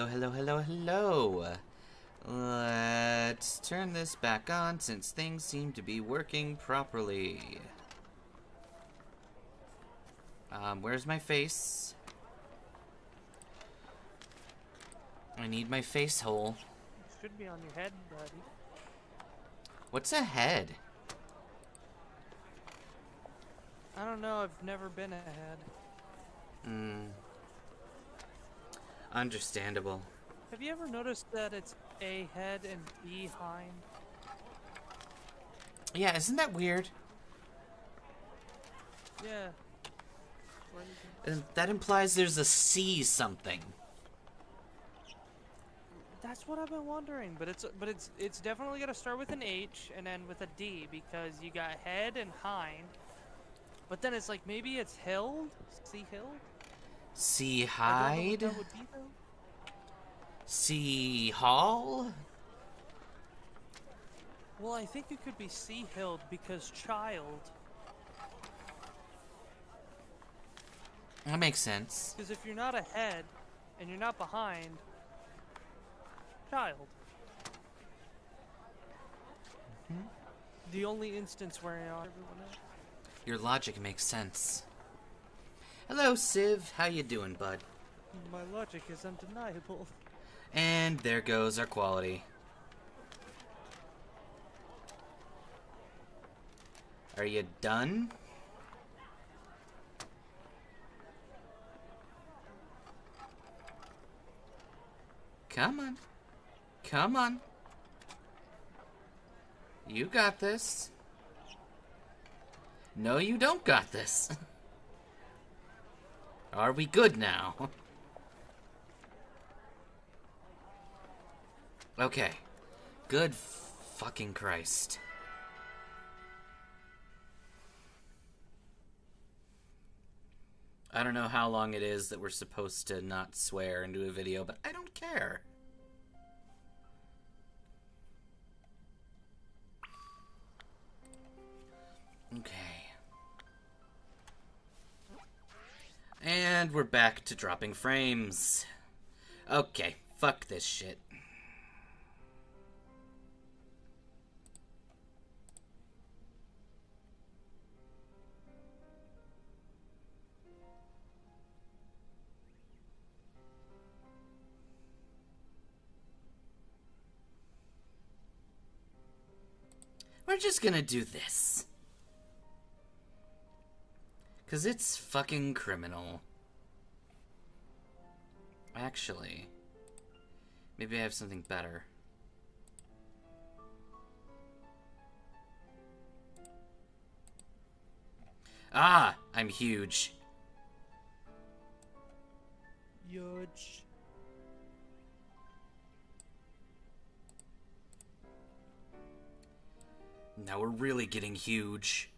hello, hello, hello, hello. Let's turn this back on since things seem to be working properly. Where's my face? I need my face hole. It should be on your head, buddy. What's a head? I don't know, I've never been a head. Understandable. Have you ever noticed that it's a head and B hind? Yeah, isn't that weird? Yeah. And that implies there's a C something. That's what I've been wondering, but it's definitely gonna start with an H and end with a D because you got head and hind. But then it's like maybe it's hilled? C hilled? C I don't know what hide? that would be though. C hall? Well, I think it could be C hilled because child. That makes sense. Because if you're not ahead and you're not behind, child. The only instance where everyone else. Your logic makes sense. Hello, Civ. How you doing, bud? My logic is undeniable. And there goes our quality. Are you done? Come on. Come on. You got this. No, you don't got this. Are we good now? Okay. Good fucking Christ. I don't know how long it is that we're supposed to not swear and do a video, but I don't care. Okay. And we're back to dropping frames. Okay, fuck this shit. We're just gonna do this. 'Cause it's fucking criminal. Actually, maybe I have something better. Ah! I'm huge. Huge. Now we're really getting huge.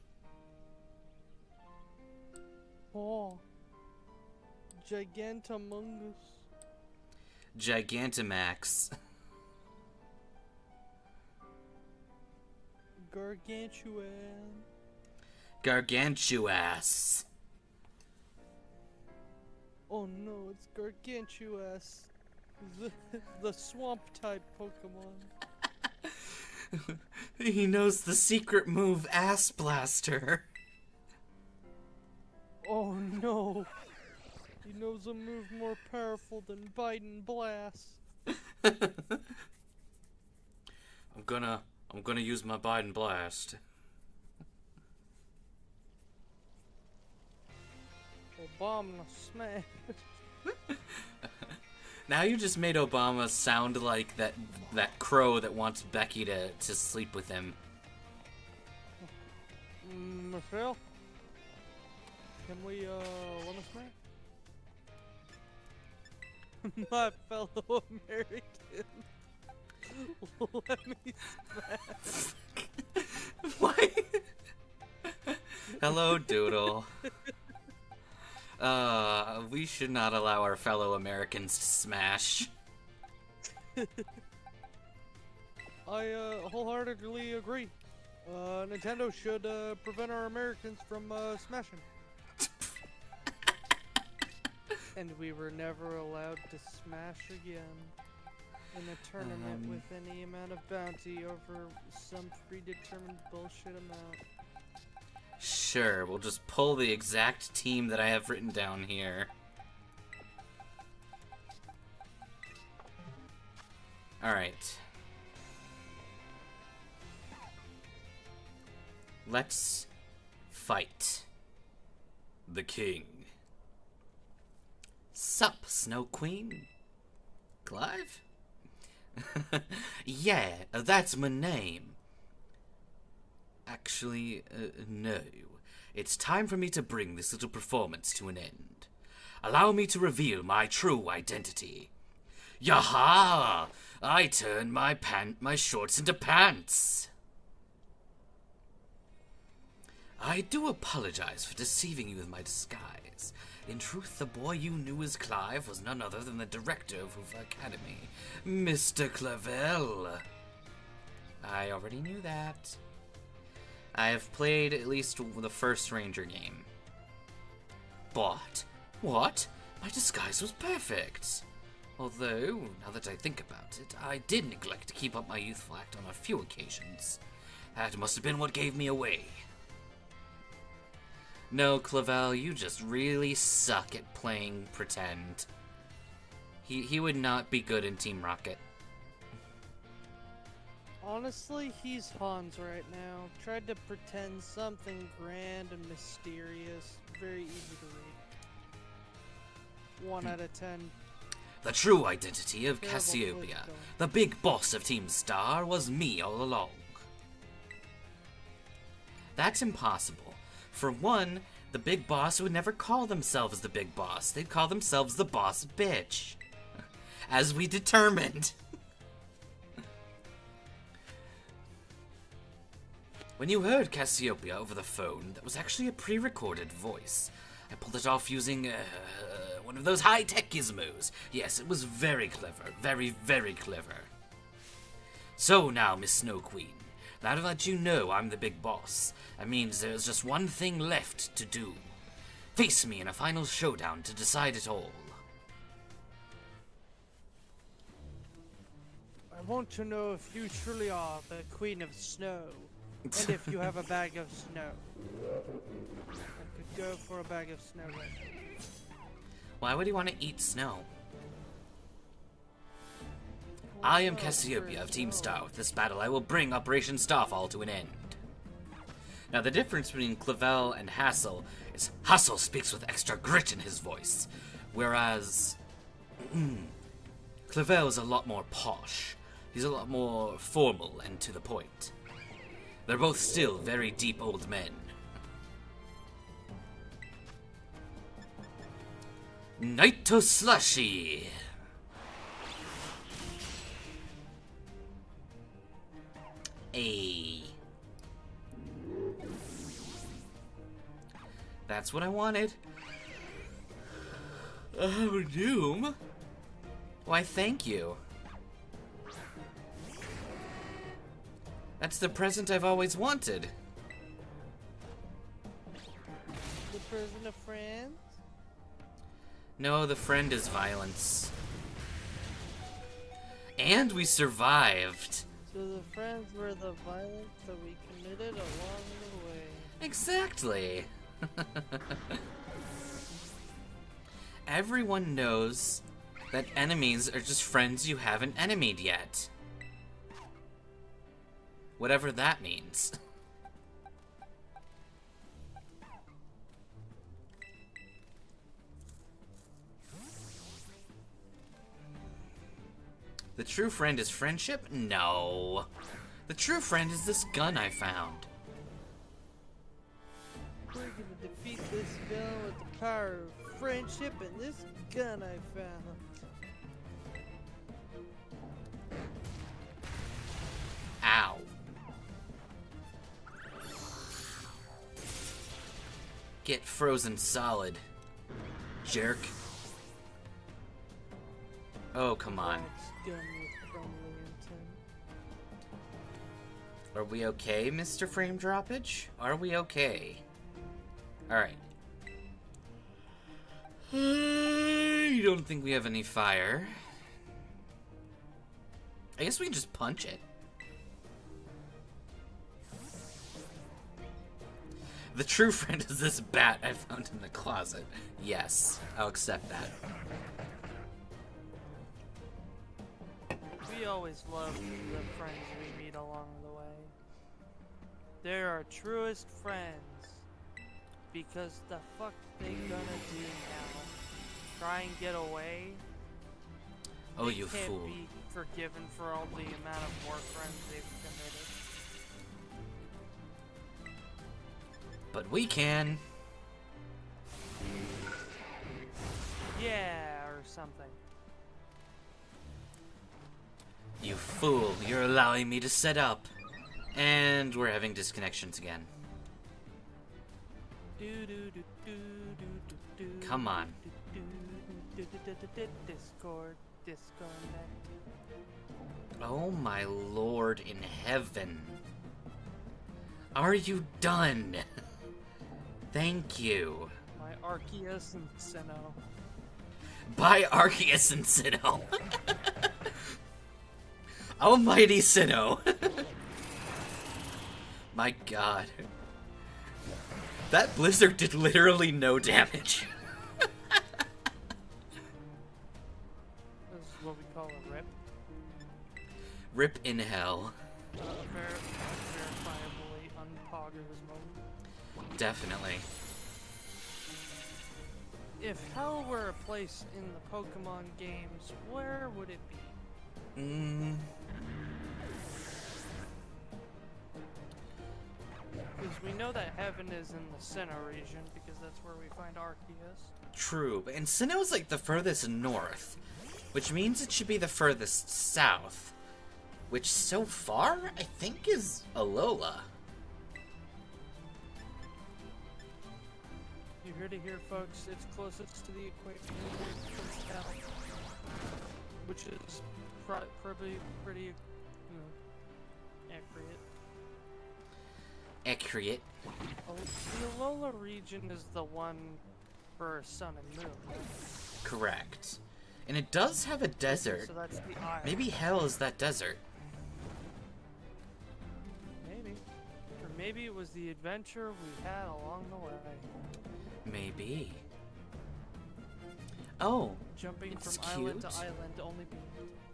Oh. Gigantomungus. Gigantamax. Gargantuan. Gargantuass. Oh no, it's Gargantuas. The swamp type Pokemon. He knows the secret move, Ass Blaster. Oh no. He knows a move more powerful than Biden Blast. I'm gonna use my Biden Blast. Obama smash. Now you just made Obama sound like that crow that wants Becky to sleep with him. Michelle? Can we, wanna smash? My fellow American. Let me smash. Why? Hello, Doodle. We should not allow our fellow Americans to smash. I, wholeheartedly agree. Nintendo should, prevent our Americans from, smashing. And we were never allowed to smash again in a tournament with any amount of bounty over some predetermined bullshit amount. Sure, we'll just pull the exact team that I have written down here. Alright. Let's fight the king. Sup, Snow Queen? Clive? Yeah, that's my name. Actually, no. It's time for me to bring this little performance to an end. Allow me to reveal my true identity. Yaha! I turned my shorts into pants. I do apologize for deceiving you with my disguise. In truth, the boy you knew as Clive was none other than the director of Hoover Academy, Mr. Clavel. I already knew that. I have played at least the first Ranger game. But, what? My disguise was perfect. Although, now that I think about it, I did neglect to keep up my youthful act on a few occasions. That must have been what gave me away. No, Clavel, you just really suck at playing pretend. He would not be good in Team Rocket. Honestly, he's Hans right now. Tried to pretend something grand and mysterious. Very easy to read. 1 out of 10. The true identity of Terrible Cassiopeia, football. the big boss of Team Star, was me all along. That's impossible. For one, the big boss would never call themselves the big boss. They'd call themselves the boss bitch. As we determined. When you heard Cassiopeia over the phone, that was actually a pre-recorded voice. I pulled it off using one of those high-tech gizmos. Yes, it was very clever. Very, very clever. So now, Miss Snow Queen, now that you know I'm the big boss, that means there's just one thing left to do. Face me in a final showdown to decide it all. I want to know if you truly are the Queen of Snow. And if you have a bag of snow. I could go for a bag of snow right now. Why would he want to eat snow? I am Cassiopeia of Team Star. With this battle, I will bring Operation Starfall to an end. Now, the difference between Clavel and Hassel is Hassel speaks with extra grit in his voice, whereas Clavel is a lot more posh. He's a lot more formal and to the point. They're both still very deep old men. Naito Slushy! That's what I wanted. Oh, Doom. Why, thank you. That's the present I've always wanted. The present of friends? No, the friend is violence. And we survived. So the friends were the violence that we committed along the way. Exactly. Everyone knows that enemies are just friends you haven't enemied yet. Whatever that means. The true friend is friendship? No. The true friend is this gun I found. We're gonna defeat this villain with the power of friendship and this gun I found. Ow. Get frozen solid, jerk. Oh, come on. Gun with crumbling intent. Are we okay, Mr. Frame Droppage? Are we okay? Alright. I don't think we have any fire. I guess we can just punch it. The true friend is this bat I found in the closet. Yes, I'll accept that. We always love the friends we meet along the way. They're our truest friends. Because the fuck they gonna do now? Try and get away? Oh, they you can't fool. be forgiven for all the amount of war crimes they've committed. But we can. Yeah, or something. You fool, you're allowing me to set up. And we're having disconnections again. Come on. Discord, disconnect. Oh my lord in heaven. Are you done? Thank you. My Arceus and Sinnoh. By Arceus and Sinnoh. Almighty Sinnoh. My god. That blizzard did literally no damage. This is what we call a rip. Rip in hell. Verifiably unpoggers mode. Definitely. If hell were a place in the Pokemon games, where would it be? Because we know that heaven is in the Sinnoh region, because that's where we find Arceus. True, and Sinnoh is like the furthest north, which means it should be the furthest south, which so far, I think is Alola. You heard it here, folks. It's closest to the equation, which is probably pretty accurate. Accurate. Oh, the Alola region is the one for Sun and Moon. Correct. And it does have a desert. So that's the island. Maybe hell is that desert. Maybe. Or maybe it was the adventure we had along the way. Maybe. Oh, Jumping it's from island to cute. island only be...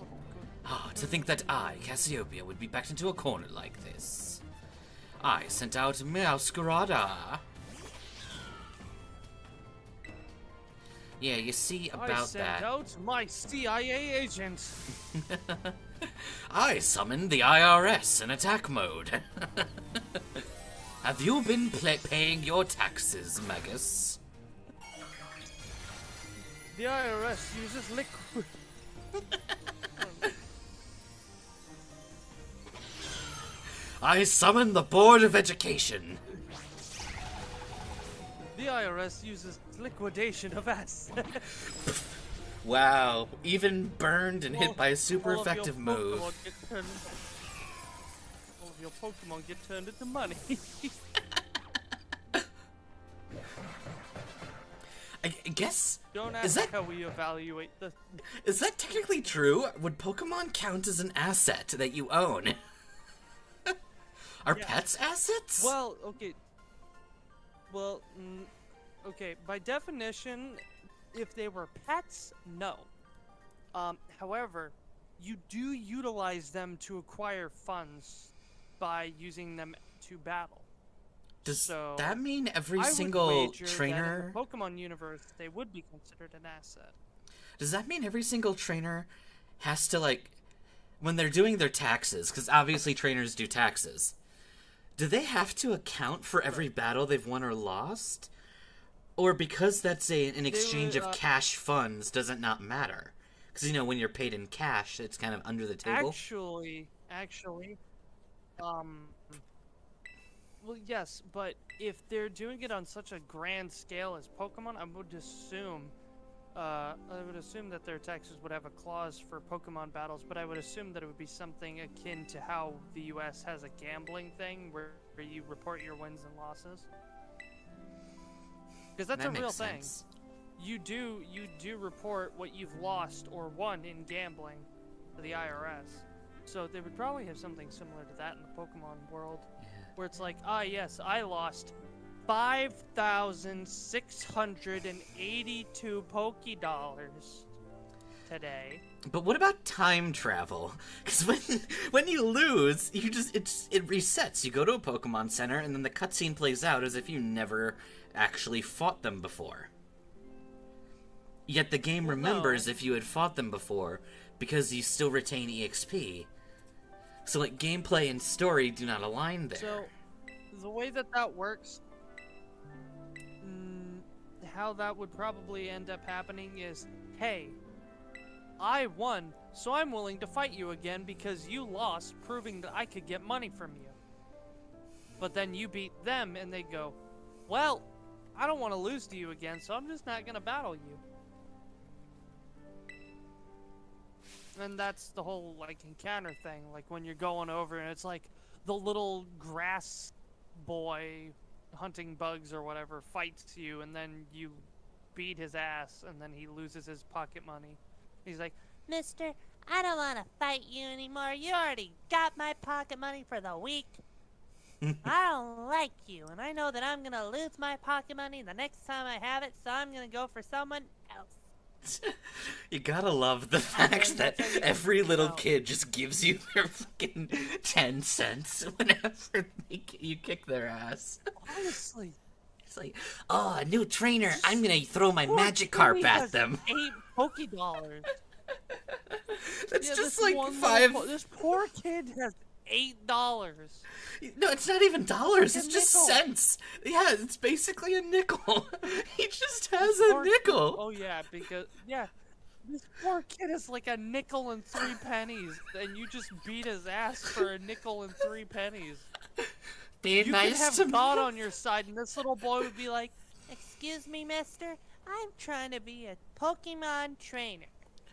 Oh, good. Ah, to think that I, Cassiopeia, would be backed into a corner like this. I sent out Meowscarada. Yeah, you see about I sent that. out my CIA agent. I summoned the IRS in attack mode. Have you been paying your taxes, Magus? The IRS uses liquid. I summoned the Board of Education. The IRS uses liquidation of assets. Wow, even burned and hit by a super All of your effective move. All of your Pokemon get turned into money. I guess. Don't Is ask that how we evaluate the. is that technically true? Would Pokemon count as an asset that you own? Are Yeah. pets assets? Well, okay. Well, okay. By definition, if they were pets, no. However, you do utilize them to acquire funds by using them to battle. Does so, that mean every I would single wager that trainer? in the Pokemon universe, they would be considered an asset. Does that mean every single trainer has to, like, when they're doing their taxes, because obviously trainers do taxes, do they have to account for every battle they've won or lost? Or because that's an exchange of cash funds, does it not matter? Because, you know, when you're paid in cash, it's kind of under the table. Actually, well, yes, but if they're doing it on such a grand scale as Pokemon, I would assume that their taxes would have a clause for Pokemon battles, but I would assume that it would be something akin to how the US has a gambling thing where you report your wins and losses. Because that's That a real makes thing. sense. you do report what you've lost or won in gambling to the IRS. So they would probably have something similar to that in the Pokemon world, where it's like, yes, I lost 5,682 Pokédollars today. But what about time travel? Because when you lose, it resets. You go to a Pokemon Center, and then the cutscene plays out as if you never actually fought them before. Yet the game remembers if you had fought them before, because you still retain EXP. So, like, gameplay and story do not align there. So, the way that works, how that would probably end up happening is, hey, I won, so I'm willing to fight you again because you lost, proving that I could get money from you. But then you beat them, and they go, well, I don't want to lose to you again, so I'm just not going to battle you. And that's the whole, like, encounter thing. Like, when you're going over and it's like the little grass boy hunting bugs or whatever fights you, and then you beat his ass, and then he loses his pocket money. He's like, Mister, I don't want to fight you anymore. You already got my pocket money for the week. I don't like you, and I know that I'm going to lose my pocket money the next time I have it, so I'm going to go for someone else. You gotta love the fact that every little kid just gives you their fucking 10 cents whenever you kick their ass. honestly. It's like, oh, a new trainer. I'm gonna throw my Magikarp at them. 8 Pokédollars. That's Yeah, just this like one 5. this poor kid has $8. No, it's not even dollars. It's a just nickel. cents. Yeah, it's basically a nickel. He just has a nickel. Oh yeah, because this poor kid is like a nickel and 3 pennies, and you just beat his ass for a nickel and 3 pennies. Be You nice could have to God me. on your side, and this little boy would be like, Excuse me, mister. I'm trying to be a Pokemon trainer.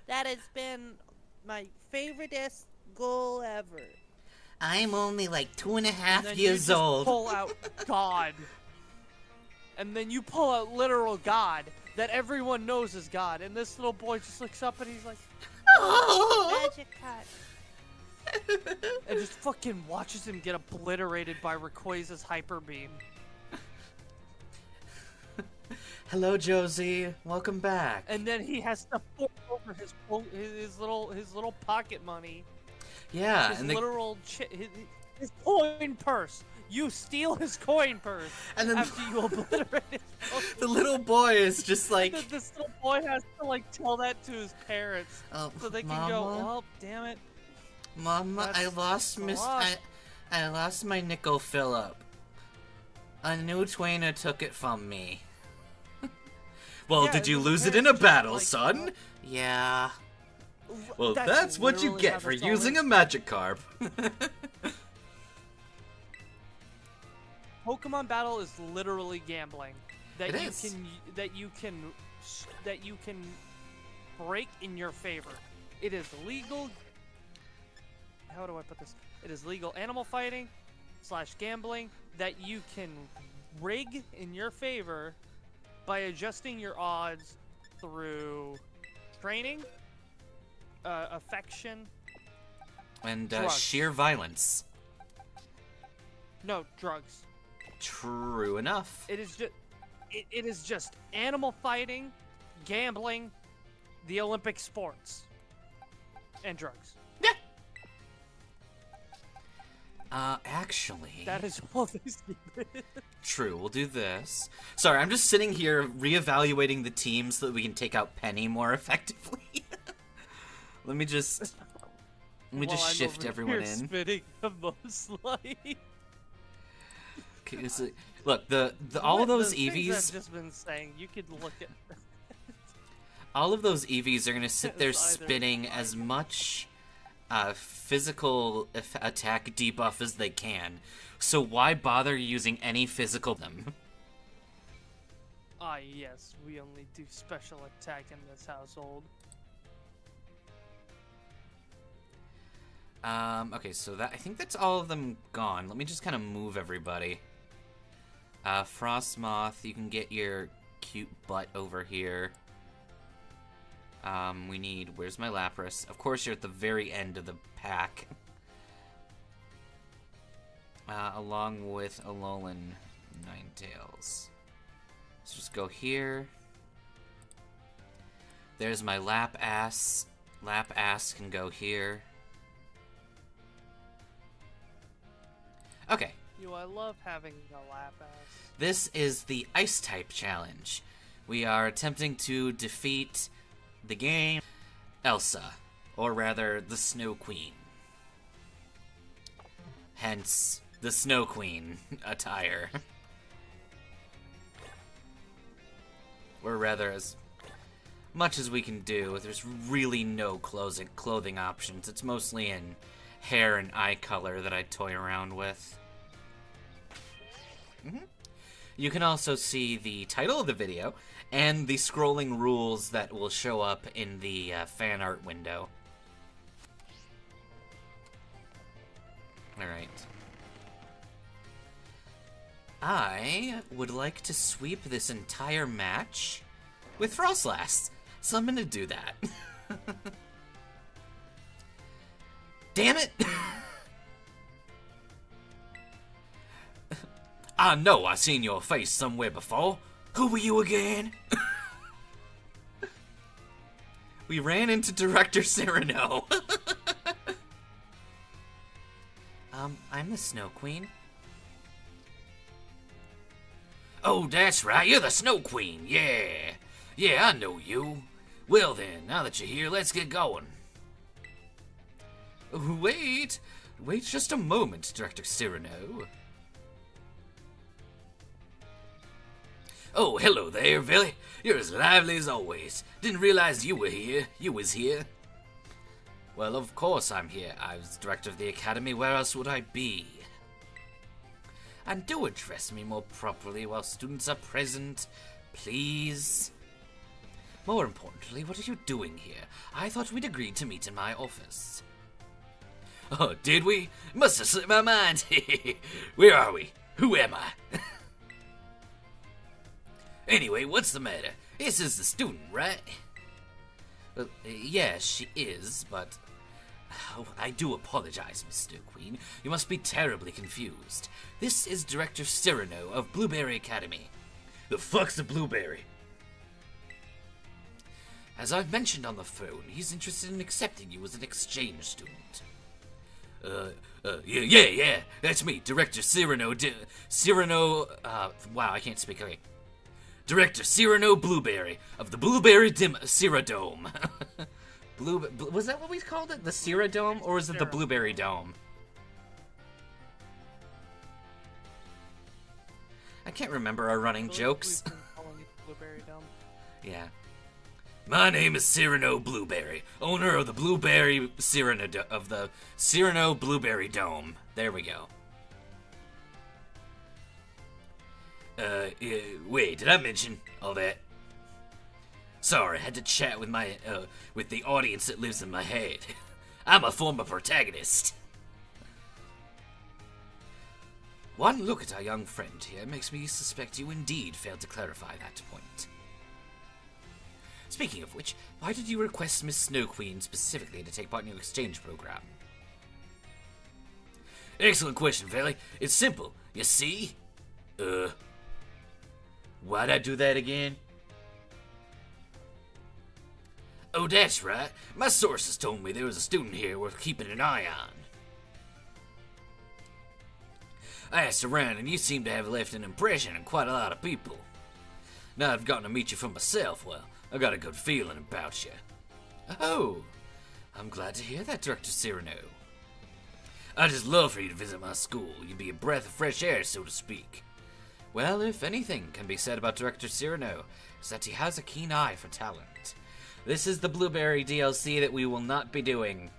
That has been my favoriteest goal ever. I'm only like 2.5 and then years you just old. pull out God. And then you pull out literal God that everyone knows is God. And this little boy just looks up and he's like, Magic card. and just fucking watches him get obliterated by Rayquaza's Hyper Beam. Hello, Josie. Welcome back. And then he has to pour over his little pocket money. Yeah, His and literal his coin purse. You steal his coin purse And then after you obliterate his the little boy is just like, This little boy has to like tell that to his parents oh, so they can Mama, go, oh damn it. Mama, I That's lost I lost my nickel Phillip. A new trainer took it from me. Well, Yeah, did you his lose it in a parents just, battle, like, son? Yeah. Well, That's that's what you literally get how for this all using is. a Magikarp. Pokemon Battle is literally gambling. That It you is. can that you can break in your favor. It is legal. How do I put this? It is legal animal fighting / gambling that you can rig in your favor by adjusting your odds through training, affection. And Drugs. sheer violence. No, drugs. True enough. It is just animal fighting, gambling, the Olympic sports, and drugs. Actually... That is all this. True, we'll do this. Sorry, I'm just sitting here reevaluating the teams so that we can take out Penny more effectively. Let me just shift everyone in. Spitting the most light. Okay, so, look, all of those the things EVs, I've just been saying, you could look at. all of those EVs are gonna sit there It's either spinning as much physical attack debuff as they can. So why bother using any physical them? Ah, yes, we only do special attack in this household. Okay, so I think that's all of them gone. Let me just kind of move everybody. Frostmoth, you can get your cute butt over here. We need... Where's my Lapras? Of course, you're at the very end of the pack. Along with Alolan Ninetales. Let's just go here. There's my Lapass. Lapass can go here. Okay. I love having a Lapass. This is the Ice-type challenge. We are attempting to defeat the game Elsa, or rather, the Snow Queen. Hence, the Snow Queen attire. Or rather, as much as we can do, there's really no clothing options. It's mostly in hair and eye color that I toy around with. You can also see the title of the video and the scrolling rules that will show up in the fan art window. Alright. I would like to sweep this entire match with Frostlass, so I'm gonna do that. Damn it! I know I seen your face somewhere before. Who were you again? We ran into Director Cyrano. I'm the Snow Queen. Oh, that's right, you're the Snow Queen, yeah. Yeah, I know you. Well then, now that you're here, let's get going. Wait just a moment, Director Cyrano. Oh, hello there, Billy. You're as lively as always. Didn't realize you were here. You was here. Well, of course I'm here. I was director of the academy. Where else would I be? And do address me more properly while students are present, please. More importantly, what are you doing here? I thought we'd agreed to meet in my office. Oh, did we? Must have slipped my mind. Where are we? Who am I? Anyway, what's the matter? This is the student, right? Well, yeah, she is, but... Oh, I do apologize, Mr. Queen. You must be terribly confused. This is Director Cyrano of Blueberry Academy. The fuck's a Blueberry? As I've mentioned on the phone, he's interested in accepting you as an exchange student. Yeah, that's me, Director Cyrano, wow, I can't speak, okay. Director Cyrano Blueberry of the Blueberry Cyradome. Was that what we called it? The Cyradome? Or was it the Blueberry Dome? I can't remember our running jokes. Blueberry Dome. Yeah. My name is Cyrano Blueberry, owner of the Blueberry Cyrano Blueberry Dome. There we go. Wait, did I mention all that? Sorry, I had to chat with with the audience that lives in my head. I'm a former protagonist. One look at our young friend here makes me suspect you indeed failed to clarify that point. Speaking of which, why did you request Miss Snow Queen specifically to take part in your exchange program? Excellent question, Valley. It's simple. You see? Why'd I do that again? Oh, that's right. My sources told me there was a student here worth keeping an eye on. I asked around, and you seem to have left an impression on quite a lot of people. Now I've gotten to meet you for myself, well, I got a good feeling about you. Oh, I'm glad to hear that, Director Cyrano. I'd just love for you to visit my school. You'd be a breath of fresh air, so to speak. Well, if anything can be said about Director Cyrano, is that he has a keen eye for talent. This is the Blueberry DLC that we will not be doing.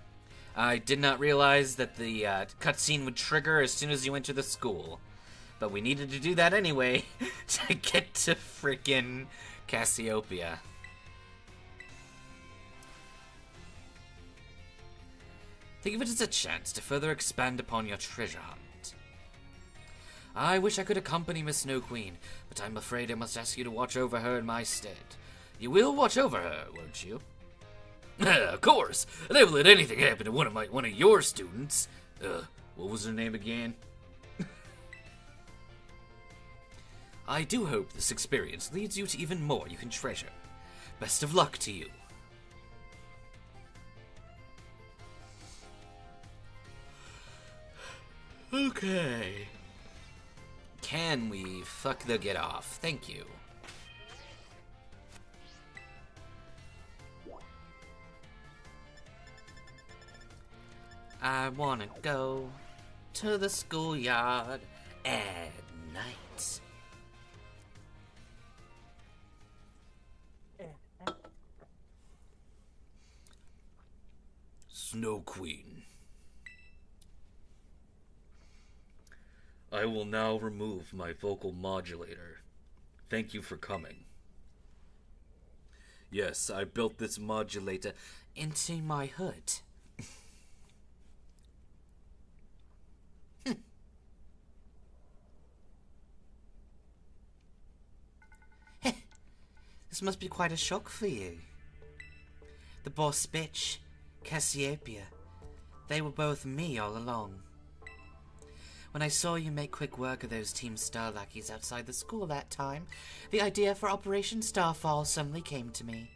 I did not realize that the cutscene would trigger as soon as you enter the school. But we needed to do that anyway to get to frickin' Cassiopeia. Think of it as a chance to further expand upon your treasure hunt. I wish I could accompany Miss Snow Queen, but I'm afraid I must ask you to watch over her in my stead. You will watch over her, won't you? Of course. I never let anything happen to one of your students. What was her name again? I do hope this experience leads you to even more you can treasure. Best of luck to you. Okay. Can we fuck the get off? Thank you. I wanna go to the schoolyard at night. Snow Queen. I will now remove my vocal modulator. Thank you for coming. Yes, I built this modulator into my hood. This must be quite a shock for you. The boss bitch, Cassiopeia, they were both me all along. When I saw you make quick work of those Team Star lackeys outside the school that time, the idea for Operation Starfall suddenly came to me.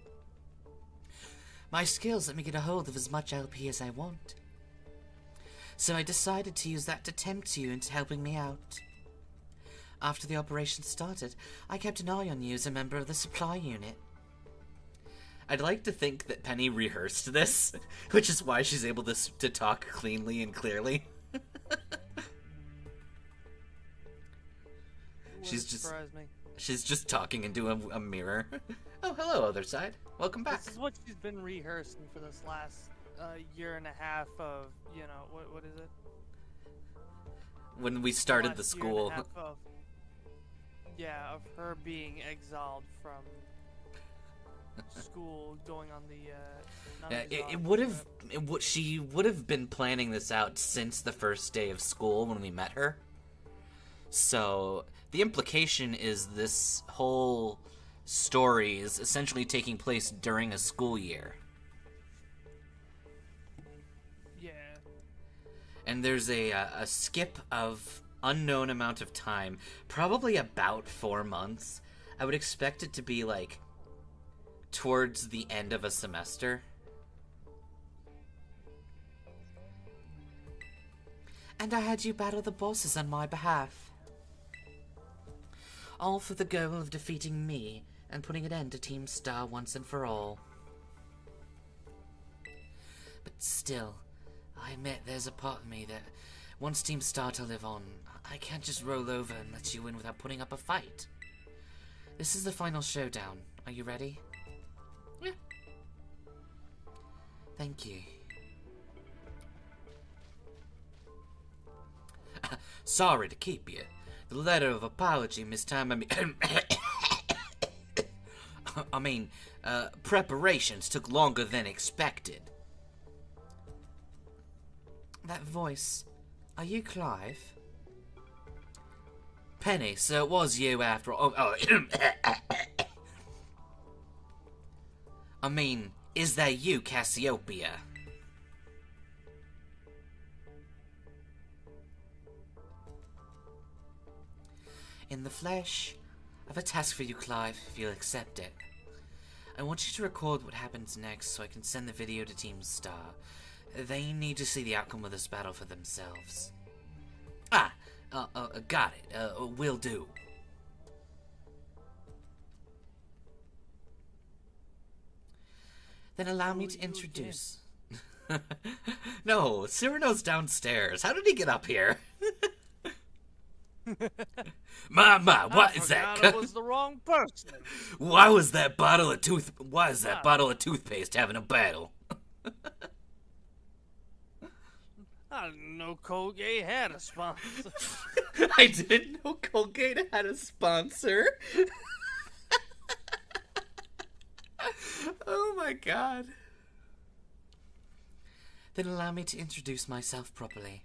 My skills let me get a hold of as much LP as I want. So I decided to use that to tempt you into helping me out. After the operation started, I kept an eye on you as a member of the supply unit. I'd like to think that Penny rehearsed this, which is why she's able to talk cleanly and clearly. She's just talking into a mirror. Oh, hello, other side. Welcome back. This is what she's been rehearsing for this last year and a half of, you know, what is it? When we started the school. Of her being exiled from school, going on the she would have been planning this out since the first day of school when we met her. So the implication is this whole story is essentially taking place during a school year. Yeah. And there's a skip of unknown amount of time, probably about 4 months. I would expect it to be like towards the end of a semester. And I had you battle the bosses on my behalf. All for the goal of defeating me and putting an end to Team Star once and for all. But still, I admit there's a part of me that wants Team Star to live on. I can't just roll over and let you win without putting up a fight. This is the final showdown. Are you ready? Yeah. Thank you. Sorry to keep you. The letter of apology mistimed. Preparations took longer than expected. That voice. Are you Clive? Penny, so it was you after all. I mean, is that you, Cassiopeia? In the flesh, I have a task for you, Clive, if you'll accept it. I want you to record what happens next so I can send the video to Team Star. They need to see the outcome of this battle for themselves. Got it. Will do. Then allow me to introduce... No, Cyrano's downstairs. How did he get up here? My, what is that? I was the wrong person. Why is that bottle of toothpaste having a battle? I didn't know Colgate had a sponsor. I didn't know Colgate had a sponsor. Oh my god. Then allow me to introduce myself properly.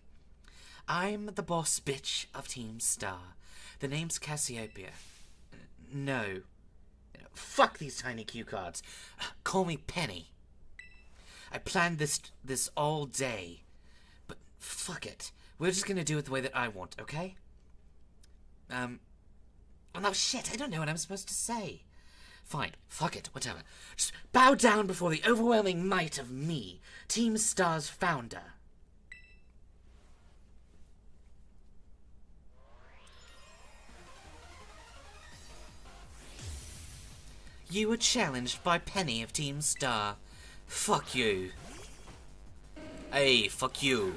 I'm the boss bitch of Team Star. The name's Cassiopeia. No. Fuck these tiny cue cards. Call me Penny. I planned this all day. But fuck it. We're just gonna do it the way that I want, okay? Oh no, shit, I don't know what I'm supposed to say. Fine, fuck it, whatever. Just bow down before the overwhelming might of me, Team Star's founder. You were challenged by Penny of Team Star. Fuck you. Hey, fuck you.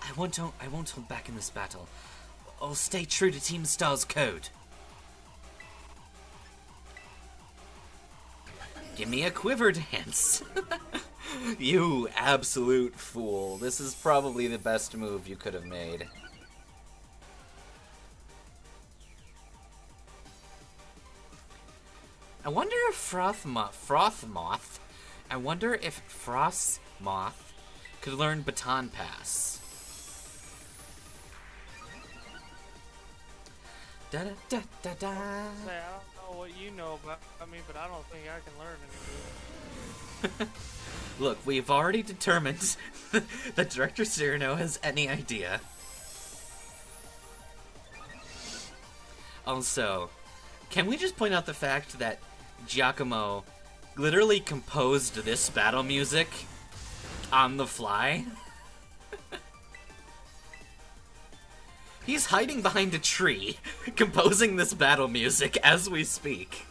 I won't hold back in this battle. I'll stay true to Team Star's code. Give me a quiver dance. You absolute fool. This is probably the best move you could have made. I wonder if Frostmoth could learn Baton Pass. Da da da da da. Say, I don't know what you know about me, but I don't think I can learn anything. Look, we've already determined that Director Cyrano has any idea. Also, can we just point out the fact that Giacomo literally composed this battle music on the fly? He's hiding behind a tree, composing this battle music as we speak.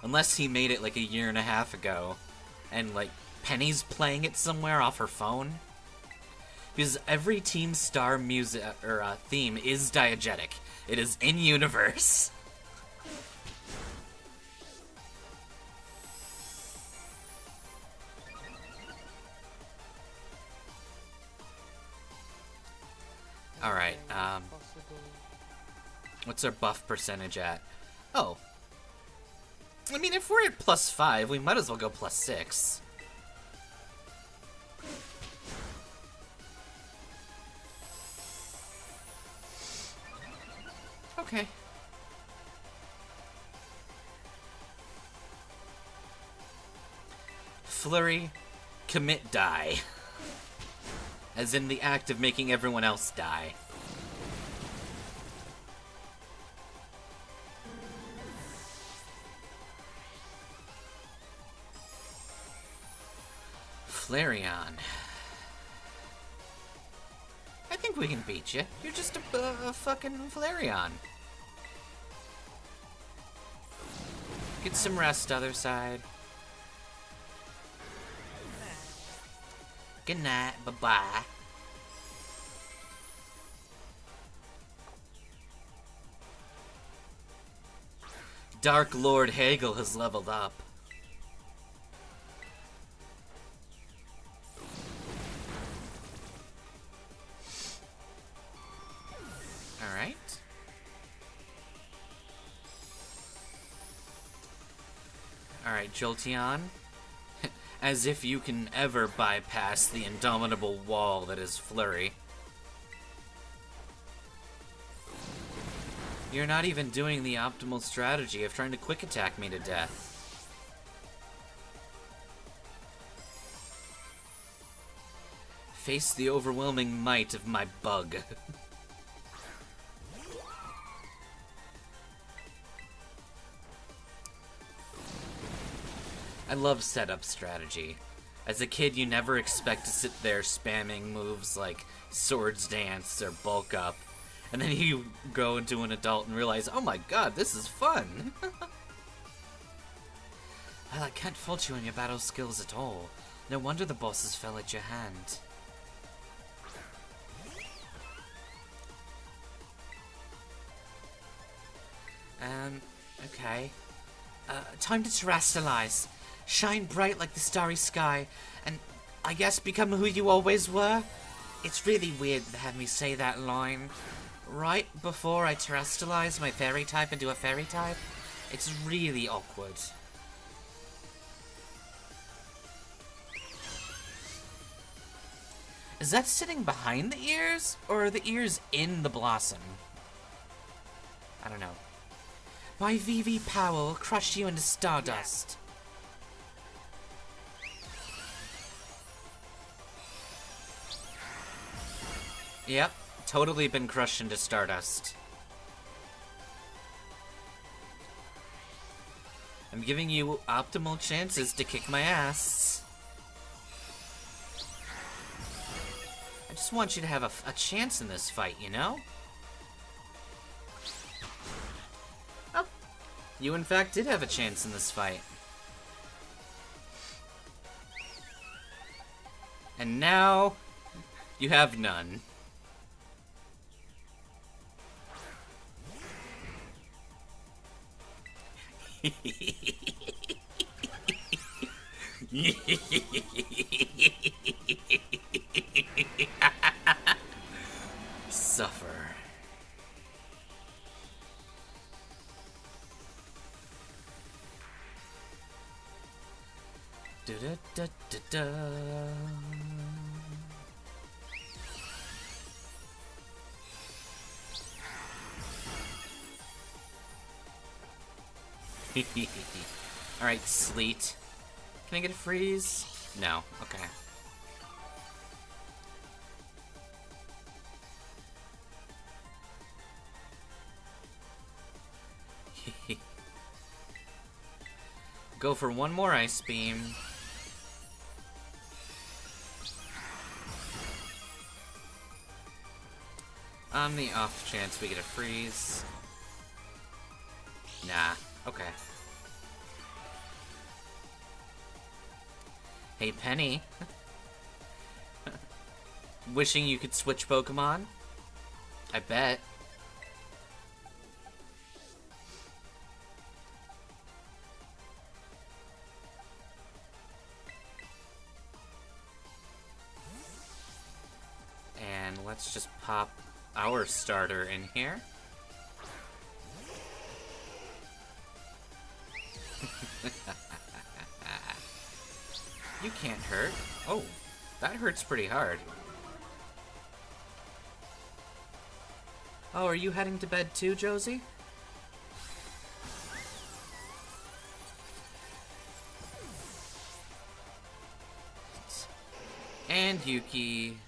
Unless he made it like a year and a half ago, and like Penny's playing it somewhere off her phone. Because every Team Star music or theme is diegetic. It is in universe. All right. What's our buff percentage at? Oh. I mean, if we're at +5, we might as well go +6. Okay. Flurry, commit, die. As in the act of making everyone else die. Flareon. I think we can beat you. You're just a fucking Flareon. Get some rest, other side. Good night, bye-bye. Dark Lord Hagel has leveled up. Alright. Alright, Jolteon. As if you can ever bypass the indomitable wall that is Flurry. You're not even doing the optimal strategy of trying to quick attack me to death. Face the overwhelming might of my bug. I love setup strategy. As a kid, you never expect to sit there spamming moves like Swords Dance or Bulk Up, and then you go into an adult and realize, oh my god, this is fun! Well, I can't fault you on your battle skills at all. No wonder the bosses fell at your hand. Okay. Time to terrestrialize. Shine bright like the starry sky, and I guess become who you always were? It's really weird to have me say that line. right before I terrestrialize my fairy type into a fairy type. It's really awkward. Is that sitting behind the ears, or are the ears in the blossom? I don't know. My VV power will crush you into stardust. Yep, totally been crushed into stardust. I'm giving you optimal chances to kick my ass. I just want you to have a chance in this fight, you know? Oh, you in fact did have a chance in this fight. And now, you have none. Suffer. Da da da da da. Alright, Sleet. Can I get a freeze? No. Okay. Go for one more Ice Beam. On the off chance we get a freeze. Nah. Okay. Hey, Penny. Wishing you could switch Pokemon? I bet. And let's just pop our starter in here. You can't hurt. Oh, that hurts pretty hard. Oh, are you heading to bed too, Josie? And Yuki.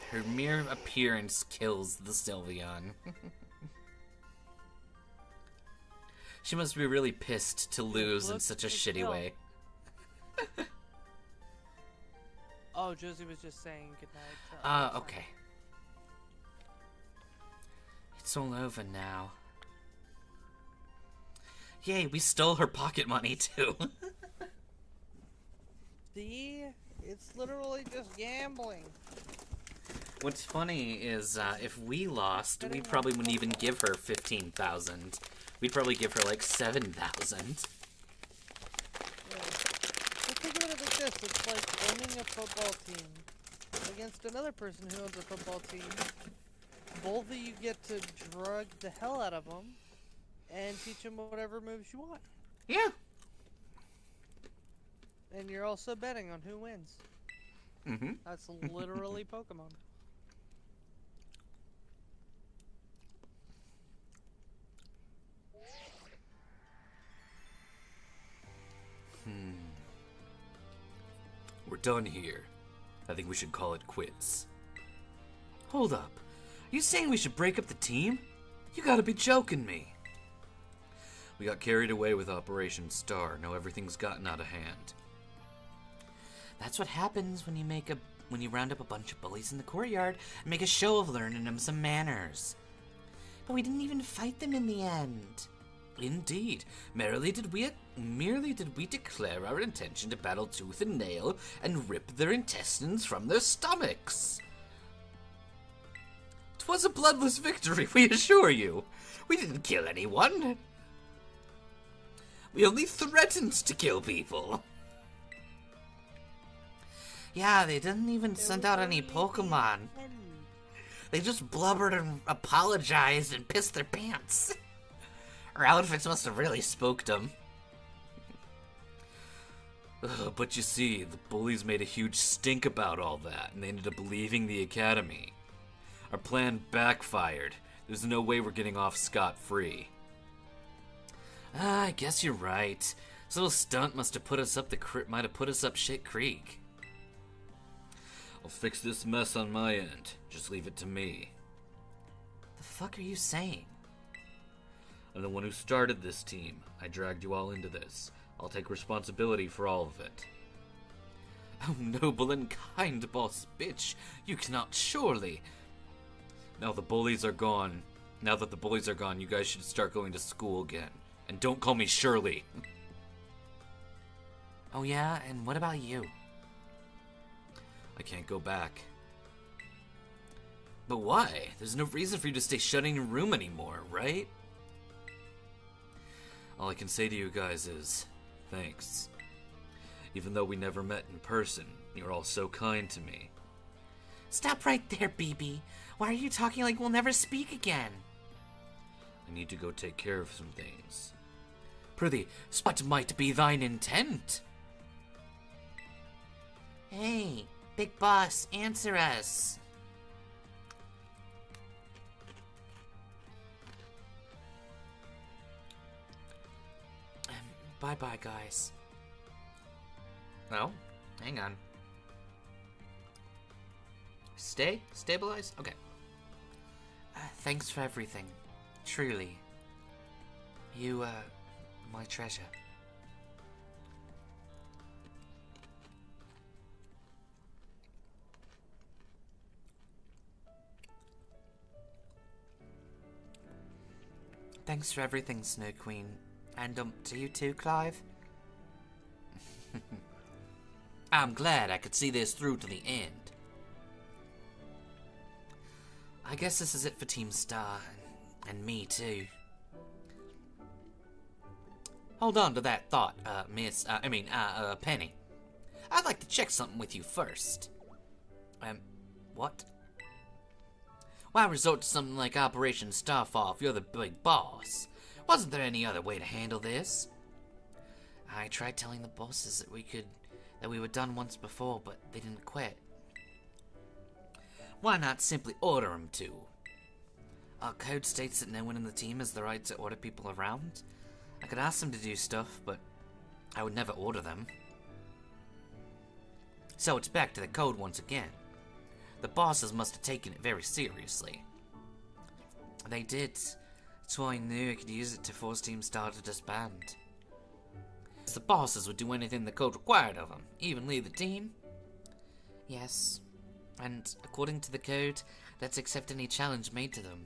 Her mere appearance kills the Sylveon. She must be really pissed to lose in such a shitty way. Oh, Josie was just saying goodnight. Okay. It's all over now. Yay, we stole her pocket money too. See? It's literally just gambling. What's funny is, if we lost, we probably wouldn't even give her 15,000. We'd probably give her like 7,000. Think of it like this, it's like owning a football team against another person who owns a football team. Both of you get to drug the hell out of them and teach them whatever moves you want. Yeah. And you're also betting on who wins. Mm-hmm. That's literally Pokemon. We're done here. I think we should call it quits. Hold up. Are you saying we should break up the team? You gotta be joking me. We got carried away with Operation Star. Now everything's gotten out of hand. That's what happens when you round up a bunch of bullies in the courtyard and make a show of learning them some manners. But we didn't even fight them in the end. Indeed, merely did we declare our intention to battle tooth and nail and rip their intestines from their stomachs. 'Twas a bloodless victory, we assure you. We didn't kill anyone. We only threatened to kill people. Yeah, they didn't even send out any Pokemon. They just blubbered and apologized and pissed their pants. Our outfits must have really spooked them. But you see, the bullies made a huge stink about all that, and they ended up leaving the academy. Our plan backfired. There's no way we're getting off scot-free. I guess you're right. This little stunt must have put us up might have put us up shit creek. I'll fix this mess on my end. Just leave it to me. The fuck are you saying? I'm the one who started this team. I dragged you all into this. I'll take responsibility for all of it. Oh, noble and kind boss bitch. You cannot surely. Now the bullies are gone. Now that the bullies are gone, you guys should start going to school again. And don't call me Shirley. Oh yeah? And what about you? I can't go back. But why? There's no reason for you to stay shut in your room anymore, right? All I can say to you guys is, thanks. Even though we never met in person, you're all so kind to me. Stop right there, BB. Why are you talking like we'll never speak again? I need to go take care of some things. Prithee, what might be thine intent? Hey, big boss, answer us. Bye-bye, guys. Oh, hang on. Stabilize? Okay. Thanks for everything. Truly. You, my treasure. Thanks for everything, Snow Queen. And, to you too, Clive? I'm glad I could see this through to the end. I guess this is it for Team Star, and me too. Hold on to that thought, Penny. I'd like to check something with you first. What? Why resort to something like Operation Starfall if you're the big boss? Wasn't there any other way to handle this? I tried telling the bosses that we were done once before, but they didn't quit. Why not simply order them to? Our code states that no one in the team has the right to order people around. I could ask them to do stuff, but I would never order them. So it's back to the code once again. The bosses must have taken it very seriously. They did. That's why I knew I could use it to force Team Star to disband. The bosses would do anything the code required of them, even leave the team. Yes, and according to the code, let's accept any challenge made to them.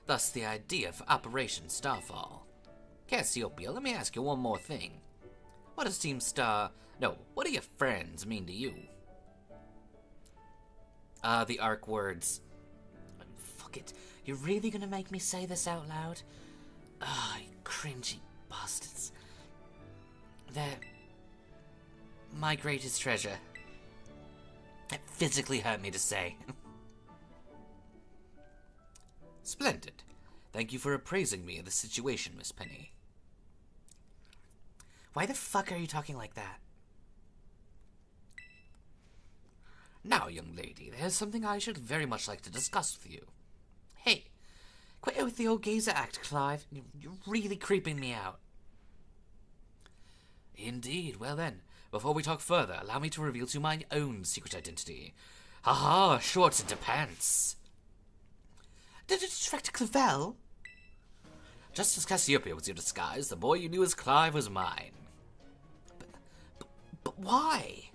Thus the idea for Operation Starfall. Cassiopeia, let me ask you one more thing. What does Team Star... No, what do your friends mean to you? The ARC words. Fuck it. You're really gonna make me say this out loud? Ah, you cringy bastards. They're my greatest treasure. It physically hurt me to say. Splendid. Thank you for appraising me of the situation, Miss Penny. Why the fuck are you talking like that? Now, young lady, there's something I should very much like to discuss with you. Hey, quit with the old geezer act, Clive. You're really creeping me out. Indeed. Well then, before we talk further, allow me to reveal to you my own secret identity. Haha, shorts into pants. Did it distract Clavel? Just as Cassiopeia was your disguise, the boy you knew as Clive was mine. But why?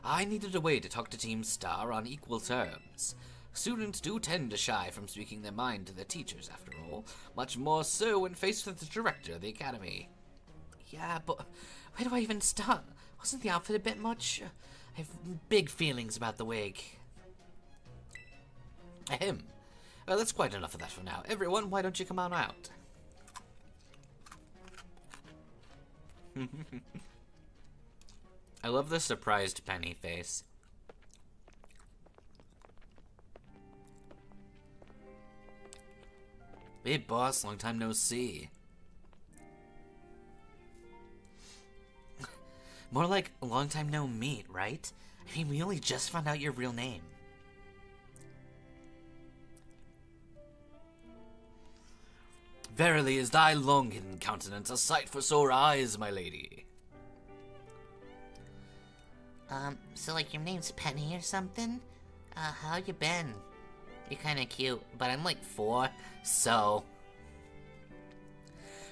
I needed a way to talk to Team Star on equal terms. Students do tend to shy from speaking their mind to their teachers, after all. Much more so when faced with the director of the academy. Yeah, but where do I even start? Wasn't the outfit a bit much? I have big feelings about the wig. Ahem. Well, that's quite enough of that for now. Everyone, why don't you come on out? I love the surprised Penny face. Hey, boss, long time no see. More like long time no meet, right? I mean, we only just found out your real name. Verily is thy long-hidden countenance a sight for sore eyes, my lady. So like your name's Penny or something? How you been? You're kinda cute, but I'm like 4, so...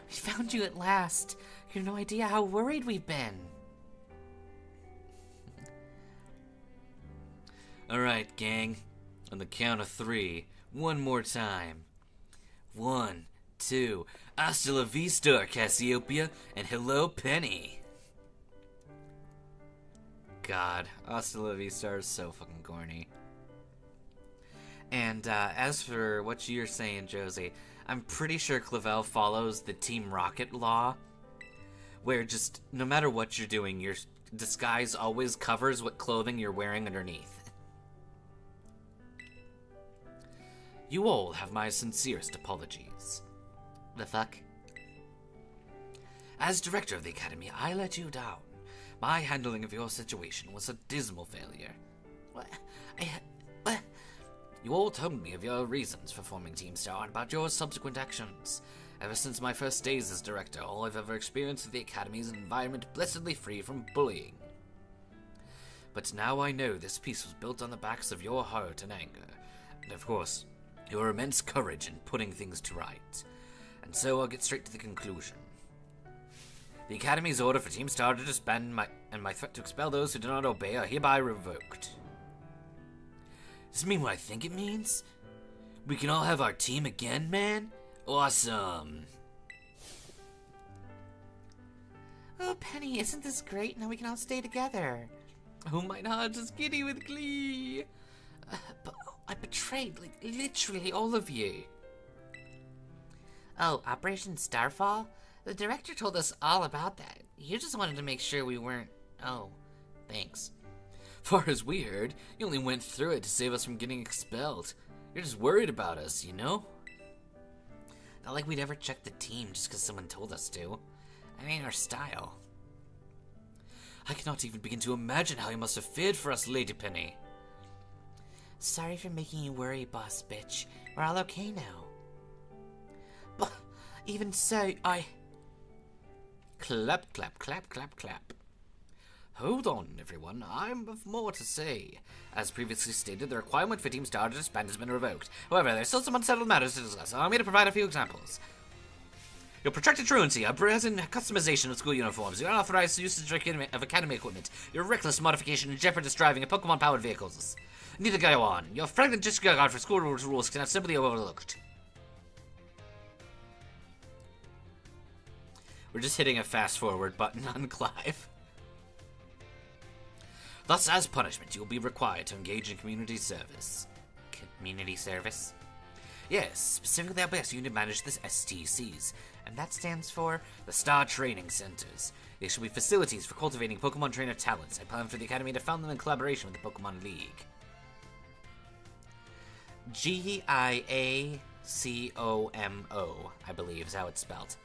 We found you at last. You have no idea how worried we've been. Alright, gang. On the count of 3. One more time. 1, 2. Hasta la vista, Cassiopeia. And hello, Penny. God, hasta la vista is so fucking corny. And as for what you're saying, Josie, I'm pretty sure Clavel follows the Team Rocket law, where just no matter what you're doing, your disguise always covers what clothing you're wearing underneath. You all have my sincerest apologies. The fuck? As director of the Academy, I let you down. My handling of your situation was a dismal failure. What? You all told me of your reasons for forming Team Star and about your subsequent actions. Ever since my first days as director, all I've ever experienced at the Academy is an environment blessedly free from bullying. But now I know this piece was built on the backs of your heart and anger, and of course, your immense courage in putting things to right. And so I'll get straight to the conclusion. The Academy's order for Team Star to disband and my threat to expel those who do not obey are hereby revoked. Does this mean what I think it means? We can all have our team again, man? Awesome. Oh, Penny, isn't this great? Now we can all stay together. Oh, my heart is giddy with glee. But I betrayed, like, literally all of you. Oh, Operation Starfall? The director told us all about that. You just wanted to make sure we weren't... Oh, thanks. Far as we heard, you only went through it to save us from getting expelled. You're just worried about us, you know? Not like we'd ever check the team just because someone told us to. That ain't our style. I cannot even begin to imagine how you must have feared for us, Lady Penny. Sorry for making you worry, boss bitch. We're all okay now. But even so, Clap, clap, clap, clap, clap. Hold on, everyone. I have more to say. As previously stated, the requirement for Team Star to disband has been revoked. However, there's still some unsettled matters to discuss. Allow me to provide a few examples. Your protracted truancy, brazen customization of school uniforms, your unauthorized usage of academy equipment, your reckless modification and jeopardous driving of Pokemon-powered vehicles. Neither go on. Your fragrant disregard for school rules cannot simply be overlooked. We're just hitting a fast-forward button on Clive. Thus, as punishment, you will be required to engage in community service. Community service? Yes, specifically I'll be asking you to manage the STCs, and that stands for the Star Training Centers. They shall be facilities for cultivating Pokemon trainer talents. I plan for the Academy to found them in collaboration with the Pokemon League. Giacomo, I believe is how it's spelled.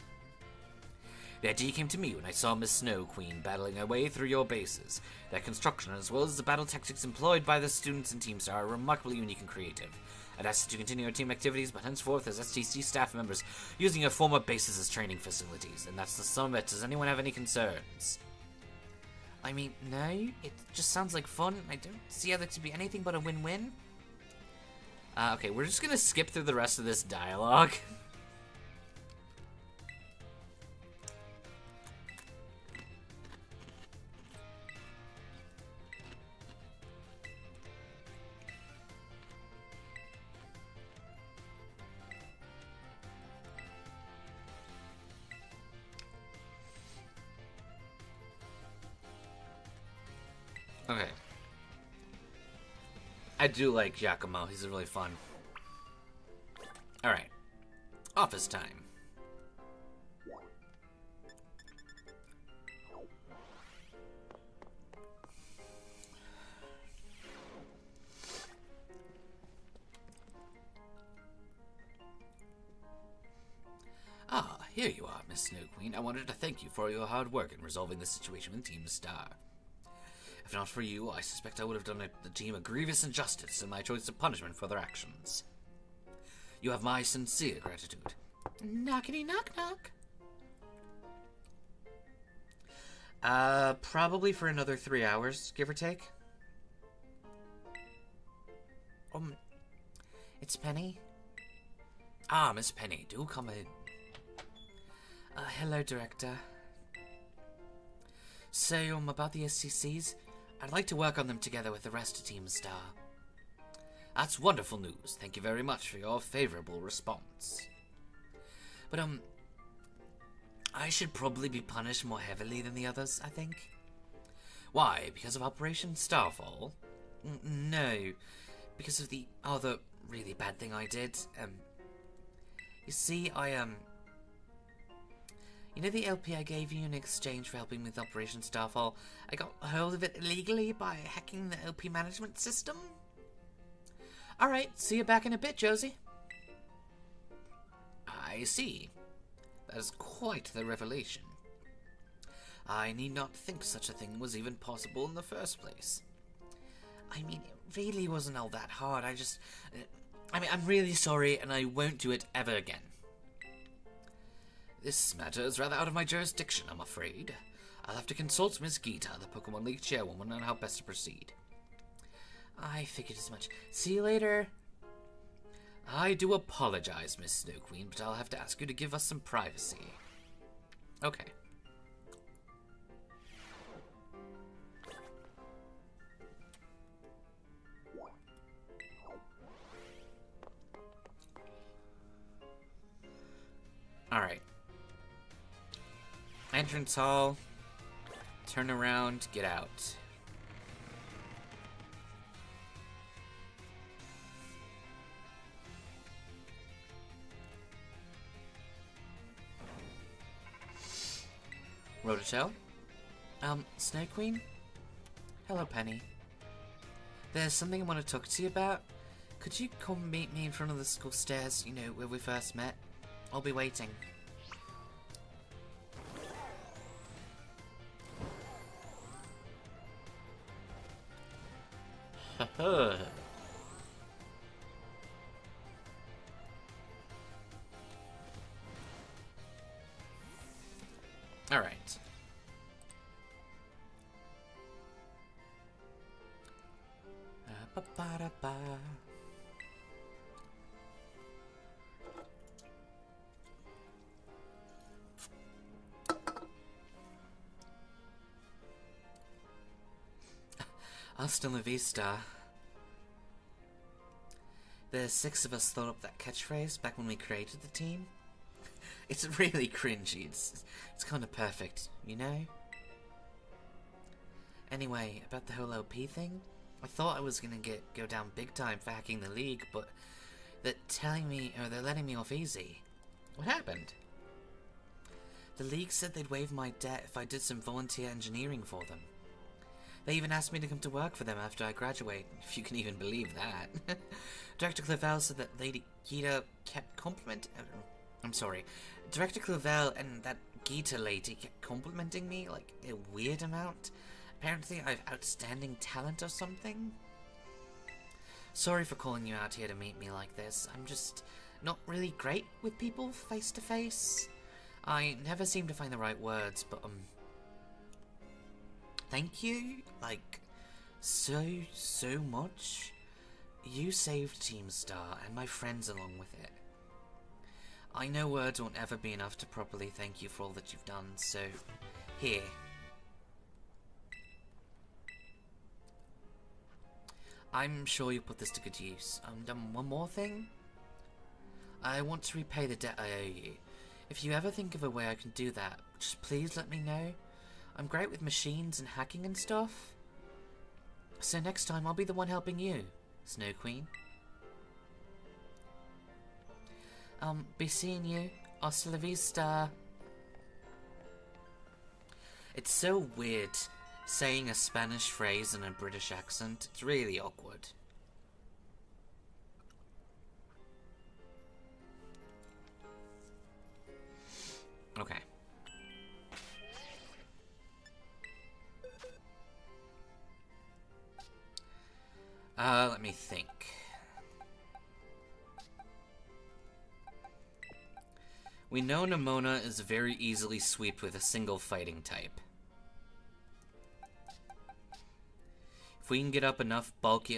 The idea came to me when I saw Miss Snow Queen battling her way through your bases. Their construction, as well as the battle tactics employed by the students in Team Star, are remarkably unique and creative. I'd ask you to continue our team activities, but henceforth as STC staff members, using your former bases as training facilities. And that's the sum of it. Does anyone have any concerns? I mean, no. It just sounds like fun. I don't see how that could be anything but a win-win. Okay, we're just gonna skip through the rest of this dialogue. Okay. I do like Giacomo. He's really fun. Alright. Office time. Ah, here you are, Miss Snow Queen. I wanted to thank you for your hard work in resolving the situation with Team Star. If not for you, I suspect I would have done the team a grievous injustice in my choice of punishment for their actions. You have my sincere gratitude. Knockity knock knock. Probably for another 3 hours, give or take. It's Penny. Ah, Miss Penny, do come in. Hello, Director. So, about the SCCs, I'd like to work on them together with the rest of Team Star. That's wonderful news. Thank you very much for your favorable response. But, I should probably be punished more heavily than the others, I think. Why? Because of Operation Starfall? No. Because of the other really bad thing I did. You see, you know the LP I gave you in exchange for helping with Operation Starfall? I got a hold of it illegally by hacking the LP management system. Alright, see you back in a bit, Josie. I see. That is quite the revelation. I need not think such a thing was even possible in the first place. I mean, it really wasn't all that hard. I'm really sorry, and I won't do it ever again. This matter is rather out of my jurisdiction, I'm afraid. I'll have to consult Ms. Gita, the Pokemon League chairwoman, on how best to proceed. I figured as much. See you later. I do apologize, Miss Snow Queen, but I'll have to ask you to give us some privacy. Okay. Alright. Entrance hall. Turn around, get out. Rototel? Snow Queen? Hello, Penny. There's something I want to talk to you about. Could you come meet me in front of the school stairs, you know, where we first met? I'll be waiting. Haha. All right. Ba-ba-da-ba. Hasta la vista. The 6 of us thought up that catchphrase back when we created the team. It's really cringy. It's kind of perfect, you know? Anyway, about the whole LP thing, I thought I was gonna go down big time for hacking the league, but they're letting me off easy. What happened? The league said they'd waive my debt if I did some volunteer engineering for them. They even asked me to come to work for them after I graduate, if you can even believe that. Director Clavel said that Lady Gita kept Director Clavel and that Gita lady kept complimenting me, like, a weird amount. Apparently I have outstanding talent or something. Sorry for calling you out here to meet me like this. I'm just not really great with people face to face. I never seem to find the right words, but, thank you, like, so much. You saved Team Star and my friends along with it. I know words won't ever be enough to properly thank you for all that you've done, so here. I'm sure you'll put this to good use. One more thing. I want to repay the debt I owe you. If you ever think of a way I can do that, just please let me know. I'm great with machines and hacking and stuff. So next time I'll be the one helping you, Snow Queen. Be seeing you. Hasta la vista. It's so weird saying a Spanish phrase in a British accent. It's really awkward. me think. We know Nemona is very easily swept with a single fighting type. If we can get up enough bulk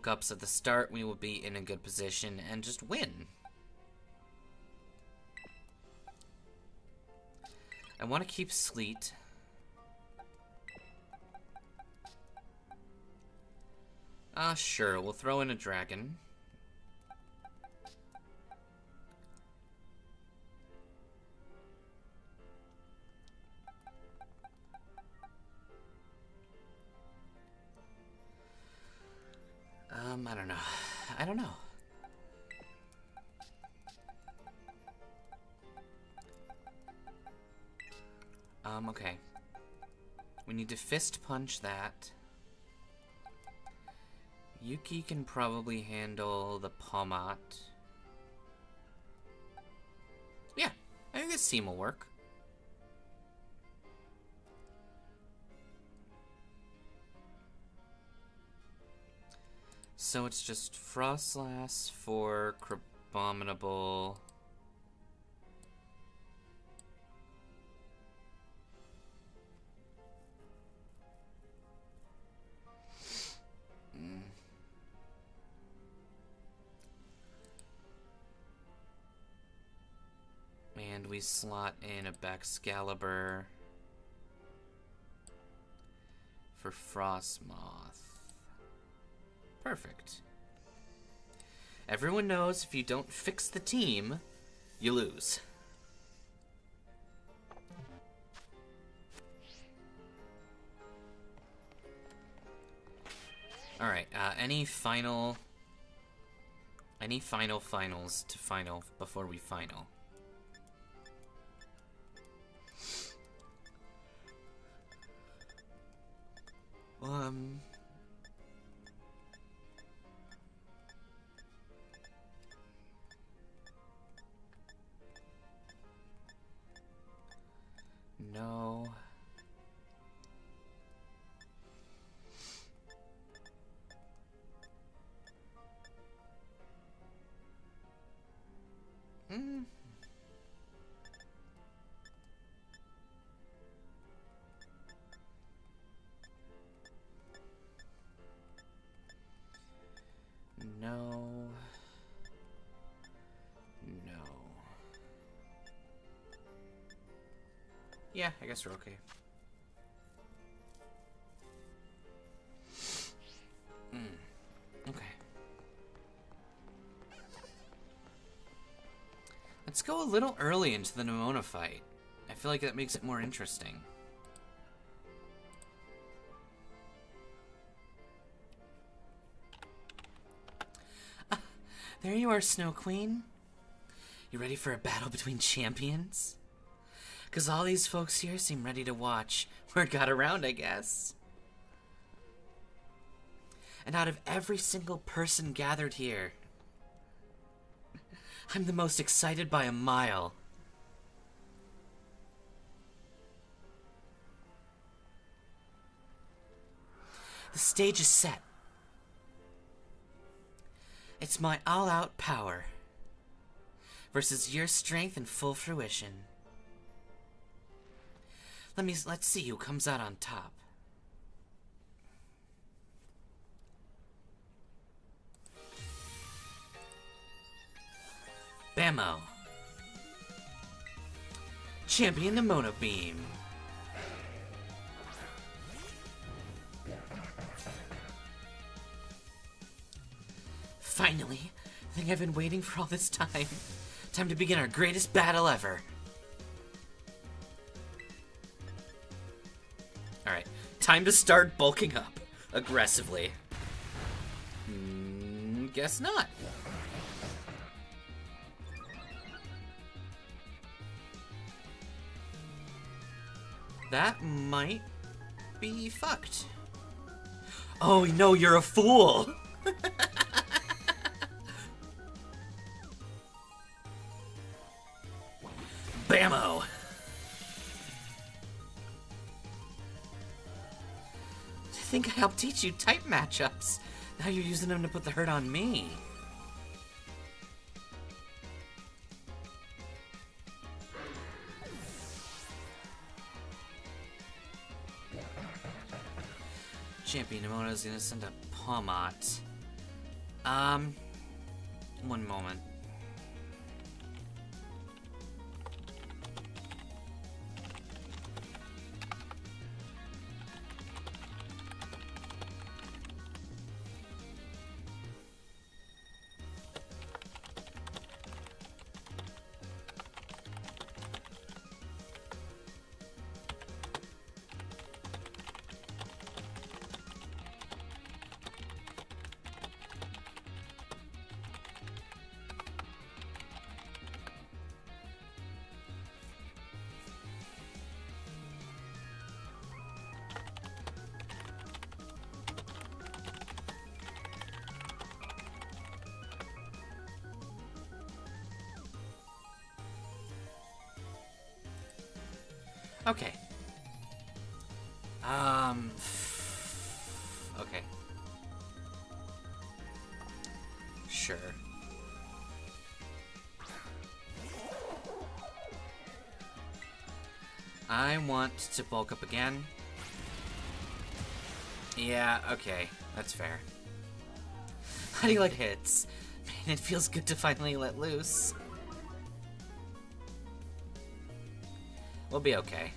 ups at the start, we will be in a good position and just win. I want to keep Sleet. Sure, we'll throw in a dragon. I don't know. I don't know. Okay. We need to fist punch that. Yuki can probably handle the Pomot. Yeah, I think this team will work. So it's just Frostlass for Crabominable. And we slot in a Baxcalibur for Frostmoth. Perfect. Everyone knows if you don't fix the team, you lose. Alright, any finals to final before we final? No. No. No. Yeah, I guess we're okay. Okay. Let's go a little early into the Nemona fight. I feel like that makes it more interesting. There you are, Snow Queen. You ready for a battle between champions? Because all these folks here seem ready to watch. Word got around, I guess. And out of every single person gathered here, I'm the most excited by a mile. The stage is set. It's my all-out power versus your strength in full fruition. Let's see who comes out on top. Bammo. Champion Nemona Beam. Finally, the thing I've been waiting for all this time. Time to begin our greatest battle ever. Alright, time to start bulking up aggressively. Guess not. That might be fucked. Oh no, you're a fool! Bammo! I think I helped teach you type matchups. Now you're using him to put the hurt on me. Champion Emote is gonna send a Pomot. One moment. Okay. Okay. Sure. I want to bulk up again. Yeah, okay. That's fair. How do you like hits? Man, it feels good to finally let loose. We'll be okay.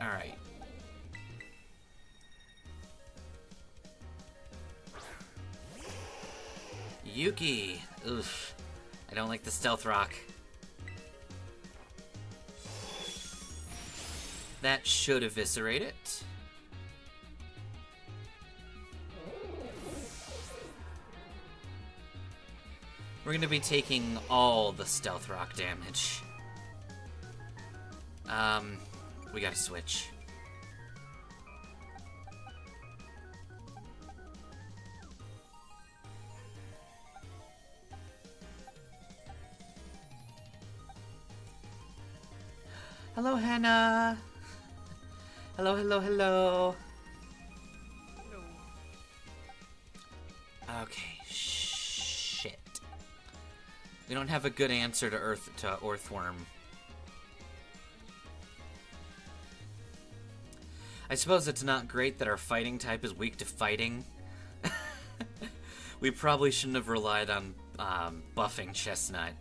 Alright. Yuki! Oof. I don't like the stealth rock. That should eviscerate it. We're gonna be taking all the stealth rock damage. We gotta switch. Hello, Hannah. Hello, hello, hello. Okay. Shit. We don't have a good answer to Earthworm. I suppose it's not great that our fighting type is weak to fighting. We probably shouldn't have relied on buffing Chestnut.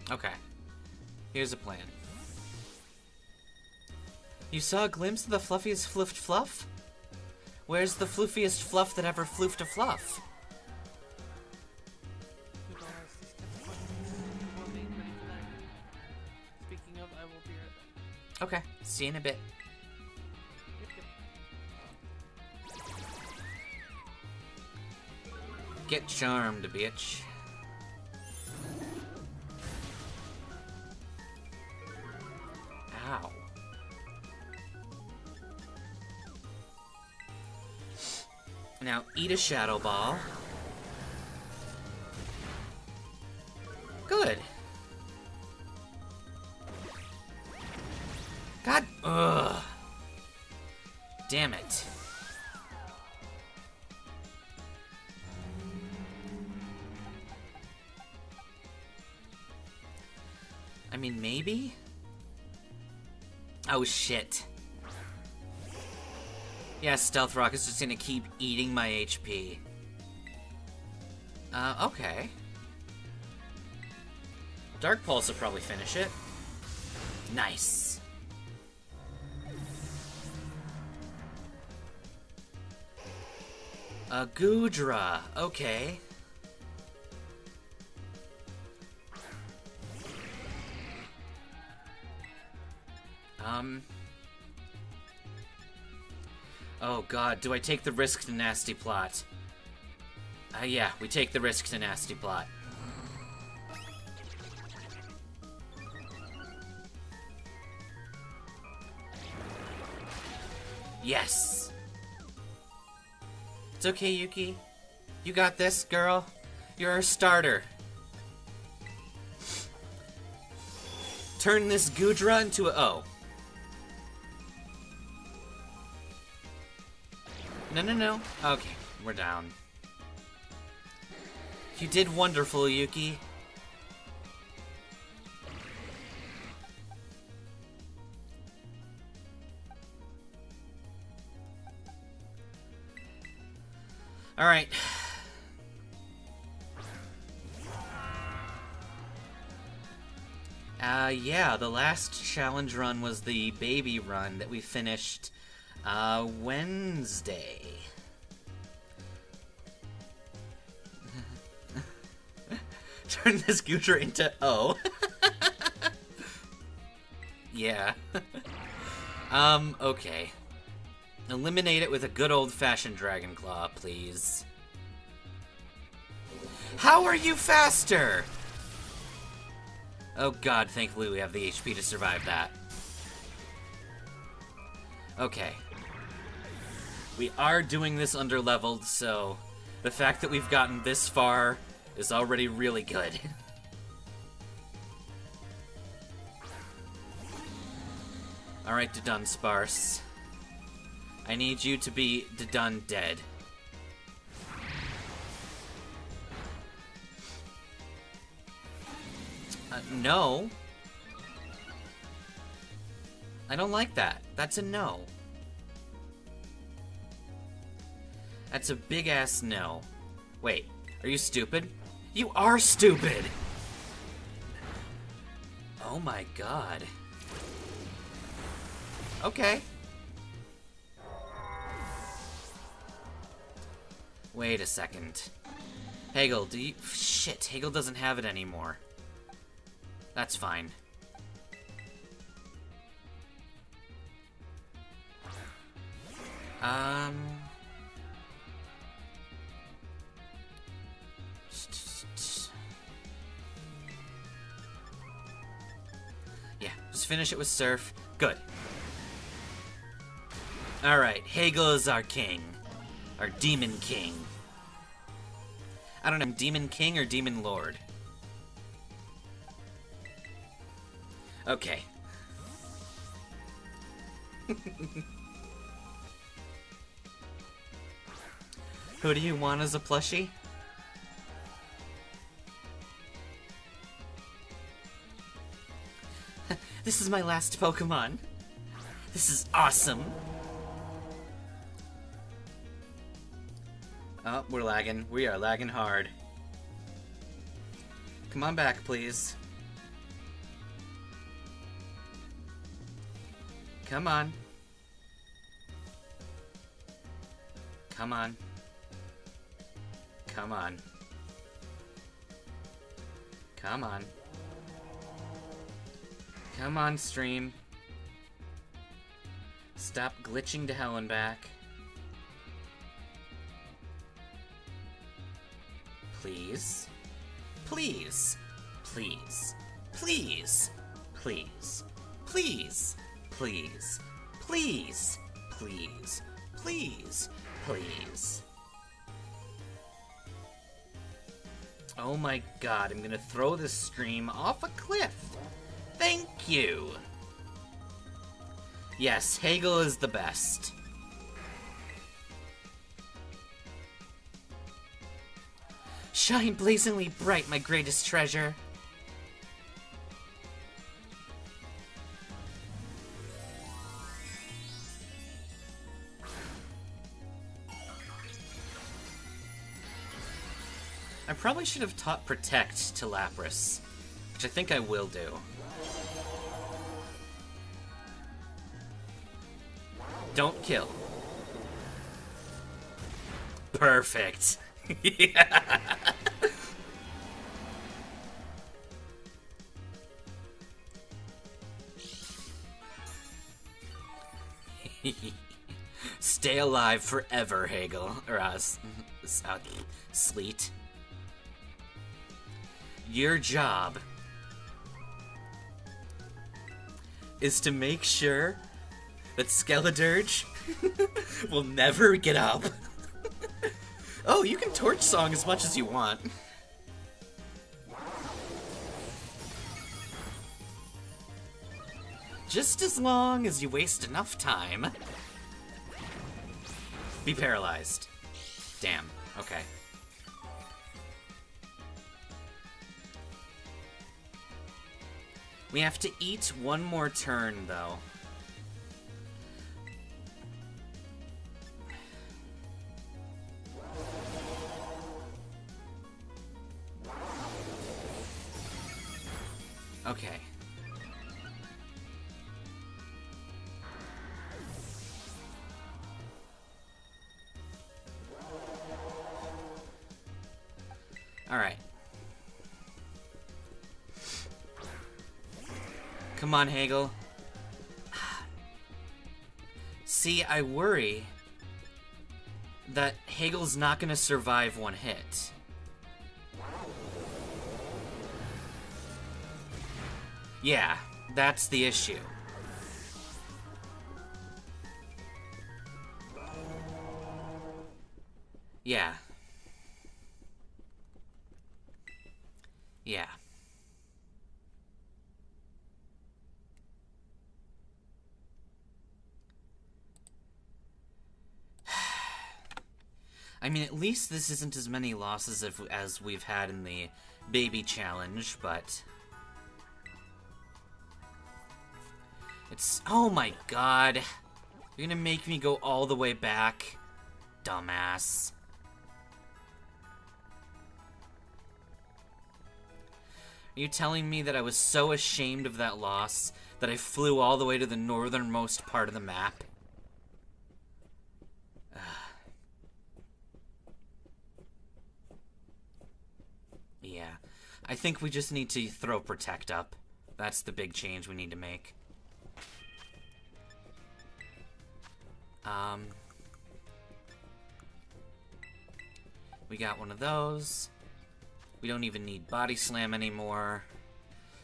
Okay. Here's a plan. You saw a glimpse of the fluffiest floofed fluff? Where's the floofiest fluff that ever floofed a fluff? Speaking of, I will be right back. Okay, see you in a bit. Get charmed, bitch. Ow. Now eat a shadow ball. Good. God, ugh. Damn it. I mean, maybe? Oh, shit. Yeah, Stealth Rock is just gonna keep eating my HP. Okay. Dark Pulse will probably finish it. Nice. A Goodra. Okay. Oh god, do I take the risk to Nasty Plot? Yeah, we take the risk to Nasty Plot. Yes! It's okay, Yuki. You got this, girl. You're our starter. turn this Goodra into a... Oh. No. Okay, we're down. You did wonderful, Yuki. Alright. Yeah, the last challenge run was the baby run that we finished, Wednesday. Turn this Goodra into O. Yeah. Okay. Eliminate it with a good old-fashioned Dragon Claw, please. How are you faster? Oh god, thankfully we have the HP to survive that. Okay. We are doing this under-leveled, so the fact that we've gotten this far is already really good. Alright, Dunsparce. I need you to be done dead. No. I don't like that. That's a no. That's a big-ass no. Wait, are you stupid? You are stupid! Oh my god. Okay. Wait a second. Hagel, do you... Shit, Hagel doesn't have it anymore. That's fine. Yeah, just finish it with Surf. Good. Alright, Hagel is our king. Our Demon King. I don't know, Demon King or Demon Lord? Okay. Who do you want as a plushie? This is my last Pokemon. This is awesome. Oh, we're lagging. We are lagging hard. Come on back, please. Come on. Come on. Come on. Come on. Come on, stream. Stop glitching to hell and back. Please. Please. Please. Please. Please. Please. Please. Please. Please. Please. Please. Oh my god, I'm gonna throw this stream off a cliff. Thank you. Yes, Hagel is the best. Shine blazingly bright, my greatest treasure. I probably should have taught Protect to Lapras, which I think I will do. Don't kill. Perfect. Yeah. Stay alive forever, Hagel. Or, Sleet. Your job is to make sure that Skeledirge will never get up. Oh, you can Torch Song as much as you want. Just as long as you waste enough time. Be paralyzed. Damn. Okay. We have to eat one more turn, though. Okay. All right. Come on, Hagel. See, I worry that Hagel's not going to survive one hit. Yeah, that's the issue. Yeah. Yeah. I mean, at least this isn't as many losses as we've had in the baby challenge, but... It's... Oh my god. You're gonna make me go all the way back? Dumbass. Are you telling me that I was so ashamed of that loss that I flew all the way to the northernmost part of the map? Yeah. I think we just need to throw Protect up. That's the big change we need to make. We got one of those. We don't even need Body Slam anymore.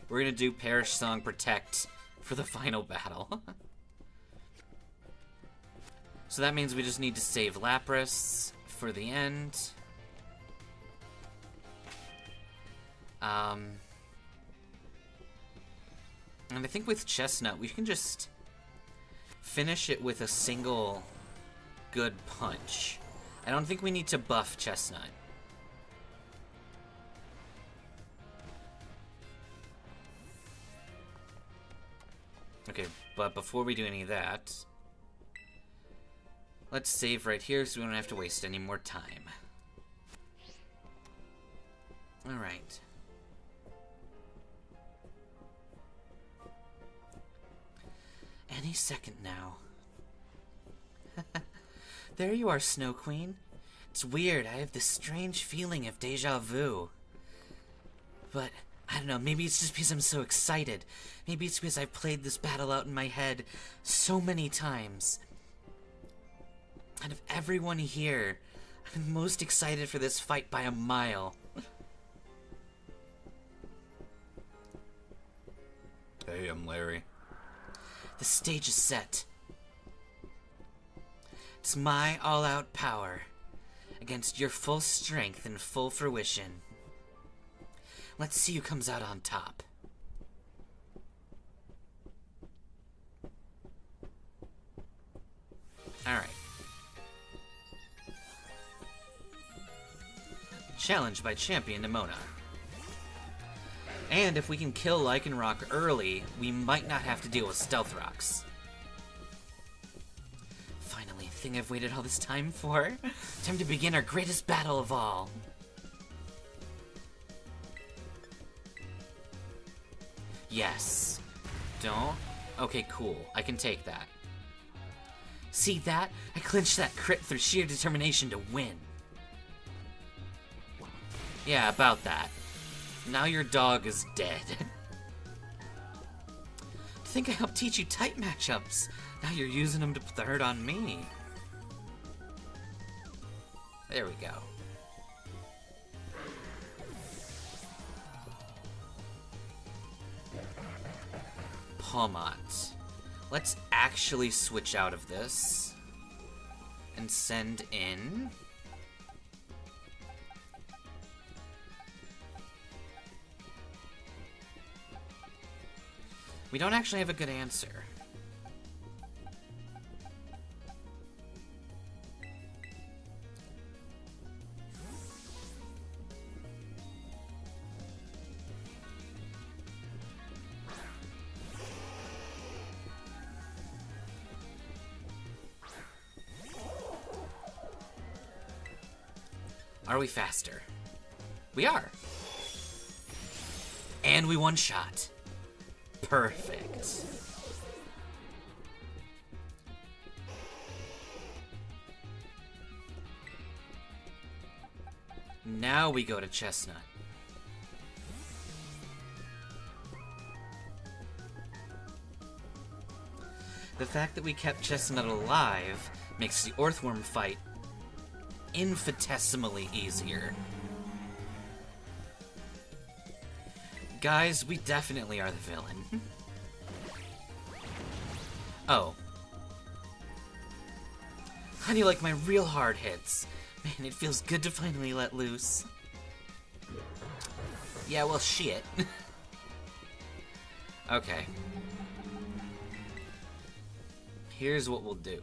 We're gonna do Perish Song Protect for the final battle. So that means we just need to save Lapras for the end. And I think with Chestnut, we can just finish it with a single good punch. I don't think we need to buff Chestnut. Okay, but before we do any of that, let's save right here so we don't have to waste any more time. Alright. Any second now. There you are, Snow Queen. It's weird, I have this strange feeling of deja vu. But, I don't know, maybe it's just because I'm so excited. Maybe it's because I've played this battle out in my head so many times. Out of everyone here, I'm most excited for this fight by a mile. Hey, I'm Larry. The stage is set. It's my all-out power against your full strength and full fruition. Let's see who comes out on top. Alright. Challenged by Champion Emote. And if we can kill Lycanroc early, we might not have to deal with Stealth Rocks. Finally, thing I've waited all this time for. Time to begin our greatest battle of all. Yes. Don't? Okay, cool. I can take that. See that? I clinched that crit through sheer determination to win. Yeah, about that. Now your dog is dead. I think I helped teach you type matchups. Now you're using them to put the hurt on me. There we go. Palmont. Let's actually switch out of this and send in We don't actually have a good answer. Are we faster? We are. And we one-shot. Perfect. Now we go to Chestnut. The fact that we kept Chestnut alive makes the Earthworm fight infinitesimally easier. Guys, we definitely are the villain. Oh. How do you like my real hard hits? Man, it feels good to finally let loose. Yeah, well, shit. Okay. Here's what we'll do.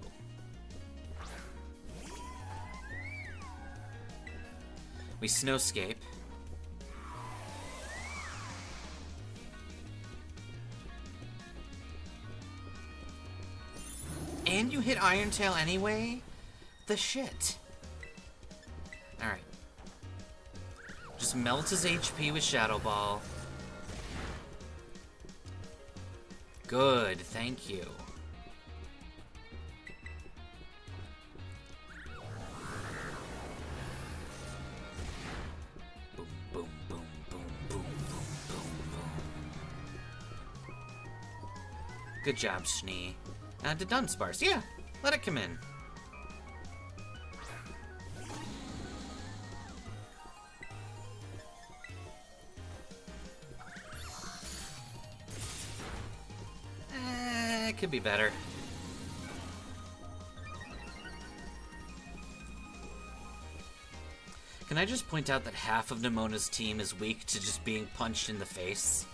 We snowscape. And you hit Irontail anyway? The shit. Alright. Just melt his HP with Shadow Ball. Good, thank you. Boom, boom, boom, boom, boom, boom, boom, boom. Good job, Schnee. To Dunsparce, yeah, let it come in. It could be better. Can I just point out that half of Nemona's team is weak to just being punched in the face?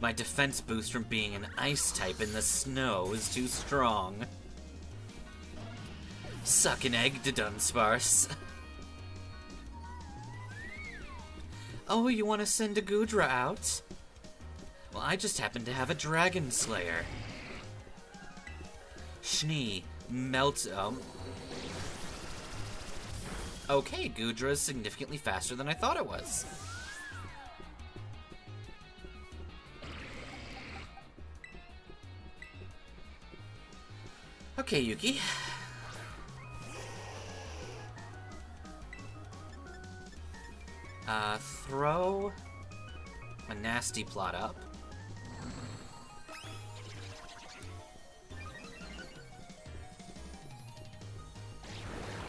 My defense boost from being an ice type in the snow is too strong. Suck an egg to Dunsparce. Oh, you want to send a Goodra out? Well, I just happen to have a Dragon Slayer. Schnee, melt... Okay, Goodra is significantly faster than I thought it was. Okay, Yuki. Throw a nasty plot up.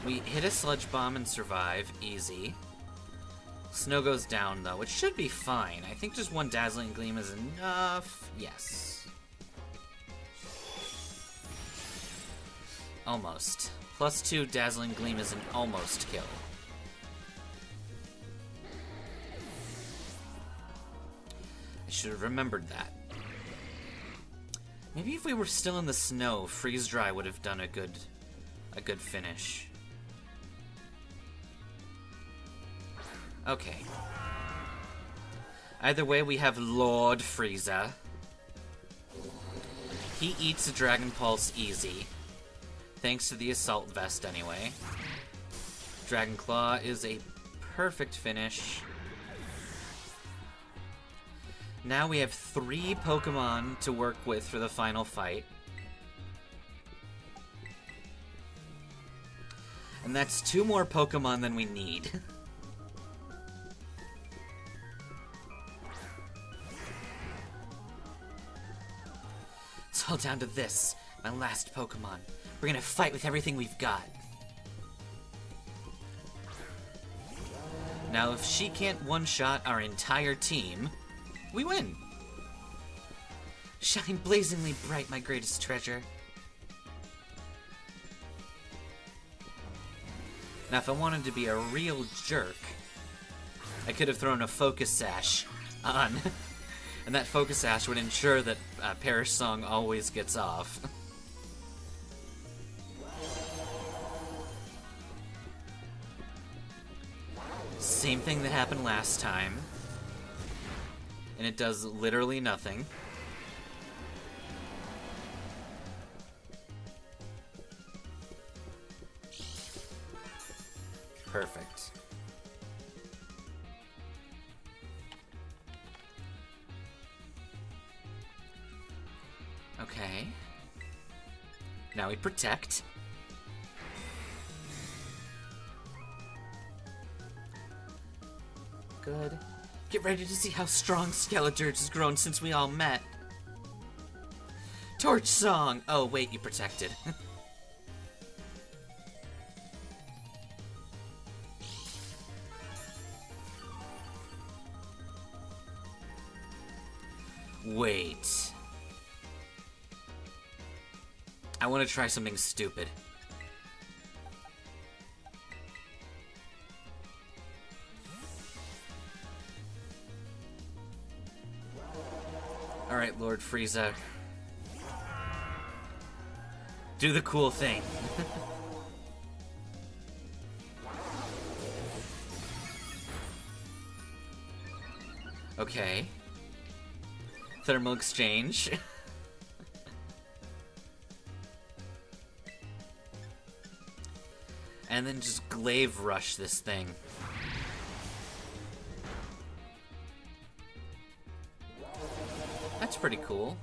We hit a Sludge Bomb and survive. Easy. Snow goes down, though, which should be fine. I think just one Dazzling Gleam is enough. Yes. Almost. +2 Dazzling Gleam is an almost kill. I should have remembered that. Maybe if we were still in the snow, Freeze Dry would have done a good finish. Okay. Either way, we have Lord Frieza. He eats a Dragon Pulse easy. Thanks to the Assault Vest, anyway. Dragon Claw is a perfect finish. Now we have 3 Pokemon to work with for the final fight. And that's 2 more Pokemon than we need. It's all down to this, my last Pokemon. We're gonna fight with everything we've got. Now, if she can't one-shot our entire team, we win. Shine blazingly bright, my greatest treasure. Now, if I wanted to be a real jerk, I could have thrown a focus sash on, and that focus sash would ensure that Perish Song always gets off. Same thing that happened last time, and it does literally nothing. Perfect. Okay. Now we protect. Good. Get ready to see how strong Skeledirge has grown since we all met. Torch Song! Oh, wait, you protected. Wait. I want to try something stupid. Alright, Lord Frieza. Do the cool thing. Okay. Thermal exchange. And then just glaive rush this thing. That's pretty cool.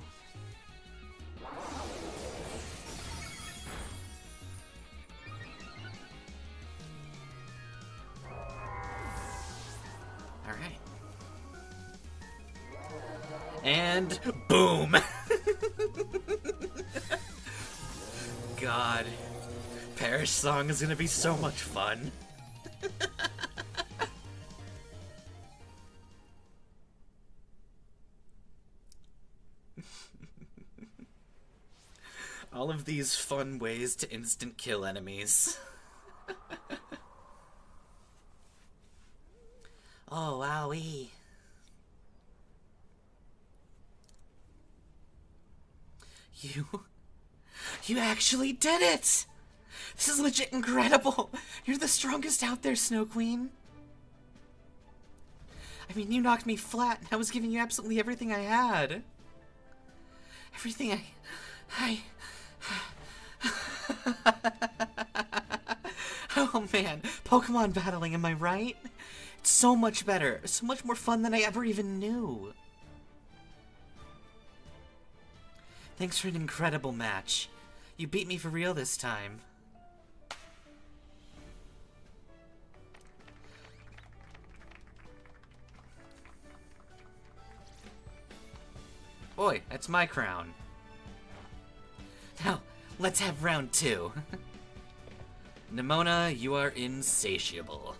Alright. And boom! God. Perish Song is gonna be so much fun. All of these fun ways to instant kill enemies. Oh, wowee. You actually did it! This is legit incredible! You're the strongest out there, Snow Queen. I mean, you knocked me flat, and I was giving you absolutely everything I had. Everything I... Oh man, Pokemon battling, am I right? It's so much better, so much more fun than I ever even knew. Thanks for an incredible match. You beat me for real this time. Boy, that's my crown. Now, let's have round 2. Nimona, you are insatiable.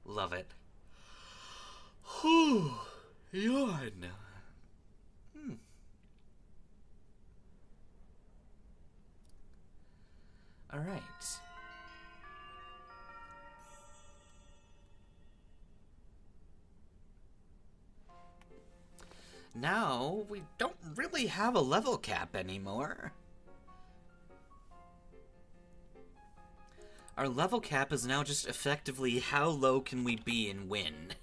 Love it. Whew, yawn. All right. Now, we don't really have a level cap anymore. Our level cap is now just effectively how low can we be and win.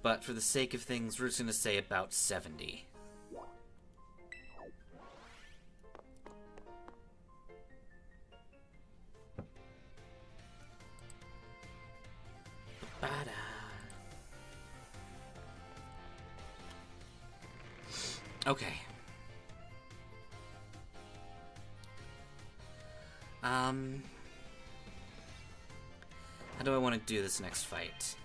But for the sake of things, we're just going to say about 70. Ba-da. Okay. How do I want to do this next fight?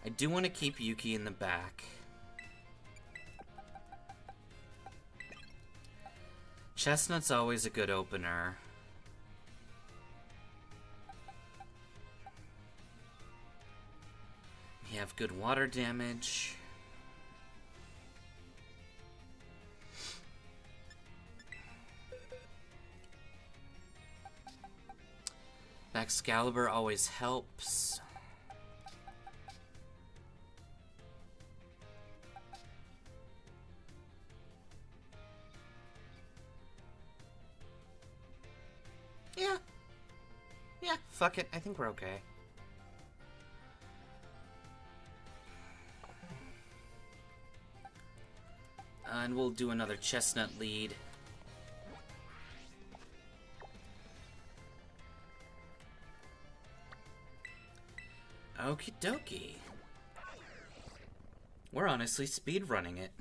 I do want to keep Yuki in the back. Chestnut's always a good opener. You have good water damage. Excalibur always helps. Yeah, fuck it. I think we're okay. And we'll do another chestnut lead. Okie dokie. We're honestly speedrunning it.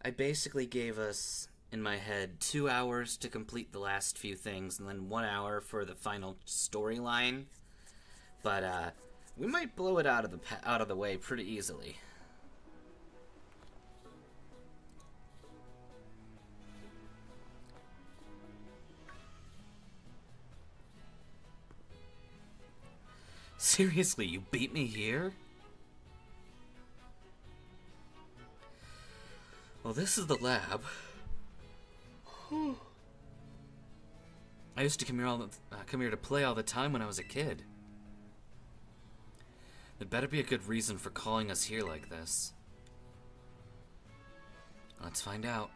I basically gave us, in my head, 2 hours to complete the last few things, and then 1 hour for the final storyline. But we might blow it out of the way pretty easily. Seriously, you beat me here? Well, this is the lab. I used to come here to play all the time when I was a kid. There better be a good reason for calling us here like this. Let's find out.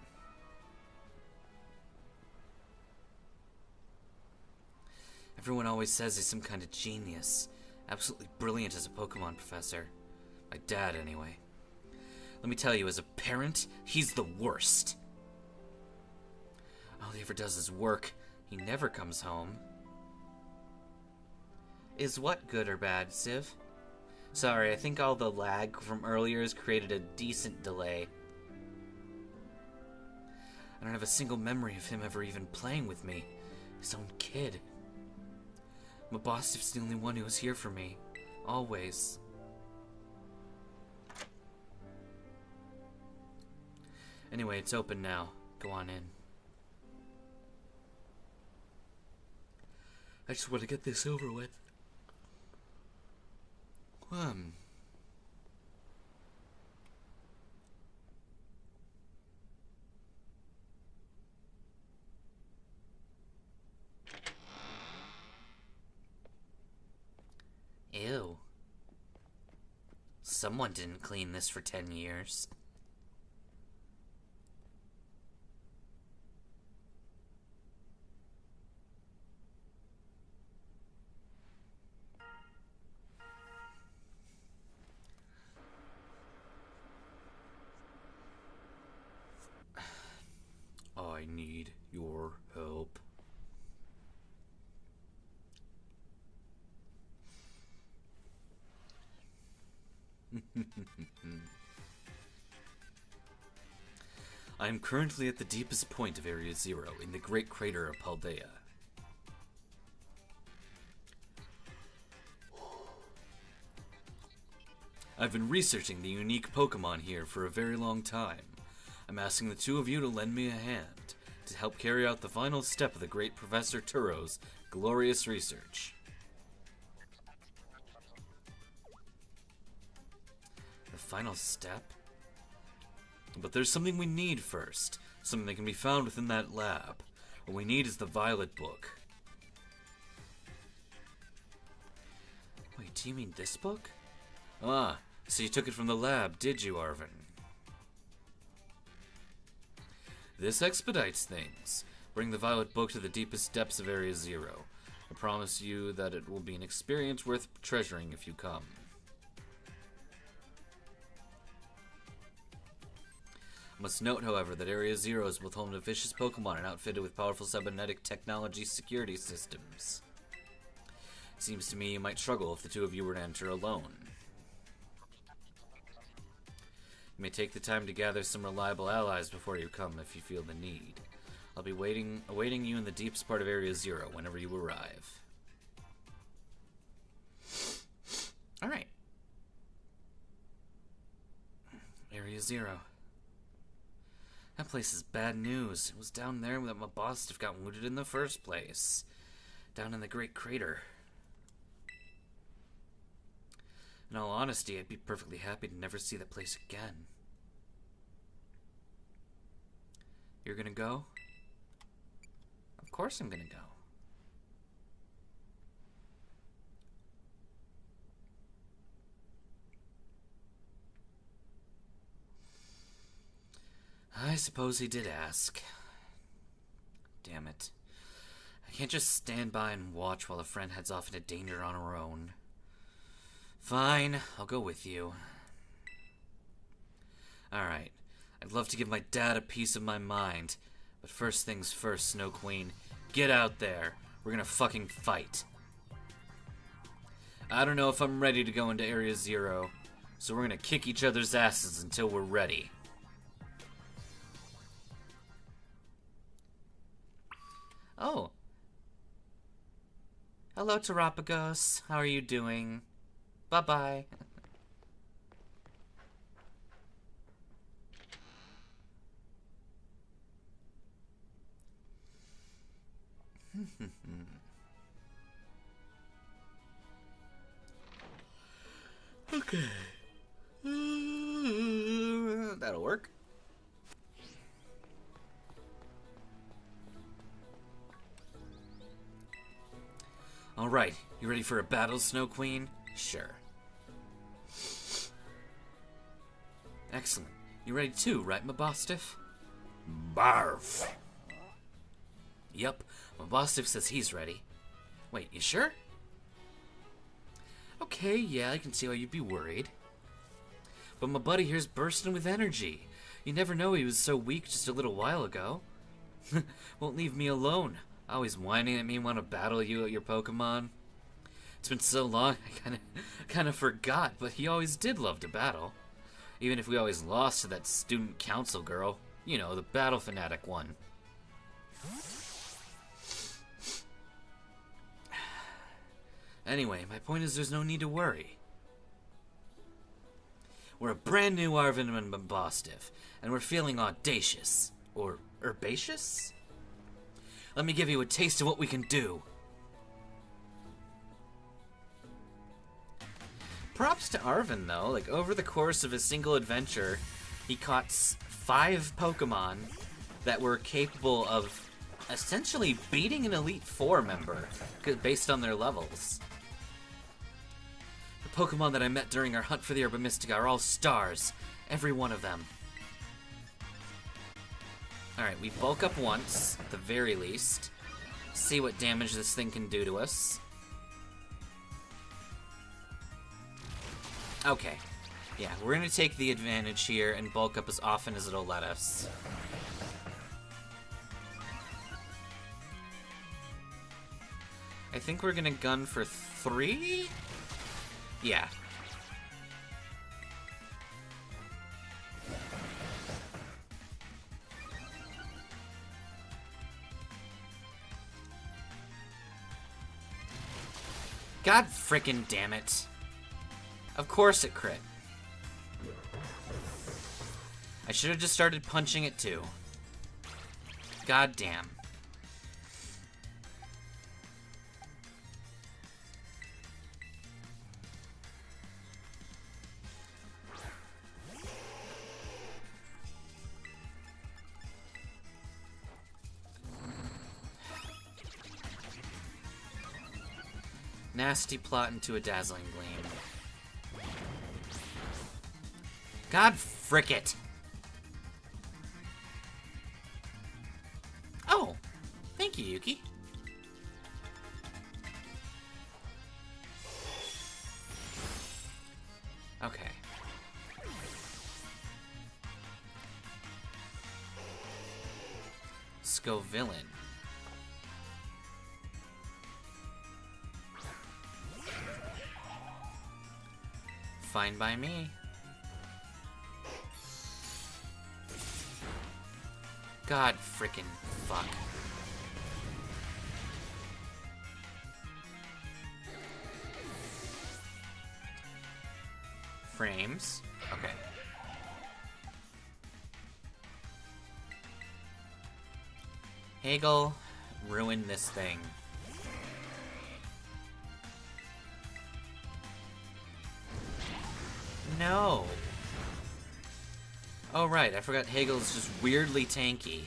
Everyone always says he's some kind of genius. Absolutely brilliant as a Pokemon professor. My dad, anyway. Let me tell you, as a parent, he's the worst. All he ever does is work. He never comes home. Is what good or bad, Civ? Sorry, I think all the lag from earlier has created a decent delay. I don't have a single memory of him ever even playing with me. His own kid. My boss is the only one who was here for me. Always. Anyway, it's open now. Go on in. I just want to get this over with. Ew. Someone didn't clean this for 10 years. I need your help. I am currently at the deepest point of Area Zero in the Great Crater of Paldea. I've been researching the unique Pokemon here for a very long time. I'm asking the two of you to lend me a hand to help carry out the final step of the great Professor Turo's glorious research. The final step? But there's something we need first. Something that can be found within that lab. What we need is the Violet Book. Wait, do you mean this book? Ah, so you took it from the lab, did you, Arvin? This expedites things. Bring the Violet Book to the deepest depths of Area Zero. I promise you that it will be an experience worth treasuring if you come. I must note, however, that Area Zero is both home to vicious Pokemon and outfitted with powerful cybernetic technology security systems. It seems to me you might struggle if the two of you were to enter alone. You may take the time to gather some reliable allies before you come if you feel the need. I'll be awaiting you in the deepest part of Area Zero whenever you arrive. Alright. Area Zero. That place is bad news. It was down there that my boss have got wounded in the first place. Down in the Great Crater. In all honesty, I'd be perfectly happy to never see that place again. You're gonna go? Of course I'm gonna go. I suppose he did ask. Damn it. I can't just stand by and watch while a friend heads off into danger on her own. Fine, I'll go with you. Alright, I'd love to give my dad a piece of my mind, but first things first, Snow Queen. Get out there. We're gonna fucking fight. I don't know if I'm ready to go into Area 0, so we're gonna kick each other's asses until we're ready. Oh. Hello, Terapagos. How are you doing? Bye-bye. Okay. That'll work. Alright, you ready for a battle, Snow Queen? Sure. Excellent. You ready too, right, Mabostiff? Barf! Yup, Mabostiff says he's ready. Wait, you sure? Okay, yeah, I can see why you'd be worried. But my buddy here's bursting with energy. You never know he was so weak just a little while ago. Won't leave me alone. Always whining at me, want to battle you at your Pokemon. It's been so long, I kind of forgot, but he always did love to battle. Even if we always lost to that student council girl. You know, the battle fanatic one. Anyway, my point is there's no need to worry. We're a brand new Arvin and Mabostiff, and we're feeling audacious. Or herbaceous? Let me give you a taste of what we can do. Props to Arvin, though. Like, over the course of a single adventure, he caught 5 Pokemon that were capable of essentially beating an Elite Four member based on their levels. The Pokemon that I met during our hunt for the Herba Mystica are all stars. Every one of them. Alright, we bulk up once, at the very least. See what damage this thing can do to us. Okay. Yeah, we're gonna take the advantage here and bulk up as often as it'll let us. I think we're gonna gun for 3? Yeah. God frickin' damn it. Of course it crit. I should have just started punching it too. God damn. Nasty plot into a dazzling gleam. God frick it. Oh, thank you, Yuki. Okay. Scovillain. Fine by me. God frickin' fuck. Frames. Okay. Hagel, ruin this thing. No. Oh, right. I forgot Hagel's just weirdly tanky.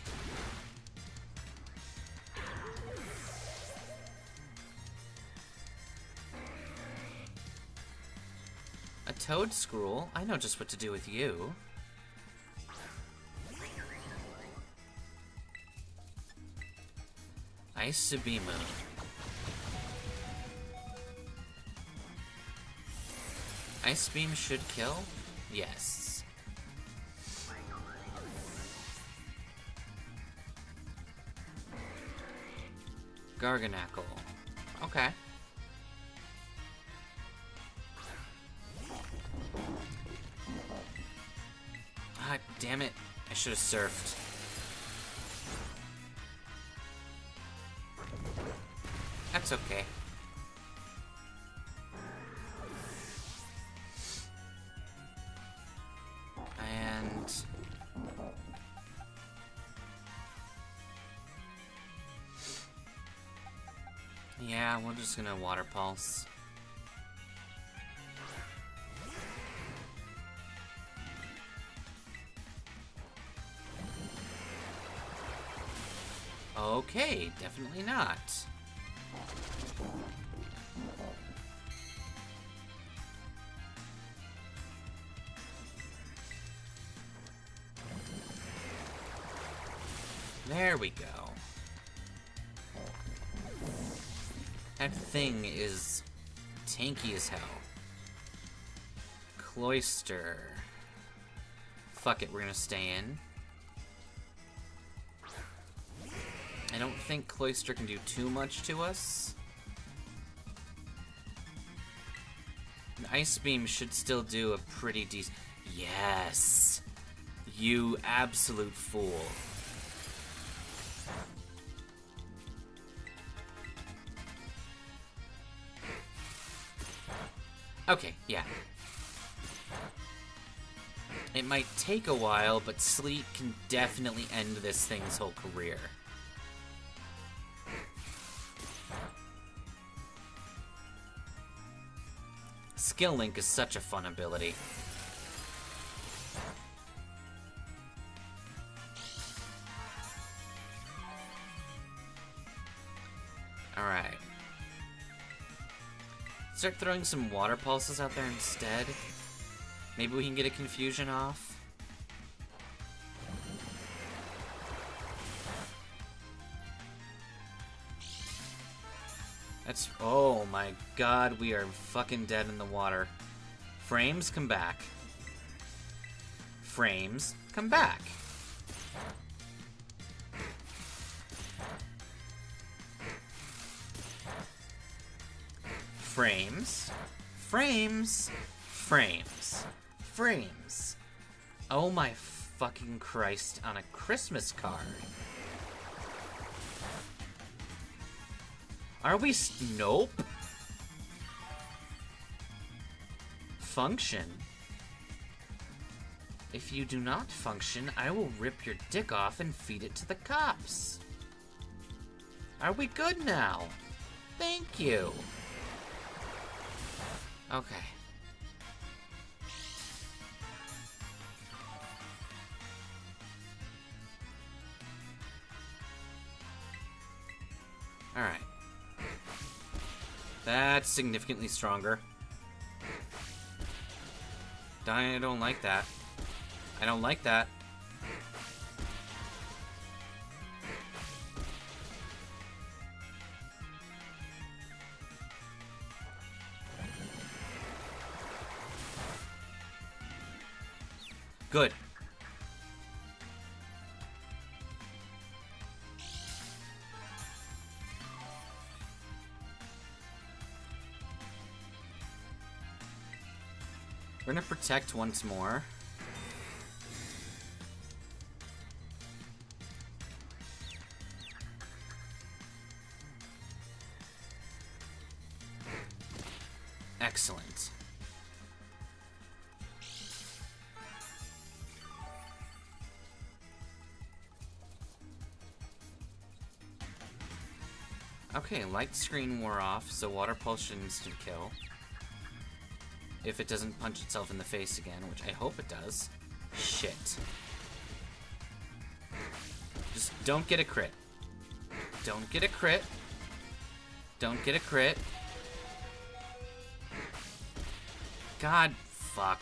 A toad scroll? I know just what to do with you. Ice Subimo. Ice Beam should kill? Yes. Garganackle. Okay. Ah, damn it. I should have surfed. That's okay. And... yeah, we're just gonna Water Pulse. Okay, definitely not. There we go. That thing is tanky as hell. Cloyster. Fuck it, we're gonna stay in. I don't think Cloyster can do too much to us. An Ice Beam should still do a pretty decent... Yes! You absolute fool. Okay, yeah. It might take a while, but Sleet can definitely end this thing's whole career. Skill Link is such a fun ability. Alright. Start throwing some water pulses out there instead. Maybe we can get a confusion off. That's... oh my god, we are fucking dead in the water. Frames, come back. Frames, come back. Frames. Frames. Frames. Frames. Oh my fucking Christ, on a Christmas card. Are we nope. Function. If you do not function, I will rip your dick off and feed it to the cops. Are we good now? Thank you. Okay. Alright. That's significantly stronger. I don't like that. I don't like that. Good. We're gonna protect once more. Excellent. Okay, light screen wore off, so water pulse should instant kill. If it doesn't punch itself in the face again, which I hope it does. Shit. Just don't get a crit. Don't get a crit. Don't get a crit. God, fuck.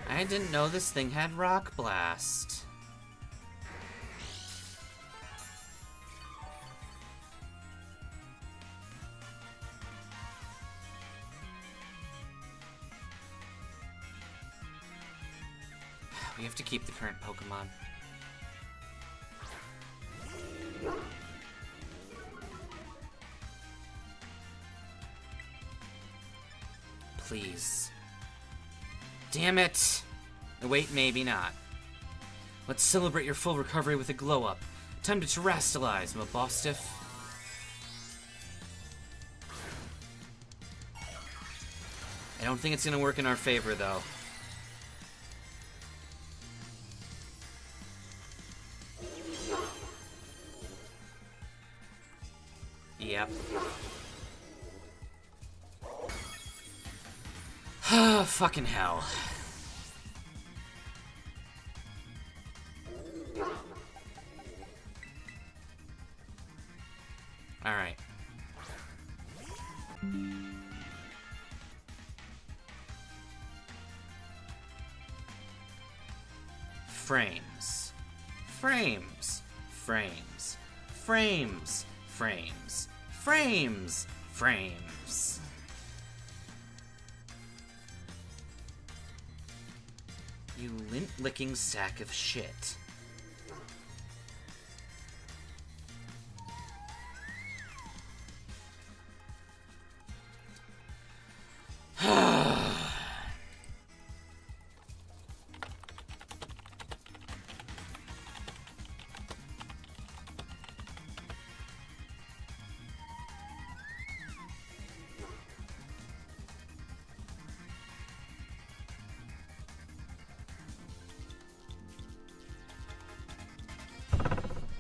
I didn't know this thing had Rock Blast. We have to keep the current Pokemon. Please. Damn it! Wait, maybe not. Let's celebrate your full recovery with a glow-up. Time to terrestrialize, Mabostiff. I don't think it's gonna work in our favor, though. Yep. Fucking hell. Alright. Frames. Frames. Frames. Frames. Frames. Frames. Frames. You lint-licking sack of shit.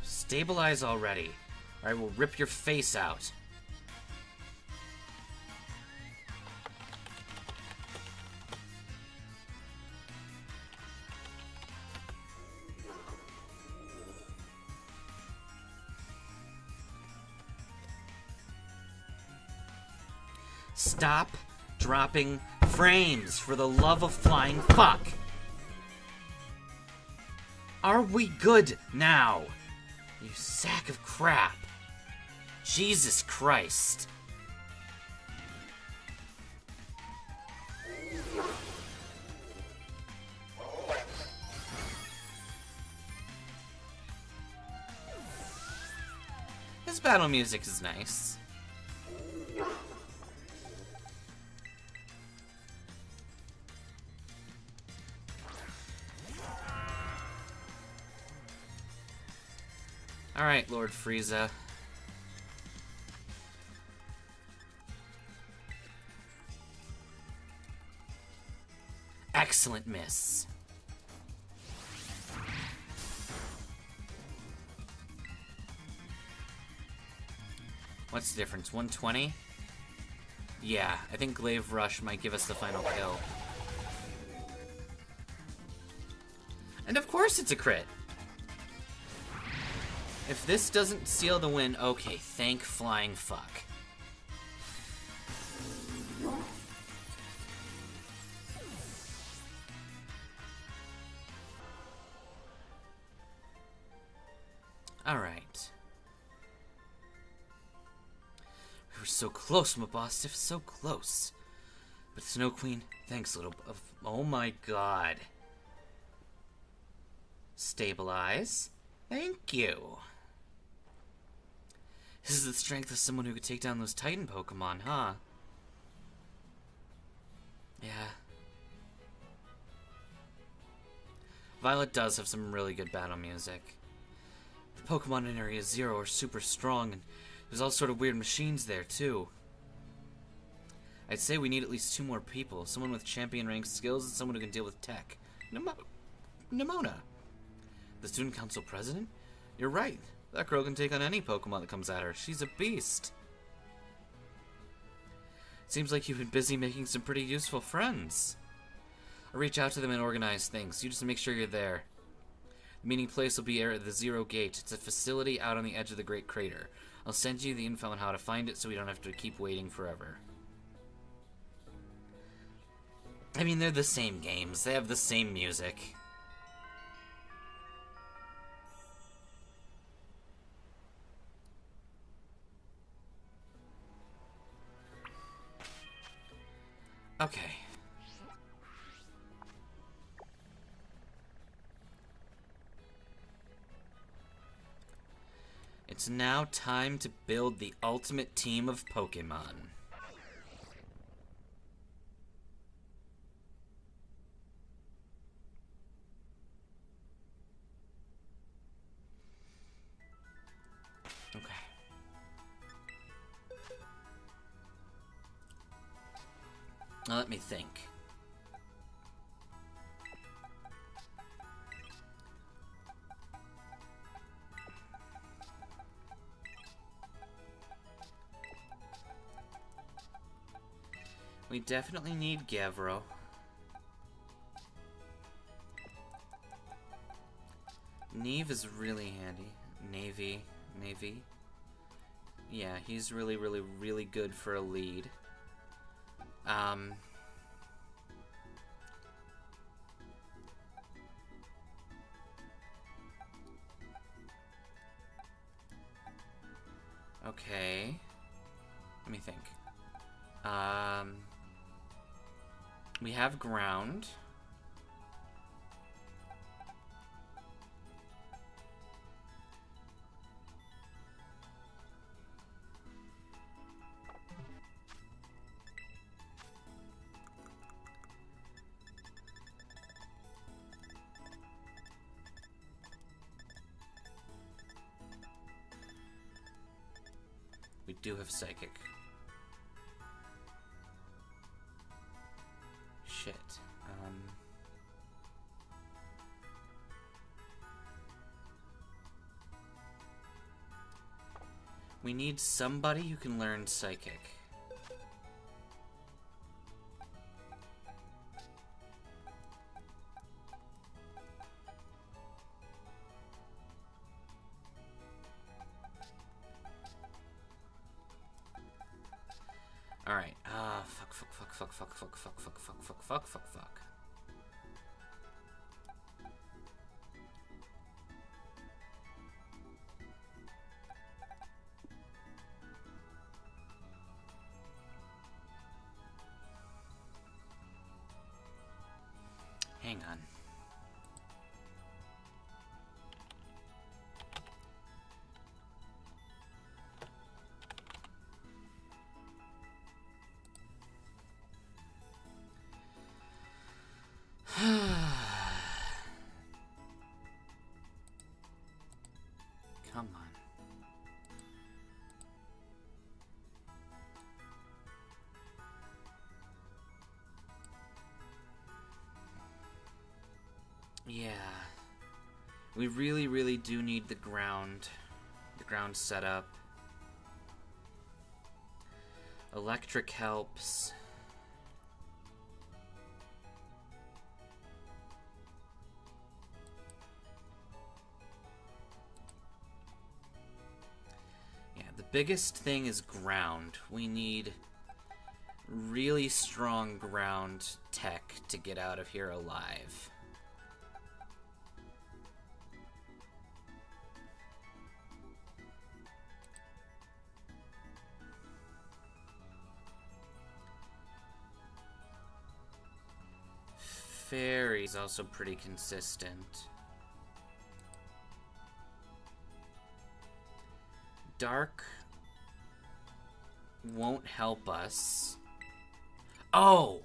Stabilize already, or I will rip your face out. Stop dropping frames, for the love of flying fuck! Are we good now? You sack of crap. Jesus Christ. This battle music is nice. Alright, Lord Frieza. Excellent miss. What's the difference? 120? Yeah, I think Glaive Rush might give us the final kill. And of course it's a crit! If this doesn't seal the win, okay, thank flying fuck. Alright. We were so close, Mabostiff, so close. But Snow Queen, thanks, little... Oh my god. Stabilize. Thank you. This is the strength of someone who could take down those Titan Pokemon, huh? Yeah. Violet does have some really good battle music. The Pokemon in Area 0 are super strong, and there's all sort of weird machines there, too. I'd say we need at least 2 more people. Someone with champion-rank skills and someone who can deal with tech. Nimona. The Student Council President? You're right. That girl can take on any Pokemon that comes at her. She's a beast. Seems like you've been busy making some pretty useful friends. I'll reach out to them and organize things. You just make sure you're there. The meeting place will be at the Zero Gate. It's a facility out on the edge of the Great Crater. I'll send you the info on how to find it so we don't have to keep waiting forever. I mean, they're the same games. They have the same music. Okay. It's now time to build the ultimate team of Pokemon. Okay. Now let me think. We definitely need Gavro. Neve is really handy. Navy. Yeah, he's really good for a lead. Okay. Let me think. We have ground. We do have psychic. Shit. We need somebody who can learn psychic. Alright, fuck. Hang on. Come on. Yeah. We really do need the ground set up. Electric helps. The biggest thing is ground. We need really strong ground tech to get out of here alive. Fairy's also pretty consistent. Dark won't help us. Oh!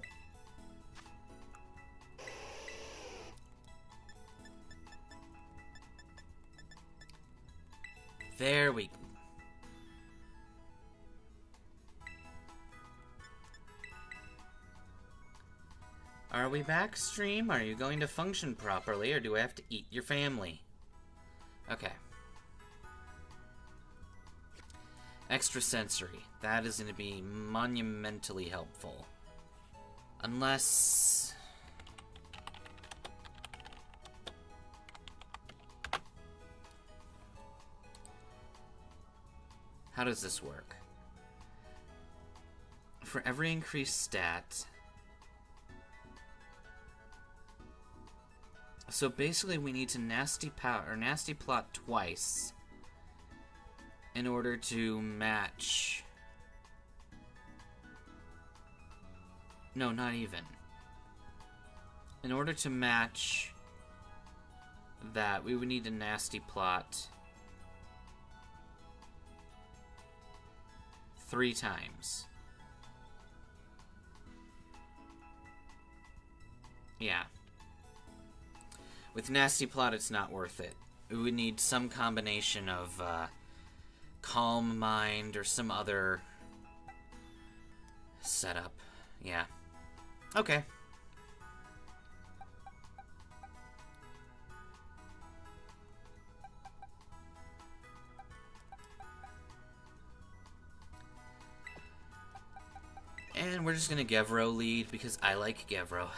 There we go. Are we back, stream? Are you going to function properly, or do I have to eat your family? Okay. Extrasensory. That is going to be monumentally helpful. Unless... How does this work? For every increased stat... So basically we need to nasty plot twice in order to match... No, not even. In order to match that, we would need a nasty plot 3 times. Yeah. With nasty plot, it's not worth it. We would need some combination of calm mind or some other setup. Yeah. Okay. And we're just gonna Gevro lead because I like Gevro.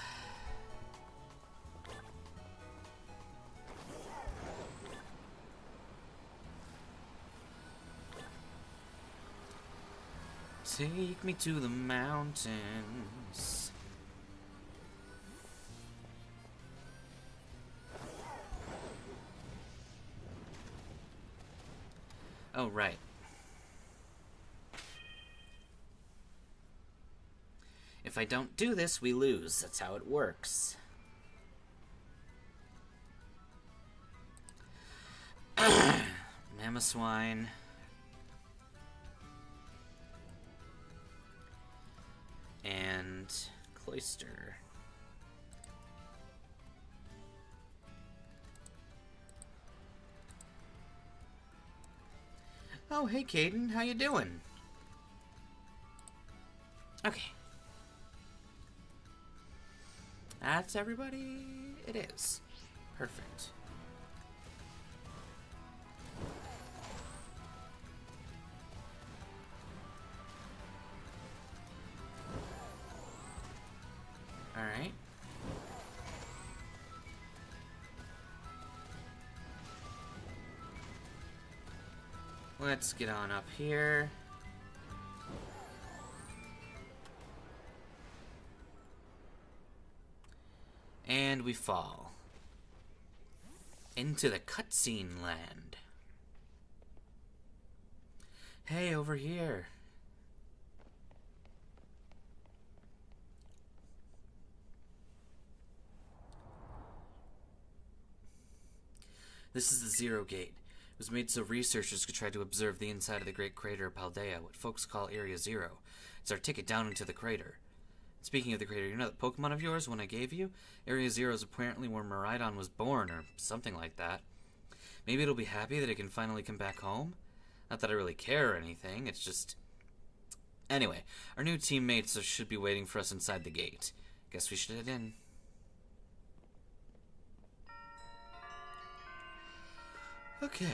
Take me to the mountains. Oh, right. If I don't do this, we lose. That's how it works. Mamoswine. And Cloister. Oh, hey, Caden. How you doing? Okay. That's everybody? It is. Perfect. Alright. Let's get on up here. And we fall into the cutscene land. Hey, over here. This is the Zero Gate. It was made so researchers could try to observe the inside of the great crater of Paldea, what folks call Area Zero. It's our ticket down into the crater. Speaking of the crater, you know that Pokemon of yours, one I gave you? Area Zero is apparently where Miraidon was born, or something like that. Maybe it'll be happy that it can finally come back home? Not that I really care or anything, it's just... Anyway, our new teammates should be waiting for us inside the gate. Guess we should head in. Okay.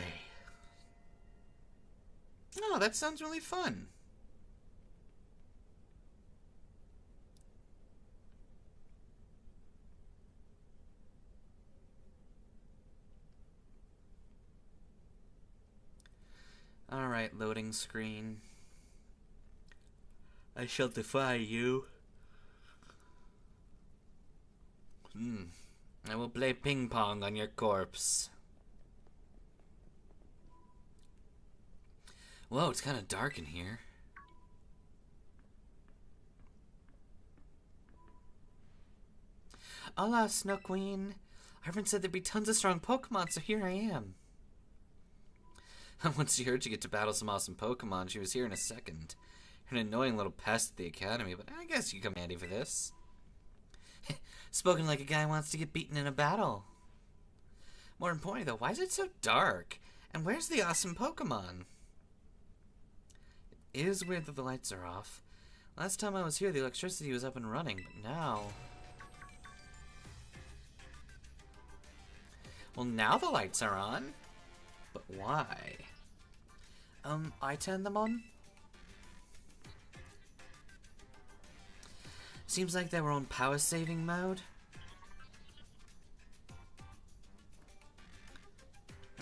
Oh, that sounds really fun. Alright, loading screen. I shall defy you. I will play ping pong on your corpse. Whoa, it's kind of dark in here. Hola, Snow Queen. Arvin said there'd be tons of strong Pokemon, so here I am. Once she heard you get to battle some awesome Pokemon, she was here in a second. You're an annoying little pest at the academy, but I guess you come handy for this. Spoken like a guy who wants to get beaten in a battle. More importantly, though, why is it so dark? And where's the awesome Pokemon? It is weird that the lights are off. Last time I was here, the electricity was up and running, but now... Well, now the lights are on. But why? I turned them on? Seems like they were on power saving mode.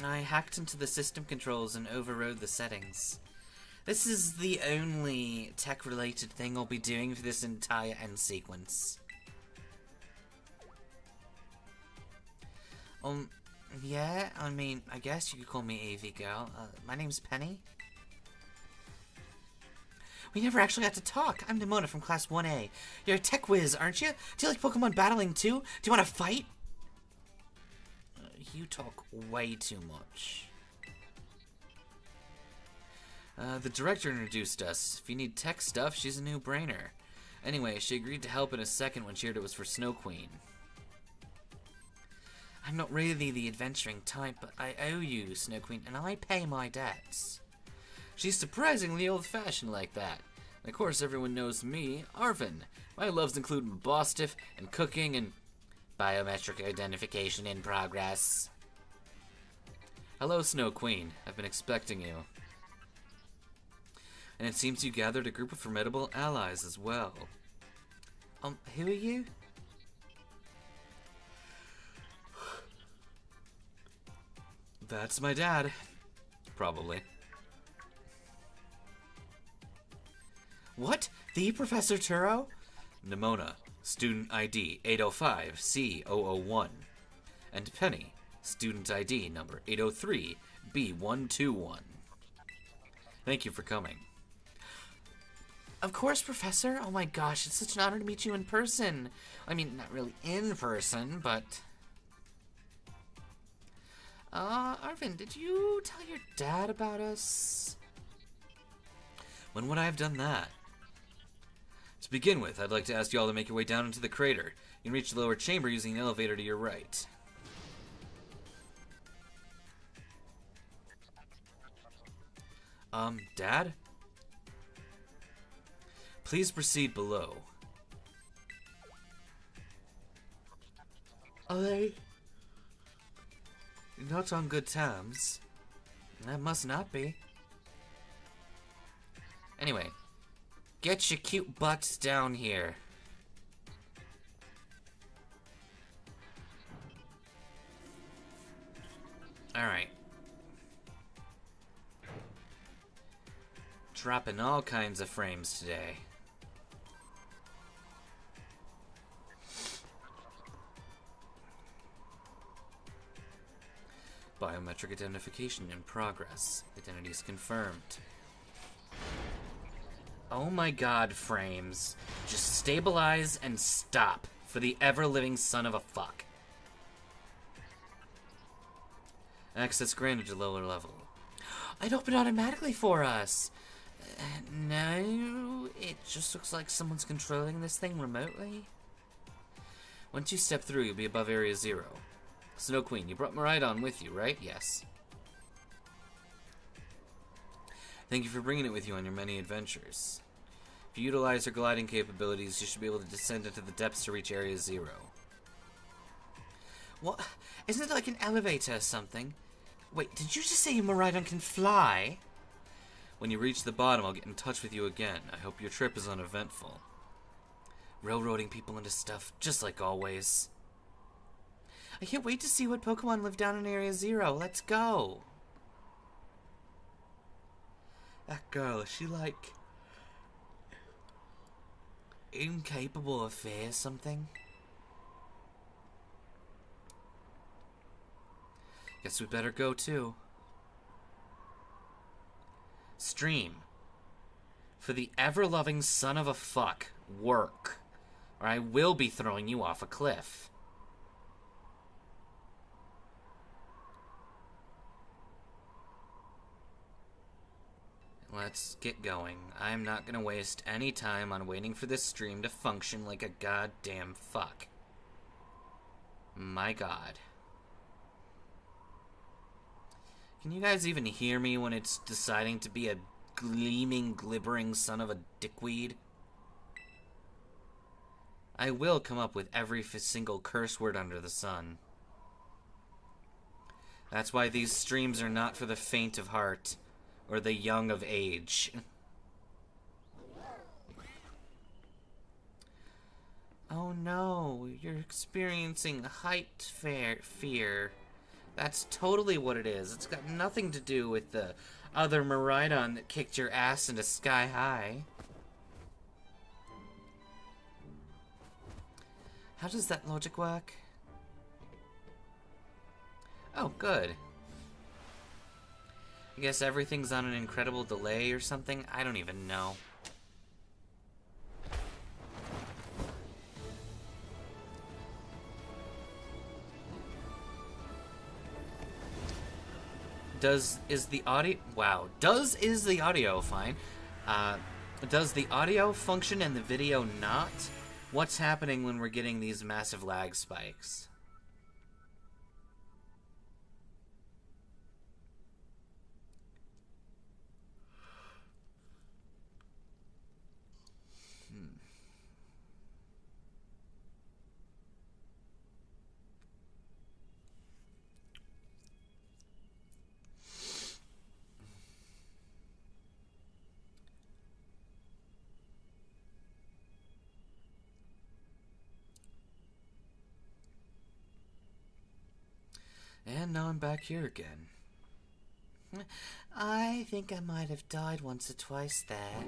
I hacked into the system controls and overrode the settings. This is the only tech-related thing I'll be doing for this entire end sequence. Yeah, I mean, I guess you could call me AV Girl. My name's Penny. We never actually got to talk. I'm Emote from Class 1A. You're a tech whiz, aren't you? Do you like Pokemon battling too? Do you want to fight? You talk way too much. The director introduced us. If you need tech stuff, she's a no-brainer. Anyway, she agreed to help in a second when she heard it was for Snow Queen. I'm not really the adventuring type, but I owe you, Snow Queen, and I pay my debts. She's surprisingly old-fashioned like that. And of course, everyone knows me, Arvin. My loves include Bostiff and cooking and biometric identification in progress. Hello, Snow Queen. I've been expecting you. And it seems you gathered a group of formidable allies as well. Who are you? That's my dad. Probably. What? The Professor Turo? Nimona, student ID 805C001. And Penny, student ID number 803B121. Thank you for coming. Of course, Professor. Oh my gosh, it's such an honor to meet you in person. I mean, not really in person, but... Arvin, did you tell your dad about us? When would I have done that? To begin with, I'd like to ask you all to make your way down into the crater. You can reach the lower chamber using an elevator to your right. Dad? Please proceed below. Are they not on good terms? That must not be. Anyway, get your cute butts down here. Alright. Dropping all kinds of frames today. Biometric identification in progress. Identity is confirmed. Oh my god, frames. Just stabilize and stop for the ever-living son of a fuck. Access granted to lower level. It opened automatically for us. No, it just looks like someone's controlling this thing remotely. Once you step through, you'll be above Area 0. Snow Queen, you brought Miraidon with you, right? Yes. Thank you for bringing it with you on your many adventures. If you utilize her gliding capabilities, you should be able to descend into the depths to reach Area 0. What? Isn't it like an elevator or something? Wait, did you just say Miraidon can fly? When you reach the bottom, I'll get in touch with you again. I hope your trip is uneventful. Railroading people into stuff, just like always. I can't wait to see what Pokemon live down in Area 0. Let's go. That girl, is she like... incapable of fear or something? Guess we better go too. Stream. For the ever-loving son of a fuck, work. Or I will be throwing you off a cliff. Let's get going. I'm not gonna waste any time on waiting for this stream to function like a goddamn fuck. My god. Can you guys even hear me when it's deciding to be a gleaming, glibbering son of a dickweed? I will come up with every single curse word under the sun. That's why these streams are not for the faint of heart, or the young of age. Oh no, you're experiencing height fear. That's totally what it is. It's got nothing to do with the other Miraidon that kicked your ass into sky high. How does that logic work? Oh, good. I guess everything's on an incredible delay or something? I don't even know. Is the audio fine? Does the audio function and the video not? What's happening when we're getting these massive lag spikes? And now I'm back here again. I think I might have died once or twice there.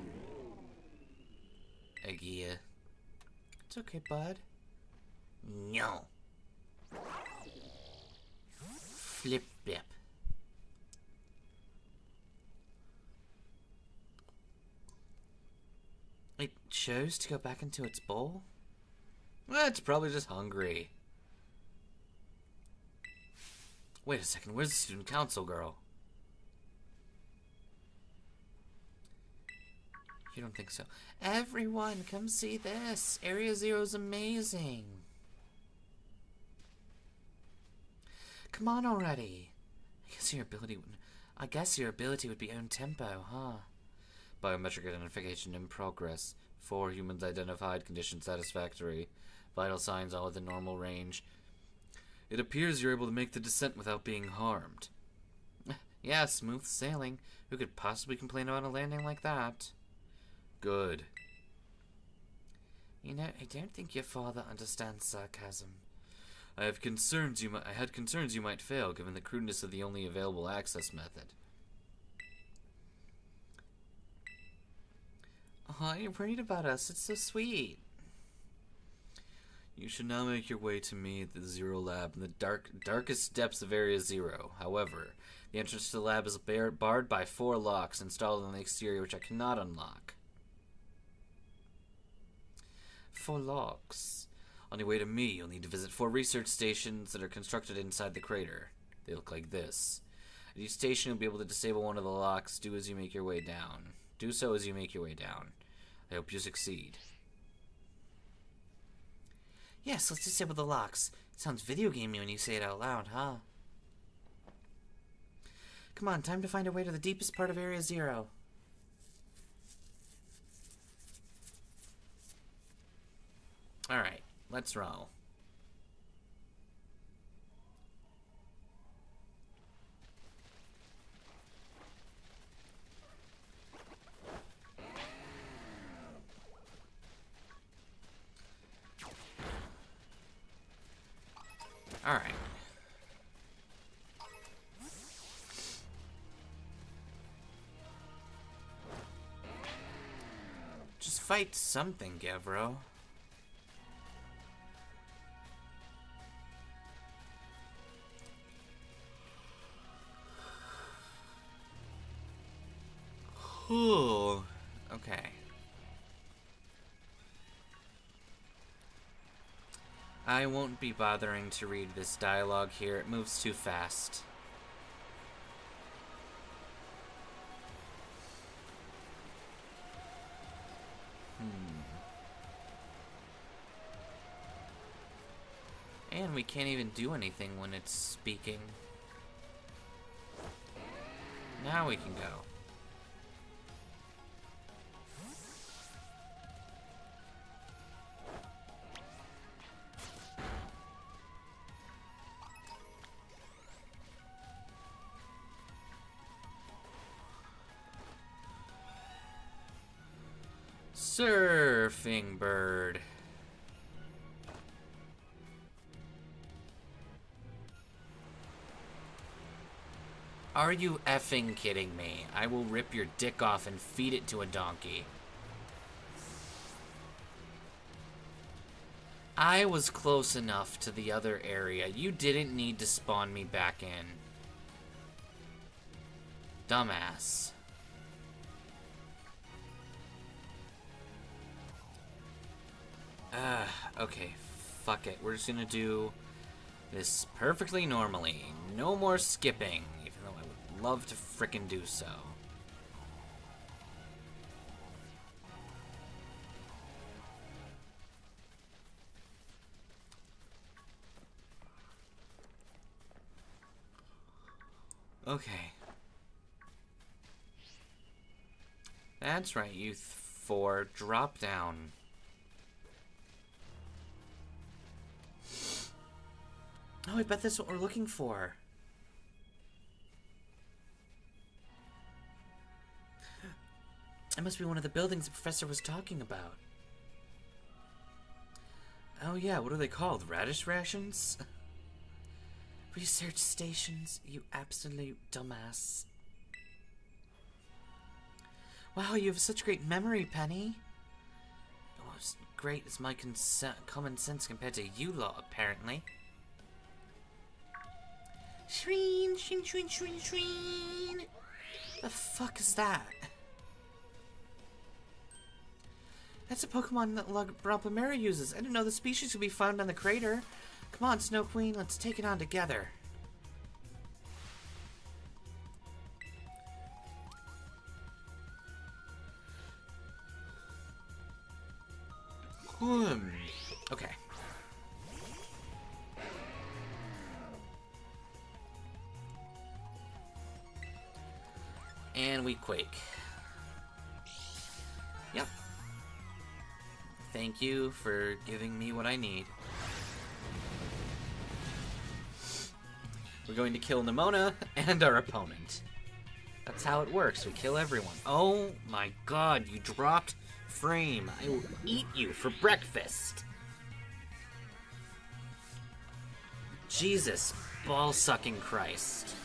Yeah. It's okay, bud. No. Flip blip. It chose to go back into its bowl? Well, it's probably just hungry. Wait a second, where's the student council girl? You don't think so? Everyone, come see this. Area Zero's amazing. Come on already. I guess your ability would be own tempo, huh? Biometric identification in progress. 4 humans identified, condition satisfactory. Vital signs all within normal range. It appears you're able to make the descent without being harmed. Yeah, smooth sailing. Who could possibly complain about a landing like that? Good. You know, I don't think your father understands sarcasm. I had concerns you might fail, given the crudeness of the only available access method. Aw, you're worried about us. It's so sweet. You should now make your way to me at the Zero Lab in the darkest depths of Area Zero. However, the entrance to the lab is barred by 4 locks installed on the exterior, which I cannot unlock. 4 locks. On your way to me, you'll need to visit 4 research stations that are constructed inside the crater. They look like this. At each station, you'll be able to disable one of the locks. Do so as you make your way down. I hope you succeed. Yes, let's disable the locks. It sounds video gamey when you say it out loud, huh? Come on, time to find a way to the deepest part of Area Zero. Alright, let's roll. Alright. Just fight something, Gavro. Ooh. Okay. I won't be bothering to read this dialogue here. It moves too fast. And we can't even do anything when it's speaking. Now we can go. Surfing bird. Are you effing kidding me? I will rip your dick off and feed it to a donkey. I was close enough to the other area. You didn't need to spawn me back in. Dumbass. Okay. Fuck it. We're just gonna do this perfectly normally. No more skipping, even though I would love to frickin' do so. Okay. That's right, you 4. Drop down. Oh, I bet that's what we're looking for. It must be one of the buildings the professor was talking about. Oh yeah, what are they called? Radish rations? Research stations, you absolute dumbass. Wow, you have such great memory, Penny. Oh, as great as my common sense compared to you lot, apparently. Shreen, shreen, shreen, shreen, shreen. The fuck is that? That's a Pokemon that Bralpamera uses. I didn't know the species could be found on the crater. Come on, Snow Queen, let's take it on together. Okay. And we quake. Yep. Thank you for giving me what I need. We're going to kill Nemona and our opponent. That's how it works. We kill everyone. Oh my god, you dropped frame. I will eat you for breakfast. Jesus, ball-sucking Christ.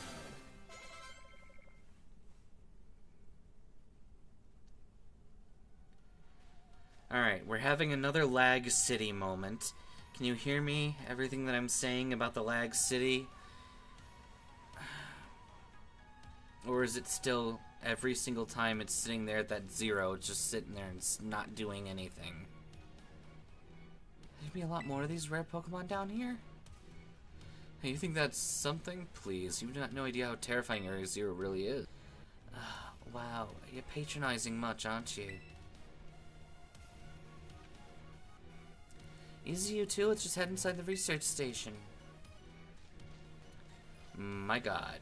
Alright, we're having another Lag City moment. Can you hear me? Everything that I'm saying about the Lag City? Or is it still, every single time it's sitting there at that 0, it's just sitting there and it's not doing anything? There'd be a lot more of these rare Pokemon down here? Hey, you think that's something? Please, you have no idea how terrifying Area 0 really is. Wow, you're patronizing much, aren't you? Easy you too, let's just head inside the research station. My god.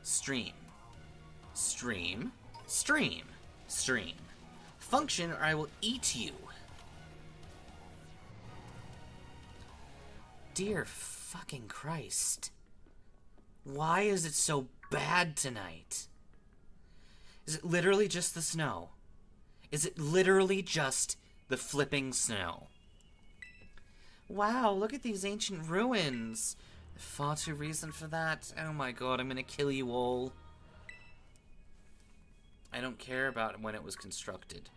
Stream. Stream. Stream. Stream. Function or I will eat you. Dear fucking Christ. Why is it so bad tonight? Is it literally just the snow? Is it literally just the flipping snow? Wow, look at these ancient ruins. Far too recent for that. Oh my god, I'm gonna kill you all. I don't care about when it was constructed.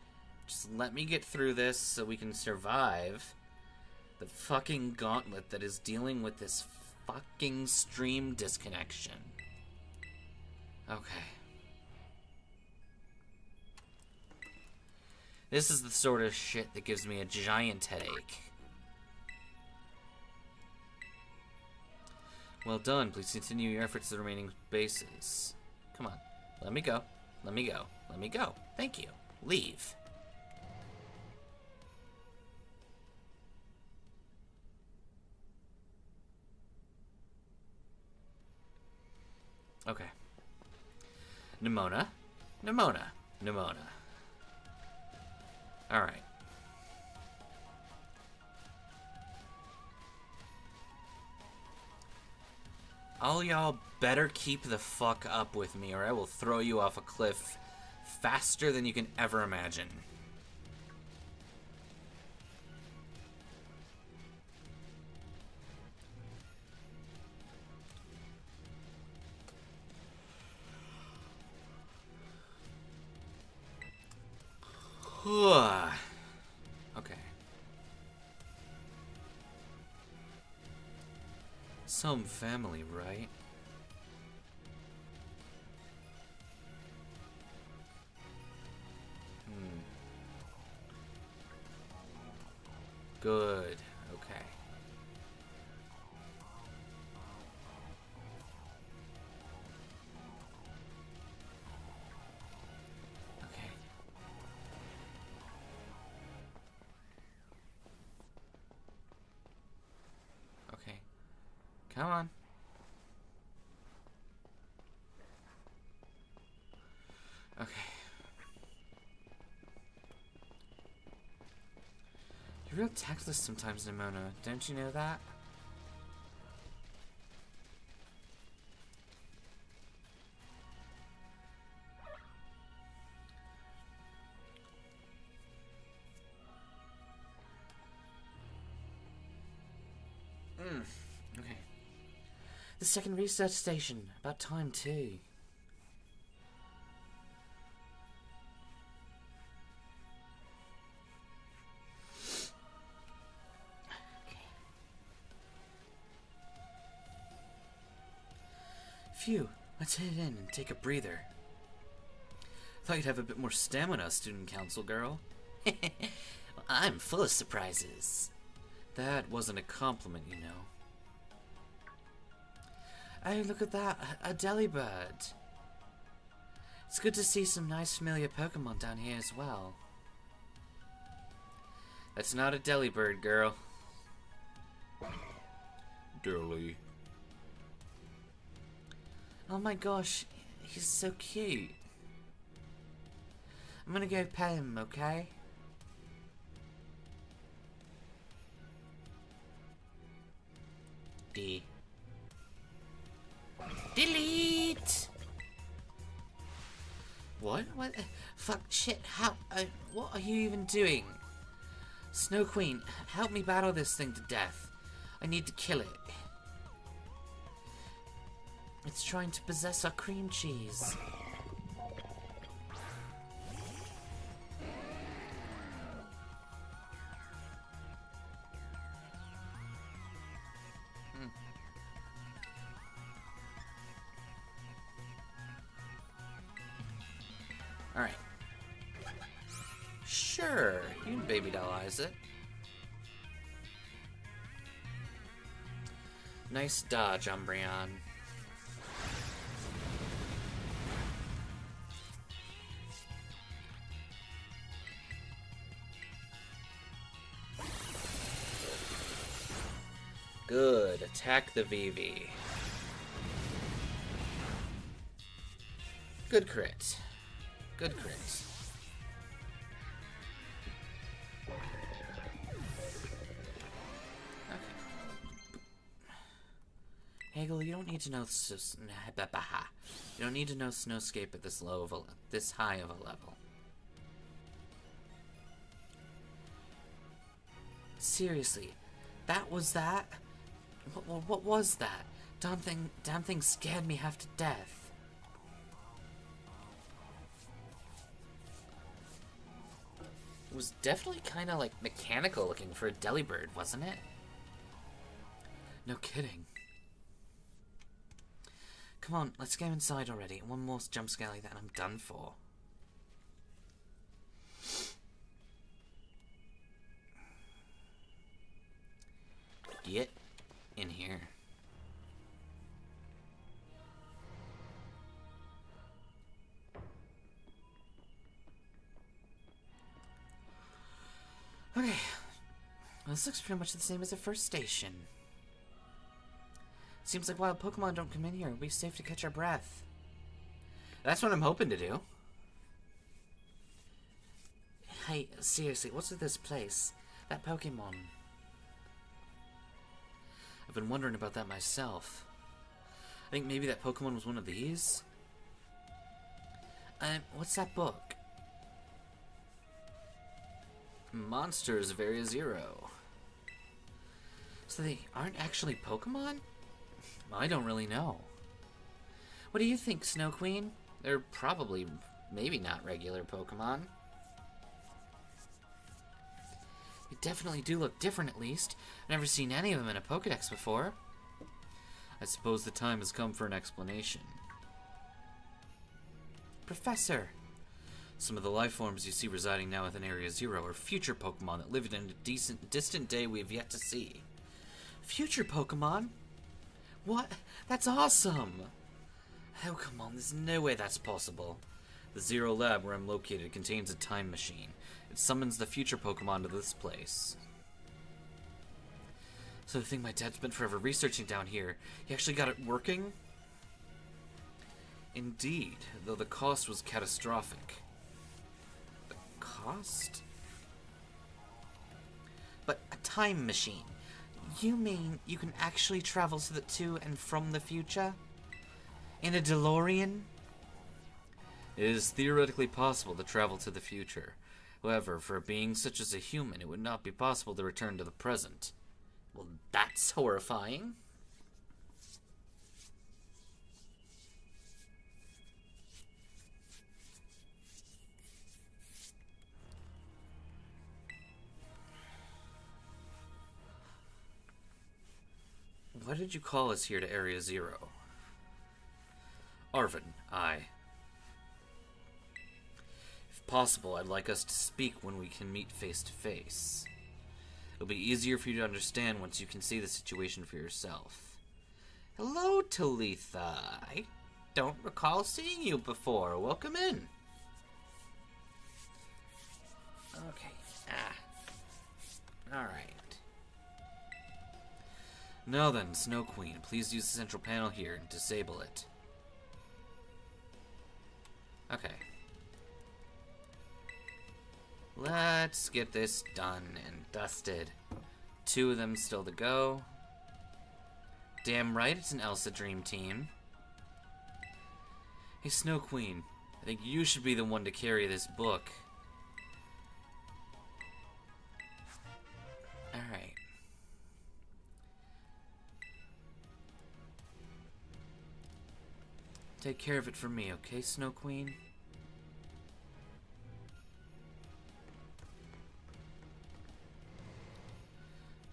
Just let me get through this so we can survive the fucking gauntlet that is dealing with this fucking stream disconnection. Okay. This is the sort of shit that gives me a giant headache. Well done. Please continue your efforts to the remaining bases. Come on. Let me go. Let me go. Let me go. Thank you. Leave. Okay. Nemona. Nemona. Nemona. Alright. All y'all better keep the fuck up with me, or I will throw you off a cliff faster than you can ever imagine. Okay. Some family, right? Good. Okay. Okay. Okay. Come on. Okay. You're real tactless sometimes, Nimona. Don't you know that? Okay. The second research station. About time, too. Phew, let's head in and take a breather. Thought you'd have a bit more stamina, student council girl. I'm full of surprises. That wasn't a compliment, you know. Hey, look at that, a Delibird. It's good to see some nice familiar Pokemon down here as well. That's not a Delibird, girl. Dilly. Oh my gosh, he's so cute. I'm gonna go pet him, okay? D. Delete! What? What? Fuck, shit, how? What are you even doing? Snow Queen, help me battle this thing to death. I need to kill it. It's trying to possess our cream cheese. Alright. Sure, you can baby dollize it. Nice dodge, Umbreon. Good. Attack the VV. Good crit. Good crit. Okay. Hagel, you don't need to know you don't need to know Snowscape at this this high of a level. Seriously, that was that? What was that? Damn thing scared me half to death. It was definitely kind of like mechanical looking for a Delibird, wasn't it? No kidding. Come on, let's go inside already. One more jump scare like that and I'm done for. Get in here. Okay. Well, this looks pretty much the same as the first station. Seems like wild Pokemon don't come in here. It'll be safe to catch our breath. That's what I'm hoping to do. Hey, seriously, what's with this place? That Pokemon. I've been wondering about that myself. I think maybe that Pokemon was one of these. What's that book? Monsters of Area Zero. So they aren't actually Pokemon? I don't really know. What do you think, Snow Queen? They're probably, maybe not regular Pokemon. They definitely do look different, at least. I've never seen any of them in a Pokedex before. I suppose the time has come for an explanation. Professor! Some of the life forms you see residing now within Area Zero are future Pokemon that lived in a distant day we have yet to see. Future Pokemon? What? That's awesome! Oh, come on, there's no way that's possible. The Zero Lab where I'm located contains a time machine. It summons the future Pokemon to this place. So the thing my dad spent forever researching down here, he actually got it working? Indeed, though the cost was catastrophic. The cost? But a time machine. You mean you can actually travel to and from the future? In a DeLorean? It is theoretically possible to travel to the future. However, for a being such as a human, it would not be possible to return to the present. Well, that's horrifying. Why did you call us here to Area Zero? Arvin, I. If possible, I'd like us to speak when we can meet face to face. It'll be easier for you to understand once you can see the situation for yourself. Hello, Talitha. I don't recall seeing you before. Welcome in. Okay. Alright. Now then, Snow Queen, please use the central panel here and disable it. Okay. Let's get this done and dusted. 2 of them still to go. Damn right, it's an Elsa Dream Team. Hey, Snow Queen, I think you should be the one to carry this book. Alright. Take care of it for me, okay, Snow Queen?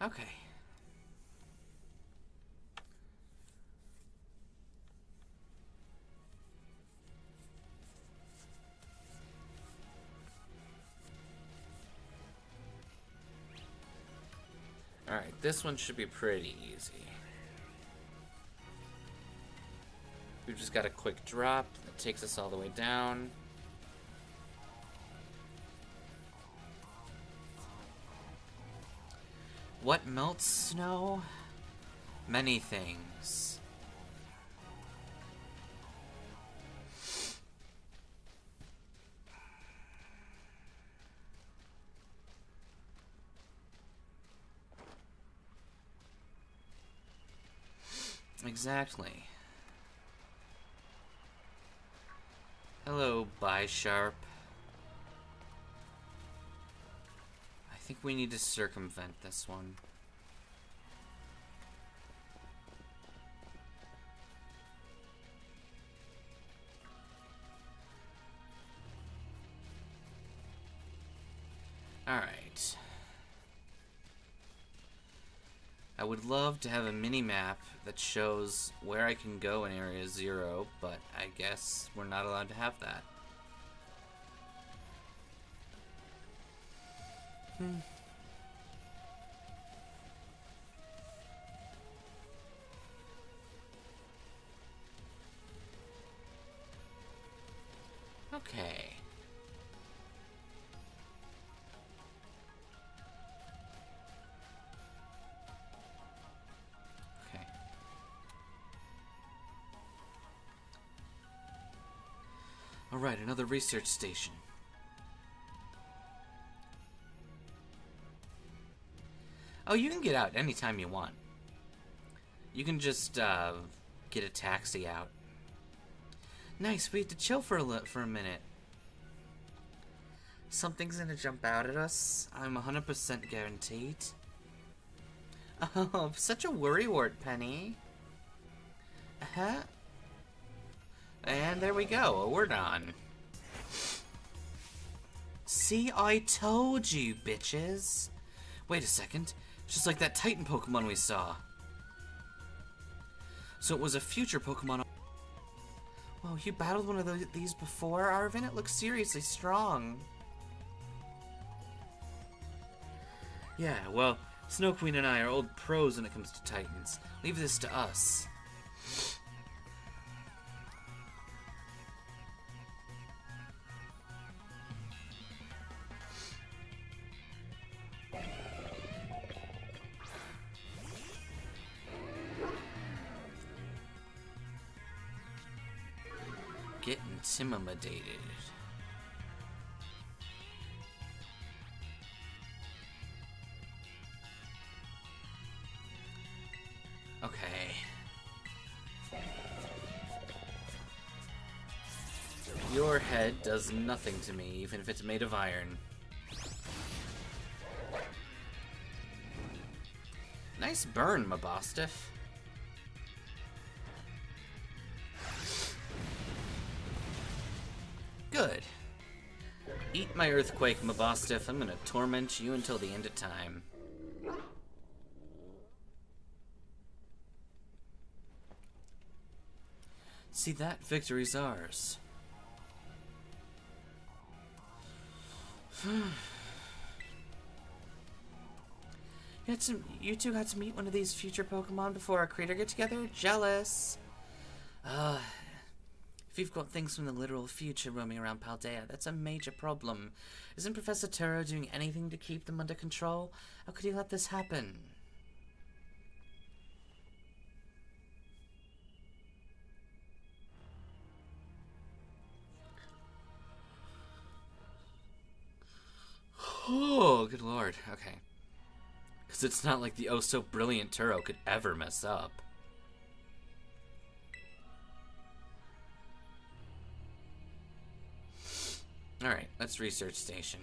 Okay. Alright, this one should be pretty easy. We've just got a quick drop that takes us all the way down. What melts snow? Many things. Exactly. Hello, Bisharp. I think we need to circumvent this one. Alright. I would love to have a mini-map that shows where I can go in Area Zero, but I guess we're not allowed to have that. Okay. Okay. All right, another research station. Oh, you can get out anytime you want. You can just get a taxi out. Nice, we had to chill for a minute. Something's gonna jump out at us. I'm 100% guaranteed. Oh, such a worrywart, Penny. Uh-huh. And there we go, we're done. See, I told you, bitches. Wait a second. It's just like that Titan Pokemon we saw. So it was a future Pokemon. Whoa, you battled one of these before, Arvin? It looks seriously strong. Yeah, well, Snow Queen and I are old pros when it comes to Titans. Leave this to us. Get intimidated. Okay. Your head does nothing to me, even if it's made of iron. Nice burn, Mabostiff. Good. Eat my earthquake, Mabostiff. I'm gonna torment you until the end of time. See that? Victory's ours. You two got to meet one of these future Pokemon before our creator get together? Jealous. If you've got things from the literal future roaming around Paldea, that's a major problem. Isn't Professor Turo doing anything to keep them under control? How could he let this happen? Oh, good lord. Okay. Because it's not like the oh-so-brilliant Turo could ever mess up. Alright, let's research station.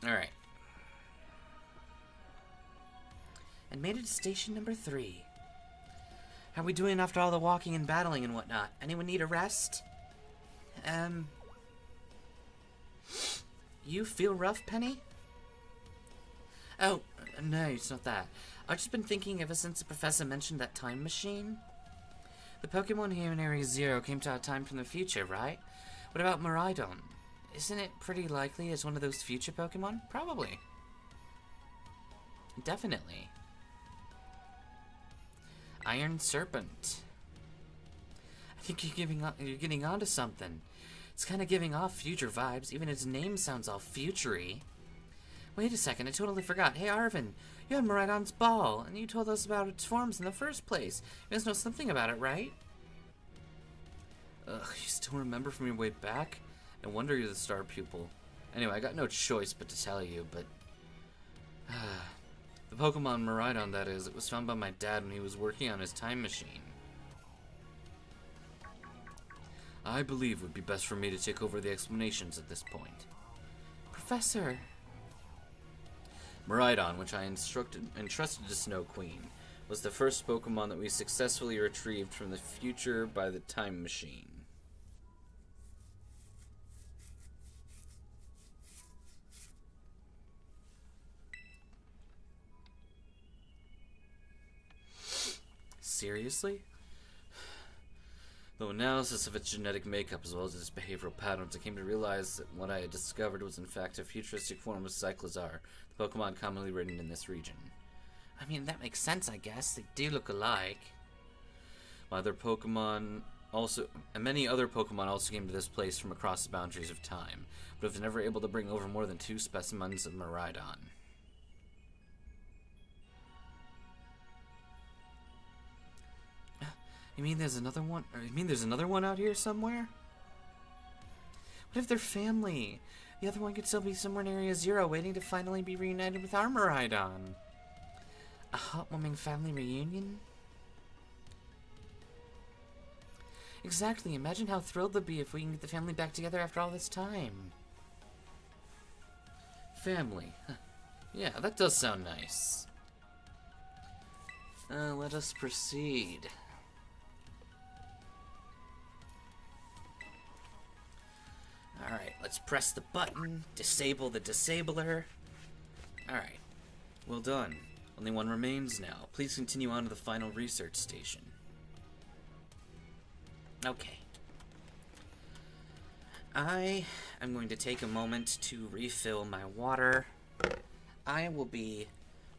Alright. And made it to station number 3. How are we doing after all the walking and battling and whatnot? Anyone need a rest? You feel rough, Penny? Oh, no, it's not that. I've just been thinking ever since the professor mentioned that time machine. The Pokemon here in Area 0 came to our time from the future, right? What about Miraidon? Isn't it pretty likely it's one of those future Pokemon? Probably. Definitely. Iron Serpent. I think you're getting onto something. It's kind of giving off future vibes. Even its name sounds all futury. Wait a second, I totally forgot. Hey, Arvin, you had Miraidon's ball, and you told us about its forms in the first place. You guys know something about it, right? Ugh, you still remember from your way back? No wonder you're the star pupil. Anyway, I got no choice but to tell you, but... the Pokemon Miraidon, that is, it was found by my dad when he was working on his time machine. I believe it would be best for me to take over the explanations at this point. Professor... Miraidon, which I entrusted to Snow Queen, was the first Pokemon that we successfully retrieved from the future by the time machine. Seriously? Though analysis of its genetic makeup as well as its behavioral patterns, I came to realize that what I had discovered was in fact a futuristic form of Cyclizar, the Pokemon commonly ridden in this region. I mean, that makes sense, I guess. They do look alike. Many other Pokemon also came to this place from across the boundaries of time, but have never able to bring over more than 2 specimens of Miraidon. You mean there's another one out here somewhere? What if they're family? The other one could still be somewhere in Area Zero, waiting to finally be reunited with Armoridon. A heartwarming family reunion? Exactly. Imagine how thrilled they'll be if we can get the family back together after all this time. Family. Huh. Yeah, that does sound nice. Let us proceed. Alright, let's press the button, disable the disabler. Alright, well done. Only one remains now. Please continue on to the final research station. Okay. I am going to take a moment to refill my water. I will be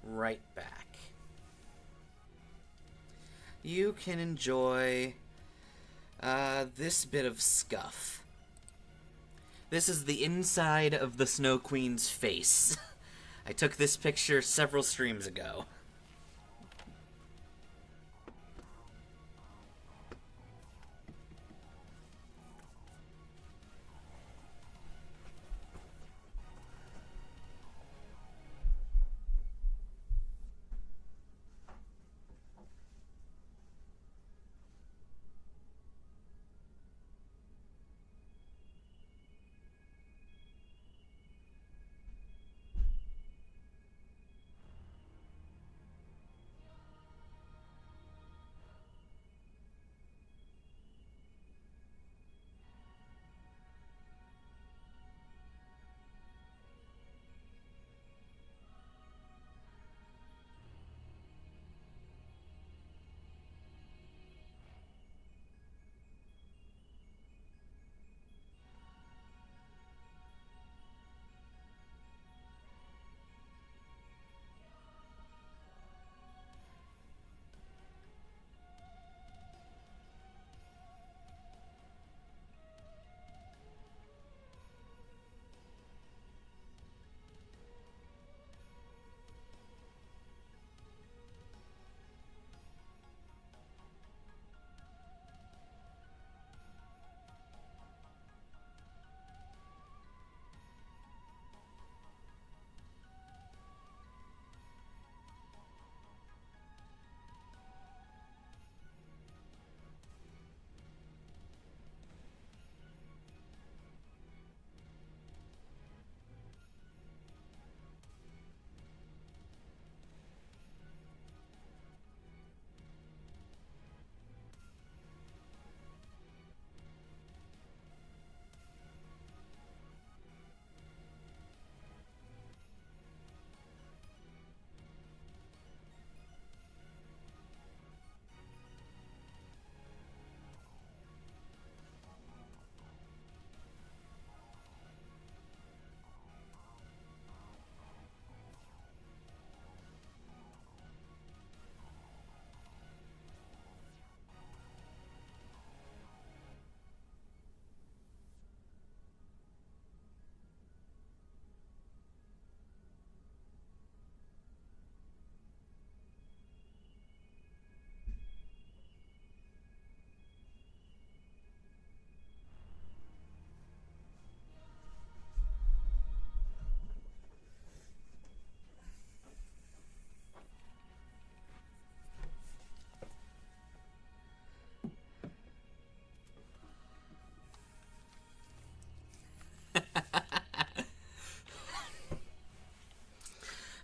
right back. You can enjoy this bit of scuff. This is the inside of the Snow Queen's face. I took this picture several streams ago.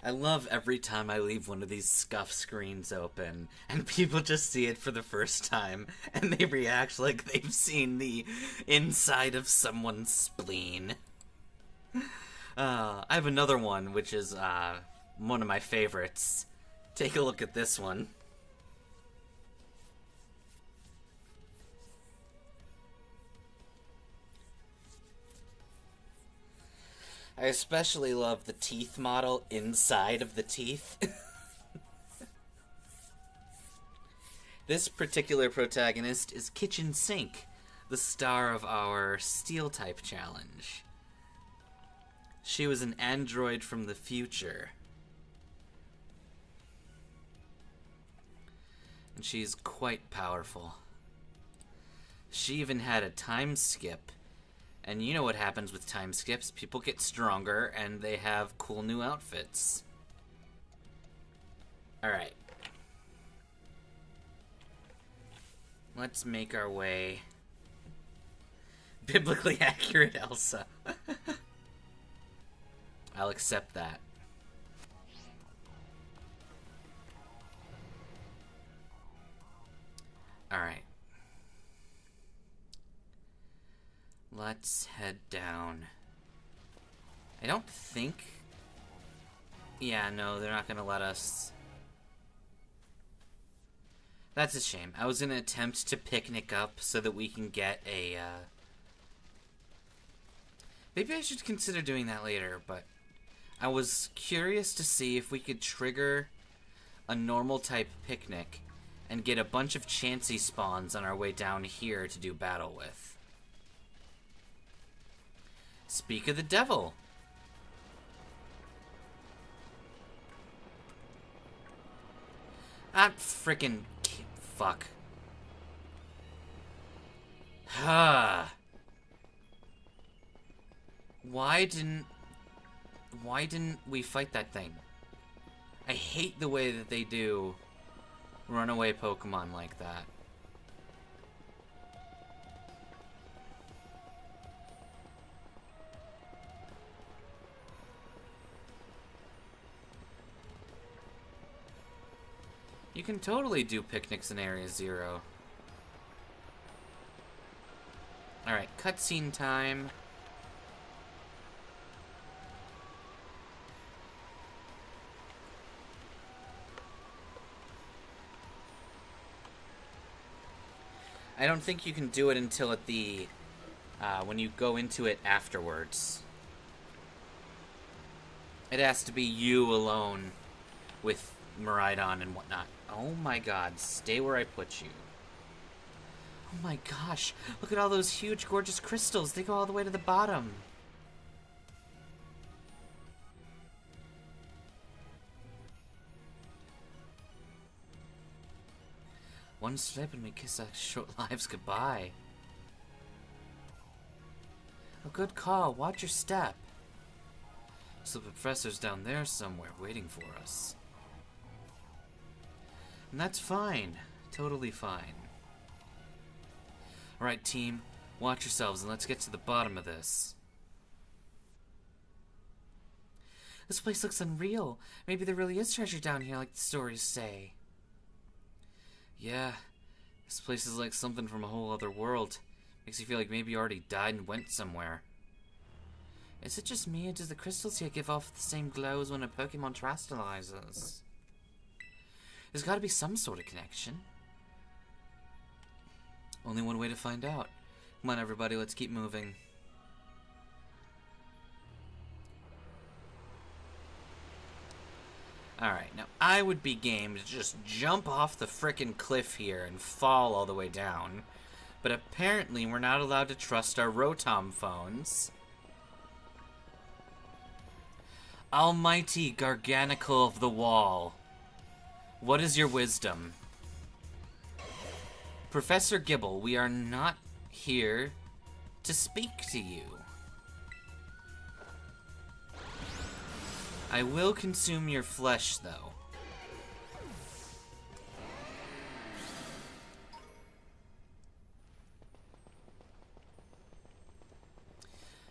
I love every time I leave one of these scuff screens open and people just see it for the first time and they react like they've seen the inside of someone's spleen. I have another one, which is one of my favorites. Take a look at this one. I especially love the teeth model inside of the teeth. This particular protagonist is Kitchen Sink, the star of our Steel-type challenge. She was an android from the future. And she's quite powerful. She even had a time skip And you know what happens with time skips. People get stronger, and they have cool new outfits. Alright. Let's make our way... Biblically accurate Elsa. I'll accept that. Alright. Let's head down. I don't think... Yeah, no, they're not gonna let us... That's a shame. I was gonna attempt to picnic up so that we can get a, Maybe I should consider doing that later, but... I was curious to see if we could trigger a normal type picnic and get a bunch of Chansey spawns on our way down here to do battle with. Speak of the devil. That frickin' fuck. Why didn't we fight that thing? I hate the way that they do runaway Pokemon like that. You can totally do picnics in Area 0. Alright, cutscene time. I don't think you can do it until at the, when you go into it afterwards. It has to be you alone with Miraidon and whatnot. Oh my god, stay where I put you. Oh my gosh, look at all those huge, gorgeous crystals. They go all the way to the bottom. One slip and we kiss our short lives goodbye. A good call. Watch your step. So the professor's down there somewhere waiting for us. And that's fine. Totally fine. Alright, team. Watch yourselves and let's get to the bottom of this. This place looks unreal. Maybe there really is treasure down here like the stories say. Yeah, this place is like something from a whole other world. Makes you feel like maybe you already died and went somewhere. Is it just me, or does the crystals here give off the same glow as when a Pokemon terastallizes? There's gotta be some sort of connection. Only one way to find out. Come on, everybody, let's keep moving. Alright, now I would be game to just jump off the frickin' cliff here and fall all the way down. But apparently we're not allowed to trust our Rotom phones. Almighty Garganicle of the Wall. What is your wisdom? Professor Gibble, we are not here to speak to you. I will consume your flesh, though.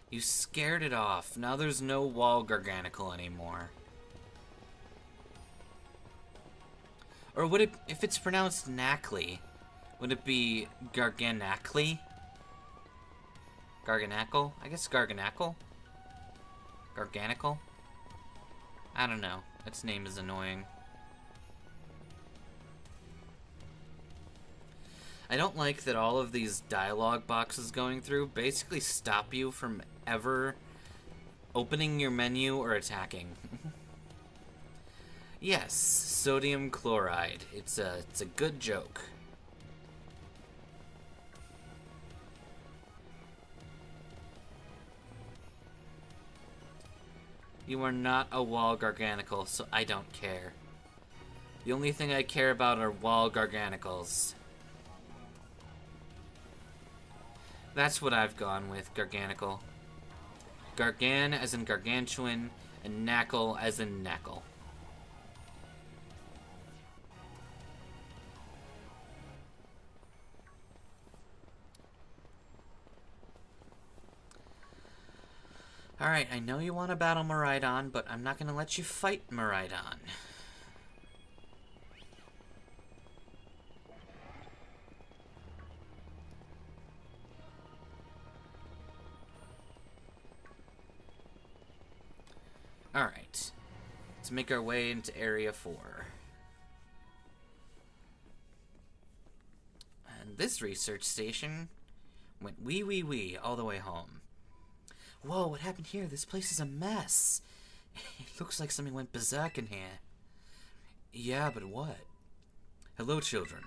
You scared it off. Now there's no wall Garganicle anymore. Or would it, if it's pronounced Knackley, would it be Garganacly? Garganacle? I guess Garganacle? Garganicle? I don't know. Its name is annoying. I don't like that all of these dialogue boxes going through basically stop you from ever opening your menu or attacking. Yes, sodium chloride. It's a good joke. You are not a wall Garganicle, so I don't care. The only thing I care about are wall Garganicles. That's what I've gone with, Garganical. Gargan as in gargantuan, and knackle as in knackle. Alright, I know you want to battle Miraidon, but I'm not going to let you fight Miraidon. Alright, let's make our way into Area 4. And this research station went wee all the way home. Whoa, what happened here? This place is a mess. It looks like something went berserk in here. Yeah, but what? Hello, children.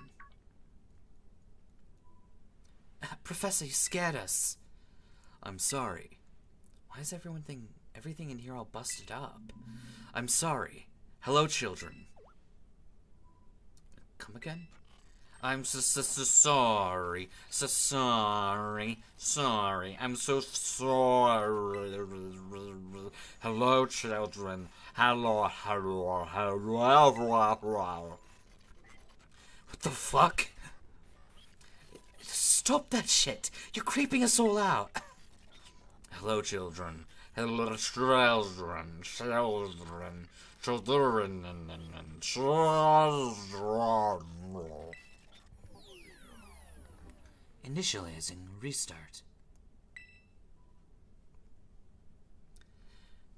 Professor, you scared us. I'm sorry. Why is everything in here all busted up? I'm sorry. Hello, children. Come again? I'm sorry. Sorry. I'm so sorry. Hello, children. Hello. What the fuck? Stop that shit. You're creeping us all out. Hello, children. Hello, children. Initializing restart.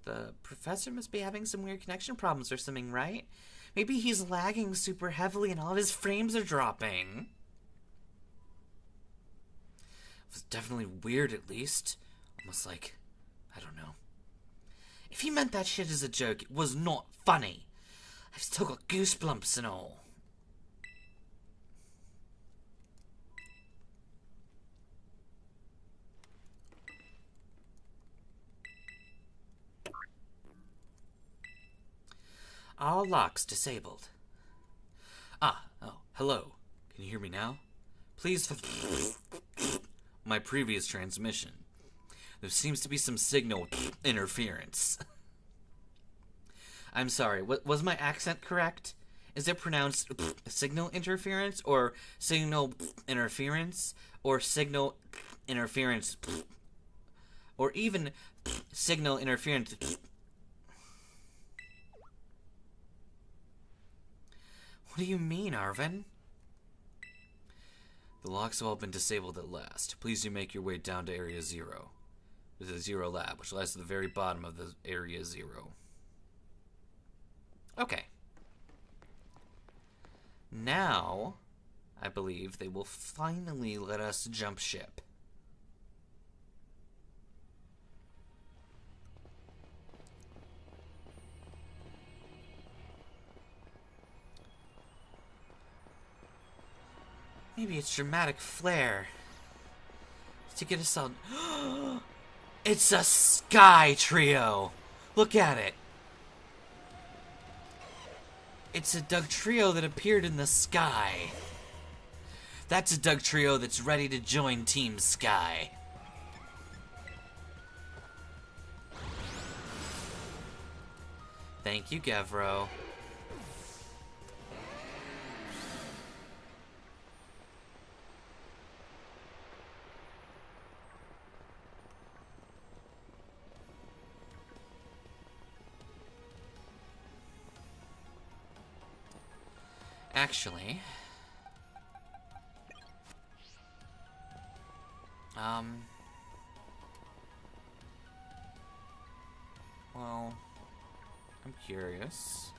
The professor must be having some weird connection problems or something, right? Maybe he's lagging super heavily and all of his frames are dropping. It was definitely weird, at least. Almost like, I don't know. If he meant that shit as a joke, it was not funny. I've still got goosebumps and all. All locks disabled. Oh, hello. Can you hear me now? Please my previous transmission. There seems to be some signal interference. I'm sorry, was my accent correct? Is it pronounced signal interference, or signal interference, or signal interference, or even signal interference? What do you mean, Arvin? The locks have all been disabled at last. Please do make your way down to Area 0. There's a 0 lab, which lies at the very bottom of the Area 0. Okay. Now, I believe they will finally let us jump ship. Maybe it's dramatic flair to get us on. It's a sky trio. Look at it. It's a Doug trio that appeared in the sky. That's a Doug trio that's ready to join Team Sky. Thank you, Gavro. Actually, well, I'm curious.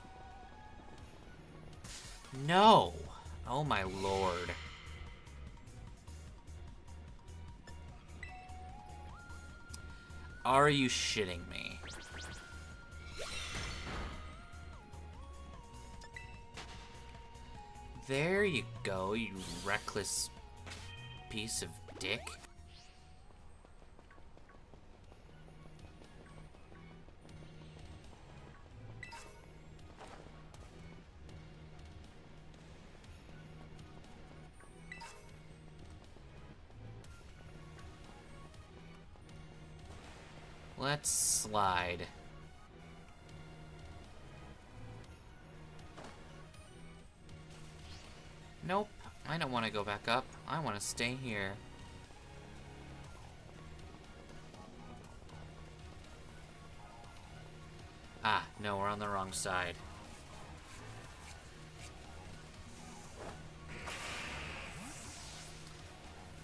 No! Oh my lord. Are you shitting me? There you go, you reckless piece of dick. Let's slide. Nope, I don't want to go back up. I want to stay here. Ah, no, we're on the wrong side.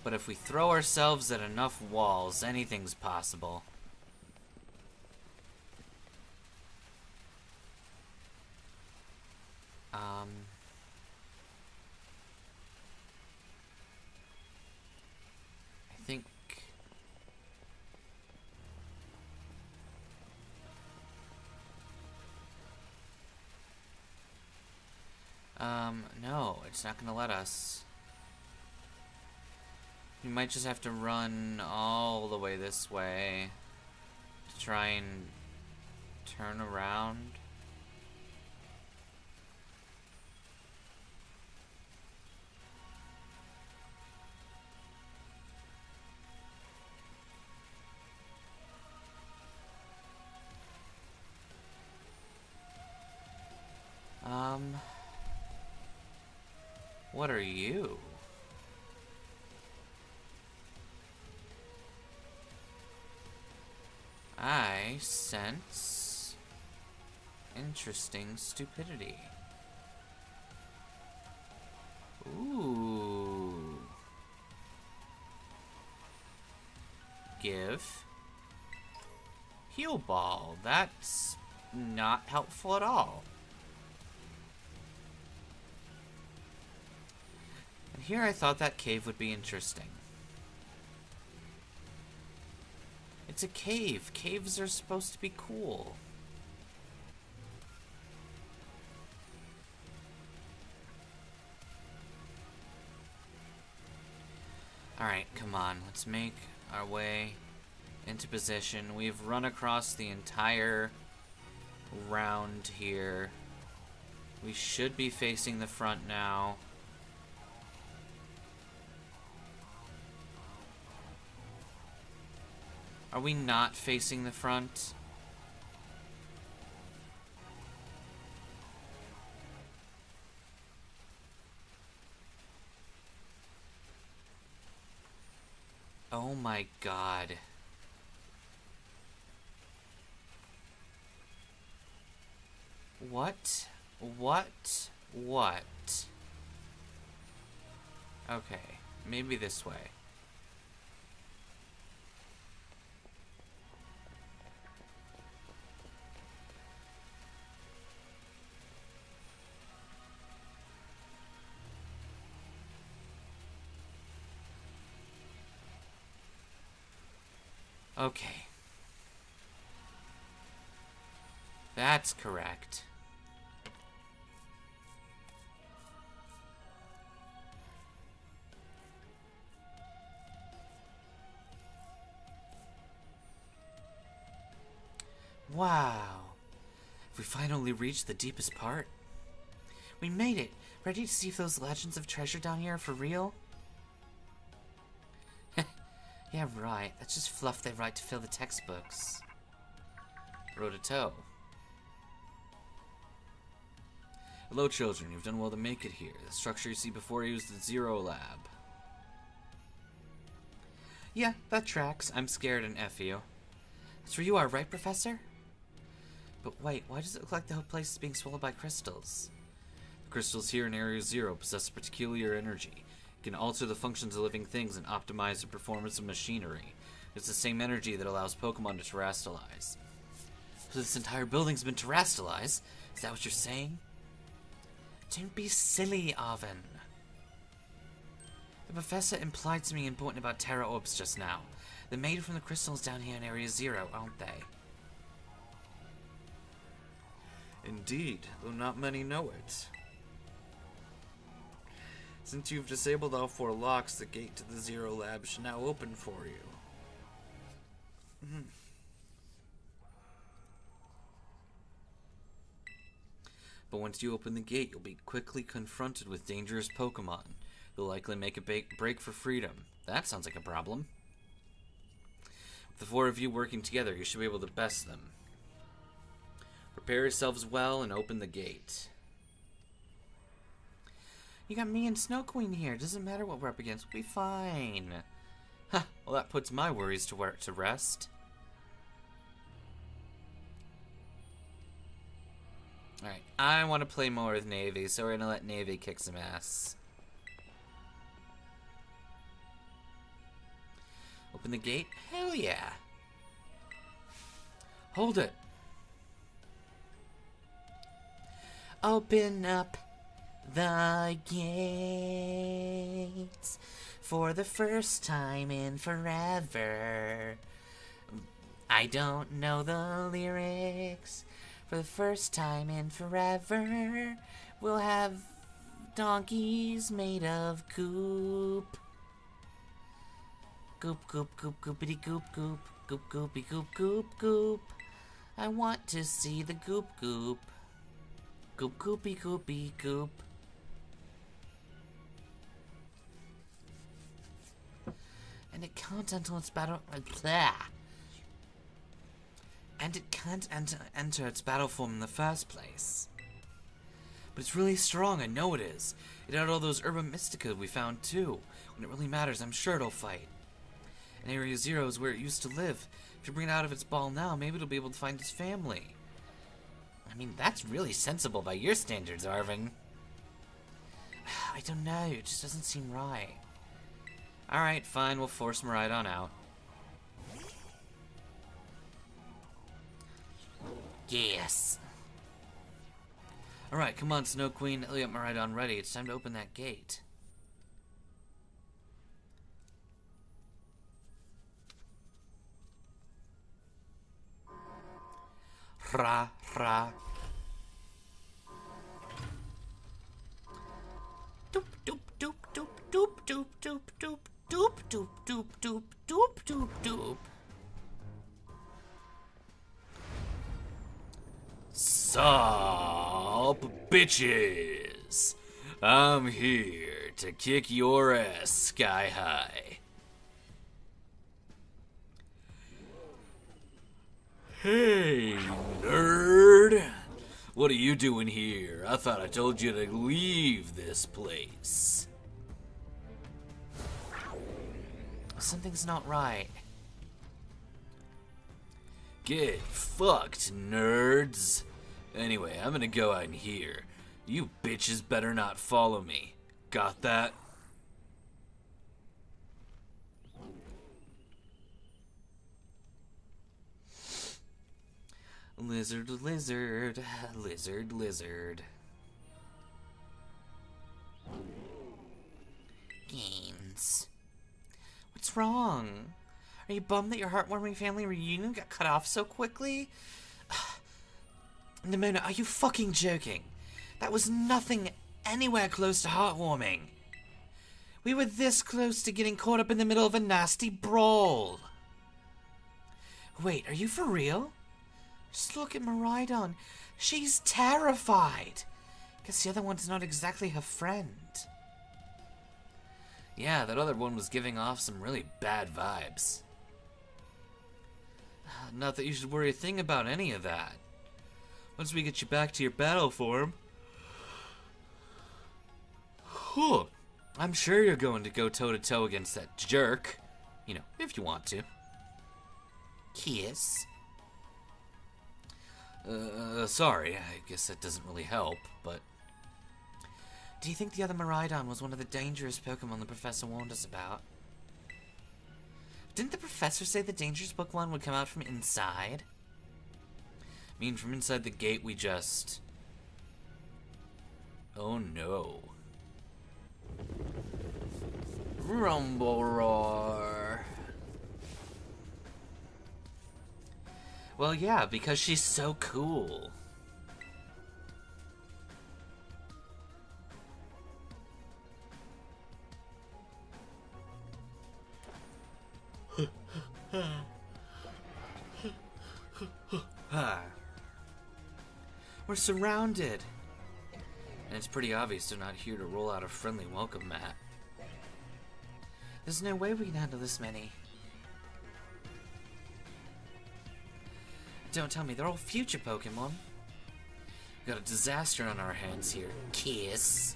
But if we throw ourselves at enough walls, anything's possible. I think... no, it's not gonna let us. We might just have to run all the way this way to try and turn around. What are you? I sense interesting stupidity. Ooh. Give. Heal ball. That's not helpful at all. And here I thought that cave would be interesting. It's a cave. Caves are supposed to be cool. Alright, come on. Let's make our way into position. We've run across the entire round here. We should be facing the front now. Are we not facing the front? Oh my god. What? Okay, maybe this way. Okay. That's correct. Wow. We finally reached the deepest part. We made it. Ready to see if those legends of treasure down here are for real? Yeah, right. That's just fluff they write to fill the textbooks. Row to toe. Hello, children. You've done well to make it here. The structure you see before you is the Zero Lab. Yeah, that tracks. I'm scared and F you. That's where you are, right, Professor? But wait, why does it look like the whole place is being swallowed by crystals? The crystals here in Area Zero possess a peculiar energy. Can alter the functions of living things and optimize the performance of machinery. It's the same energy that allows Pokemon to terrestrialize. So this entire building's been terrestrialized? Is that what you're saying? Don't be silly, Arvin. The professor implied something important about Terra Orbs just now. They're made from the crystals down here in Area Zero, aren't they? Indeed, though not many know it. Since you've disabled all 4 locks, the gate to the Zero Lab should now open for you. But once you open the gate, you'll be quickly confronted with dangerous Pokemon. They'll likely make a break for freedom. That sounds like a problem. The four of you working together, you should be able to best them. Prepare yourselves well and open the gate. You got me and Snow Queen here. Doesn't matter what we're up against. We'll be fine. Huh. Well, that puts my worries to rest. Alright. I want to play more with Navy, so we're going to let Navy kick some ass. Open the gate? Hell yeah. Hold it. Open up the gates for the first time in forever. I don't know the lyrics. For the first time in forever, we'll have donkeys made of goop. Goop, goop, goop, goopity goop, goop. Goop, goopy, goop, goop, goop. I want to see the goop, goop. Goop, goopy, goopy, goop. And it can't enter its battle... Blah. And it can't enter its battle form in the first place. But it's really strong, I know it is. It had all those Herba Mystica we found too. When it really matters, I'm sure it'll fight. And Area Zero is where it used to live. If you bring it out of its ball now, maybe it'll be able to find its family. I mean, that's really sensible by your standards, Arvin. I don't know, it just doesn't seem right. Alright, fine, we'll force him right on out. Yes. Alright, come on, Snow Queen. I'll get Maridon ready. It's time to open that gate. Ra, ra. Doop, doop, doop, doop, doop, doop, doop, doop, doop, doop, doop, doop, doop, doop, doop. Sup, bitches? I'm here to kick your ass sky high. Hey, nerd. What are you doing here? I thought I told you to leave this place. Something's not right. Get fucked, nerds. Anyway, I'm gonna go out in here. You bitches better not follow me. Got that? Lizard, lizard, lizard, lizard. Games. What's wrong? Are you bummed that your heartwarming family reunion got cut off so quickly? Nimona, are you fucking joking? That was nothing anywhere close to heartwarming. We were this close to getting caught up in the middle of a nasty brawl. Wait, are you for real? Just look at Maridon. She's terrified. Guess the other one's not exactly her friend. Yeah, that other one was giving off some really bad vibes. Not that you should worry a thing about any of that. Once we get you back to your battle form... Whew, I'm sure you're going to go toe-to-toe against that jerk. You know, if you want to. Kiss. Sorry, I guess that doesn't really help, but... Do you think the other Maridon was one of the dangerous Pokemon the Professor warned us about? Didn't the Professor say the dangerous Pokemon would come out from inside? I mean, from inside the gate we just... Oh no. Rumble Roar. Well, yeah, because she's so cool. We're surrounded. And it's pretty obvious they're not here to roll out a friendly welcome mat. There's no way we can handle this many. Don't tell me, they're all future Pokemon. We got a disaster on our hands here. Kiss.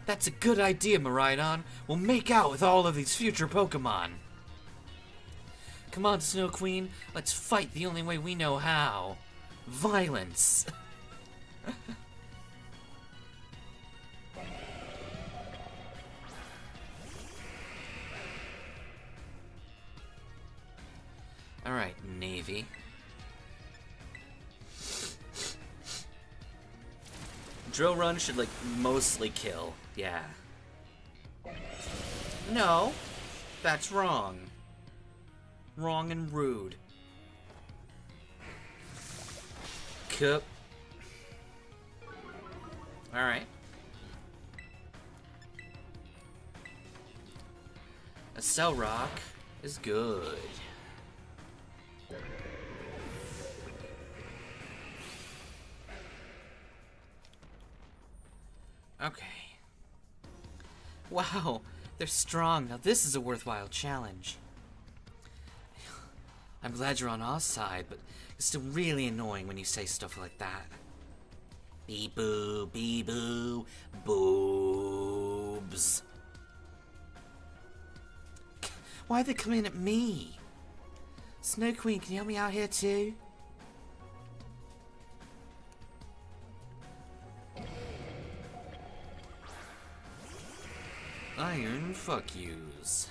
That's a good idea, Miraidon. We'll make out with all of these future Pokemon. Come on, Snow Queen. Let's fight the only way we know how. Violence. Alright, Navy. Drill Run should, like, mostly kill. Yeah. No. That's wrong. Wrong and rude. Cup. Alright. A Cell Rock is good. Okay. Wow, they're strong. Now this is a worthwhile challenge. I'm glad you're on our side, but it's still really annoying when you say stuff like that. Bee-boo, bee-boo, boobs. Why are they coming at me? Snow Queen, can you help me out here too? Iron fuck yous.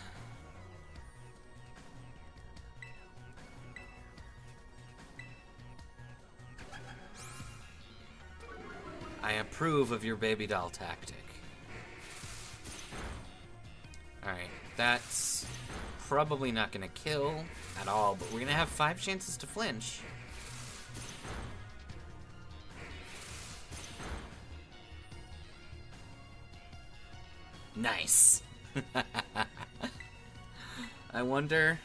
I approve of your baby doll tactic. Alright, that's probably not gonna kill at all, but we're gonna have 5 chances to flinch. Nice. I wonder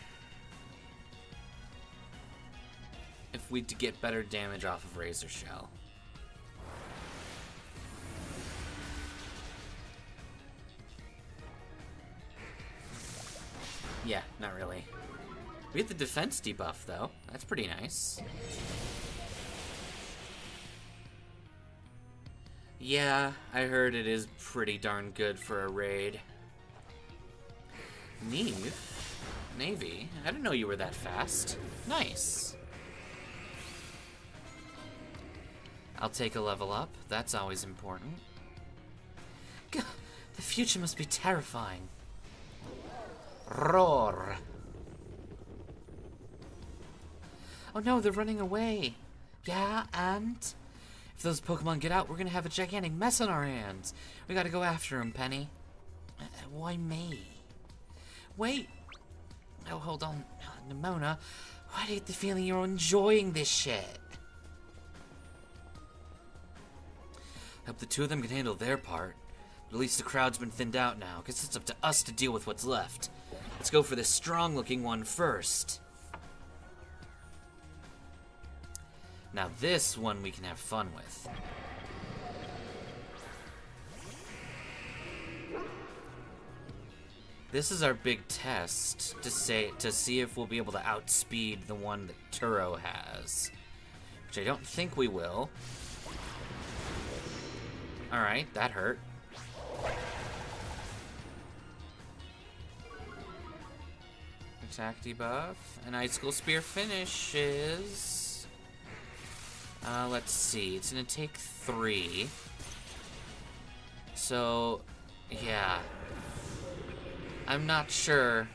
if we'd get better damage off of Razor Shell. Yeah, not really. We get the defense debuff though. That's pretty nice. Yeah, I heard it is pretty darn good for a raid. Navy? I didn't know you were that fast. Nice. I'll take a level up. That's always important. God, the future must be terrifying. Roar. Oh no, they're running away. Yeah, and? If those Pokemon get out, we're gonna have a gigantic mess on our hands. We gotta go after them, Penny. Why me? Wait. Oh, hold on. Nimona, why do I get the feeling you're enjoying this shit? Hope the two of them can handle their part. But at least the crowd's been thinned out now. Guess it's up to us to deal with what's left. Let's go for this strong-looking one first. Now this one we can have fun with. This is our big test to see if we'll be able to outspeed the one that Turo has. Which I don't think we will. Alright, that hurt. Attack debuff. An Icicle Spear finishes. Let's see. It's gonna take 3. So, yeah. I'm not sure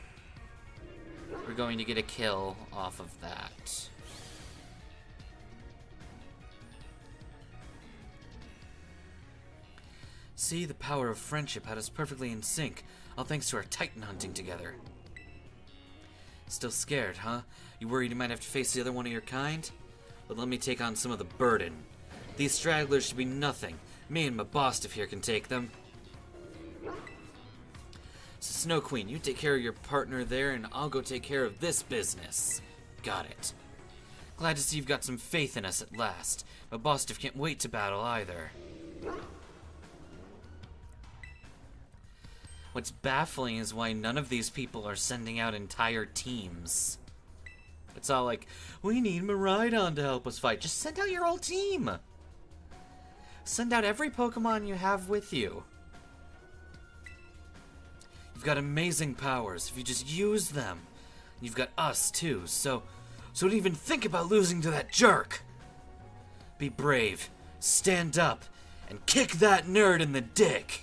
we're going to get a kill off of that. See, the power of friendship had us perfectly in sync, all thanks to our Titan hunting together. Still scared, huh? You worried you might have to face the other one of your kind? But let me take on some of the burden. These stragglers should be nothing. Me and my boss here can take them. So Snow Queen, you take care of your partner there, and I'll go take care of this business. Got it. Glad to see you've got some faith in us at last. My boss can't wait to battle either. What's baffling is why none of these people are sending out entire teams. It's all like, we need Miraidon to help us fight. Just send out your whole team. Send out every Pokemon you have with you. You've got amazing powers if you just use them. You've got us too, so don't even think about losing to that jerk. Be brave, stand up, and kick that nerd in the dick.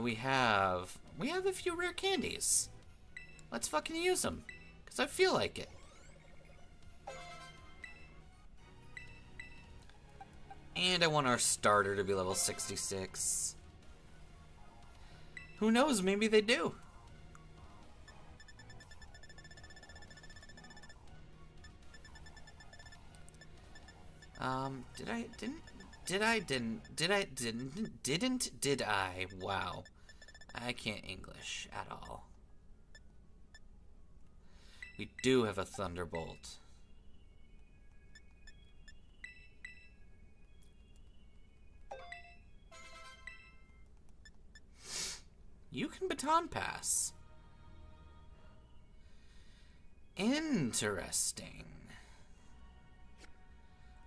We have a few rare candies. Let's fucking use them, because I feel like it. And I want our starter to be level 66. Who knows, maybe they do. Did I? Wow. I can't English at all. We do have a Thunderbolt. You can baton pass. Interesting.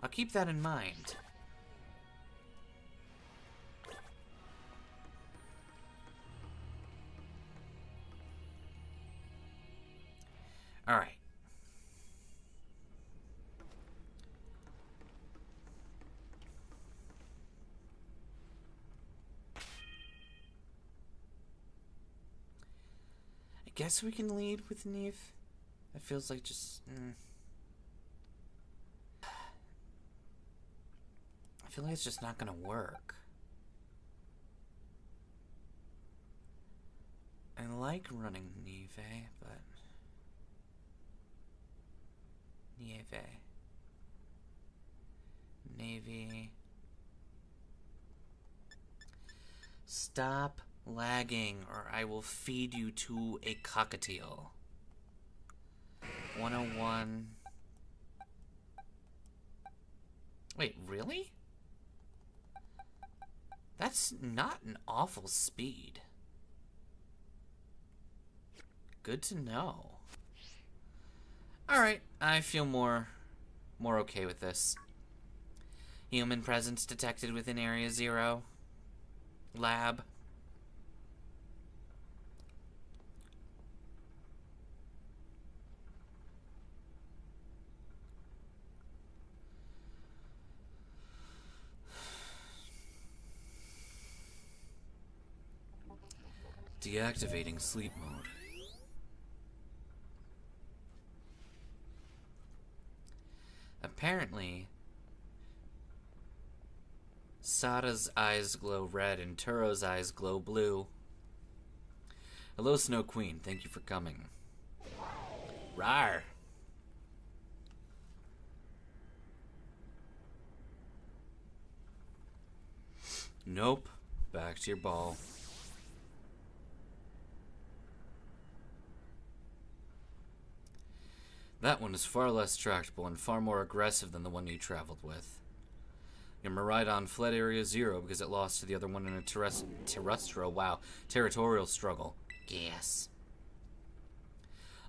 I'll keep that in mind. All right. I guess we can lead with Neve. That feels like just... I feel like it's just not gonna work. I like running Neve, but... Navy. Stop lagging, or I will feed you to a cockatiel. 101. Wait, really? That's not an awful speed. Good to know. Alright, I feel more okay with this. Human presence detected within Area 0. Lab. Deactivating sleep mode. Apparently, Sada's eyes glow red and Turo's eyes glow blue. Hello, Snow Queen. Thank you for coming. Rawr. Nope. Back to your ball. That one is far less tractable and far more aggressive than the one you traveled with. Your Miraidon fled Area 0 because it lost to the other one in a territorial struggle. Yes.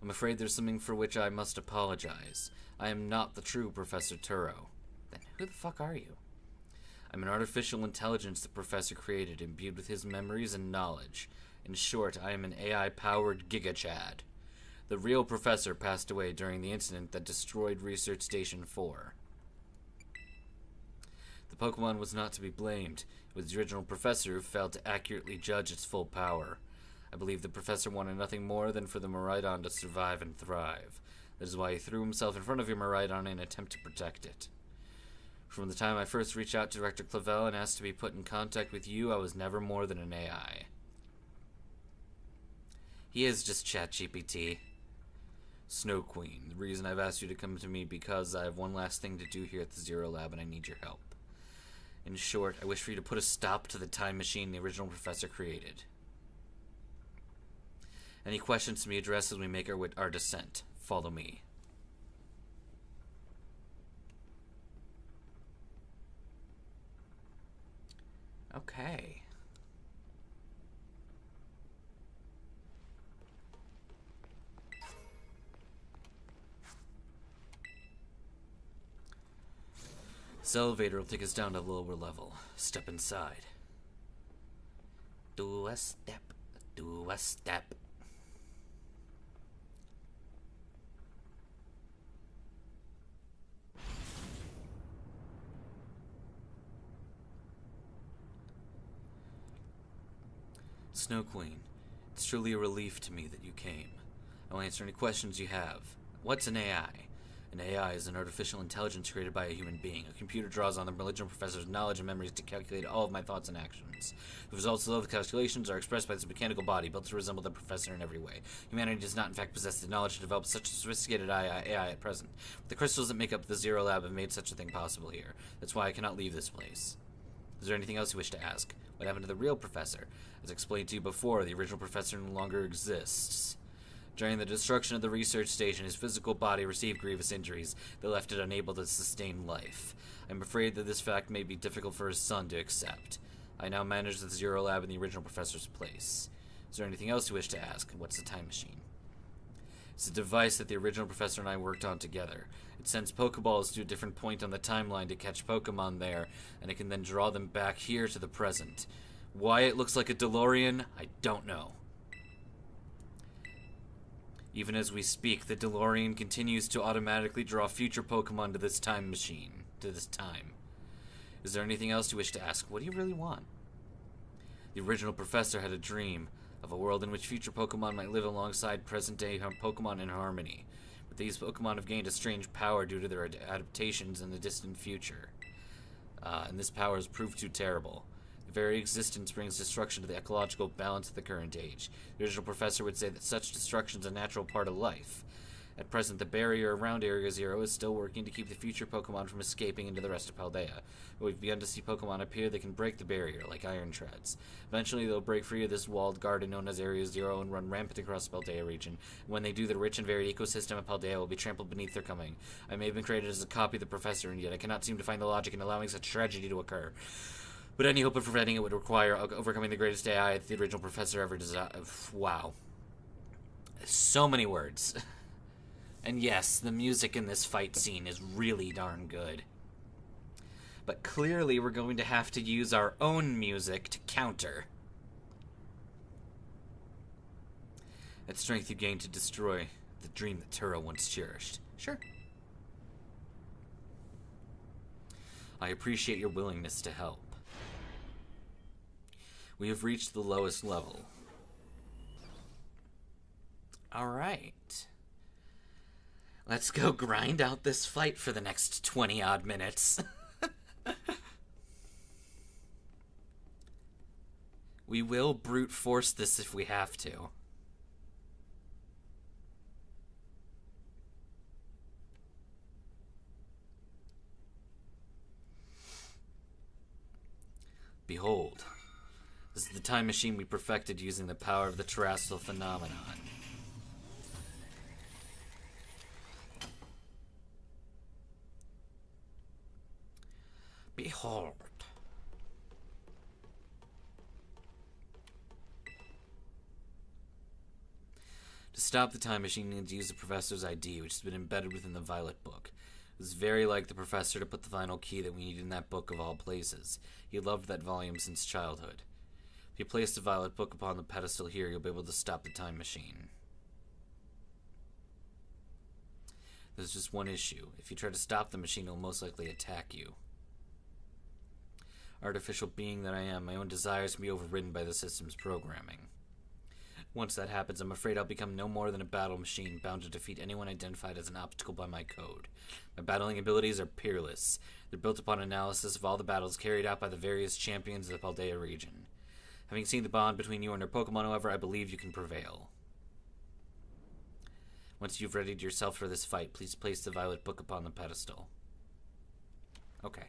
I'm afraid there's something for which I must apologize. I am not the true Professor Turo. Then who the fuck are you? I'm an artificial intelligence the Professor created, imbued with his memories and knowledge. In short, I am an AI-powered GigaChad. The real Professor passed away during the incident that destroyed Research Station 4. The Pokemon was not to be blamed. It was the original Professor who failed to accurately judge its full power. I believe the Professor wanted nothing more than for the Miraidon to survive and thrive. That is why he threw himself in front of your Miraidon in an attempt to protect it. From the time I first reached out to Director Clavel and asked to be put in contact with you, I was never more than an AI. He is just ChatGPT. Snow Queen, the reason I've asked you to come to me because I have one last thing to do here at the Zero Lab and I need your help. In short, I wish for you to put a stop to the time machine the original Professor created. Any questions to be addressed as we make our descent. Follow me. Okay. This elevator will take us down to the lower level. Step inside. Do a step, do a step. Snow Queen, it's truly a relief to me that you came. I will answer any questions you have. What's an AI? An AI is an artificial intelligence created by a human being. A computer draws on the religion professor's knowledge and memories to calculate all of my thoughts and actions. The results of the calculations are expressed by this mechanical body built to resemble the professor in every way. Humanity does not in fact possess the knowledge to develop such a sophisticated AI at present. The crystals that make up the Zero Lab have made such a thing possible here. That's why I cannot leave this place. Is there anything else you wish to ask? What happened to the real professor? As explained to you before, the original professor no longer exists. During the destruction of the research station, his physical body received grievous injuries that left it unable to sustain life. I'm afraid that this fact may be difficult for his son to accept. I now manage the Zero Lab in the original professor's place. Is there anything else you wish to ask? What's the time machine? It's a device that the original professor and I worked on together. It sends Pokeballs to a different point on the timeline to catch Pokemon there, and it can then draw them back here to the present. Why it looks like a DeLorean, I don't know. Even as we speak, the DeLorean continues to automatically draw future Pokemon to this time machine, to this time. Is there anything else you wish to ask? What do you really want? The original professor had a dream of a world in which future Pokemon might live alongside present-day Pokemon in harmony. But these Pokemon have gained a strange power due to their adaptations in the distant future. And this power has proved too terrible. The very existence brings destruction to the ecological balance of the current age. The original professor would say that such destruction is a natural part of life. At present, the barrier around Area Zero is still working to keep the future Pokemon from escaping into the rest of Paldea. But we've begun to see Pokemon appear that can break the barrier, like Iron Treads. Eventually, they'll break free of this walled garden known as Area Zero and run rampant across the Paldea region. And when they do, the rich and varied ecosystem of Paldea will be trampled beneath their coming. I may have been created as a copy of the Professor, and yet I cannot seem to find the logic in allowing such tragedy to occur. But any hope of preventing it would require overcoming the greatest AI the original Professor ever designed. Wow. So many words. And yes, the music in this fight scene is really darn good. But clearly we're going to have to use our own music to counter. That strength you gained to destroy the dream that Turo once cherished. Sure. I appreciate your willingness to help. We have reached the lowest level. Alright. Let's go grind out this fight for the next 20-odd minutes. We will brute force this if we have to. Behold. This is the time machine we perfected using the power of the terrestrial phenomenon. Behold. To stop the time machine, you need to use the professor's ID, which has been embedded within the Violet Book. It was very like the professor to put the final key that we need in that book of all places. He loved that volume since childhood. If you place the Violet Book upon the pedestal here, you'll be able to stop the time machine. There's just one issue. If you try to stop the machine, it'll most likely attack you. Artificial being that I am, my own desires can be overridden by the system's programming. Once that happens, I'm afraid I'll become no more than a battle machine bound to defeat anyone identified as an obstacle by my code. My battling abilities are peerless. They're built upon analysis of all the battles carried out by the various champions of the Paldea region. Having seen the bond between you and your Pokemon, however, I believe you can prevail. Once you've readied yourself for this fight, please place the Violet Book upon the pedestal. Okay.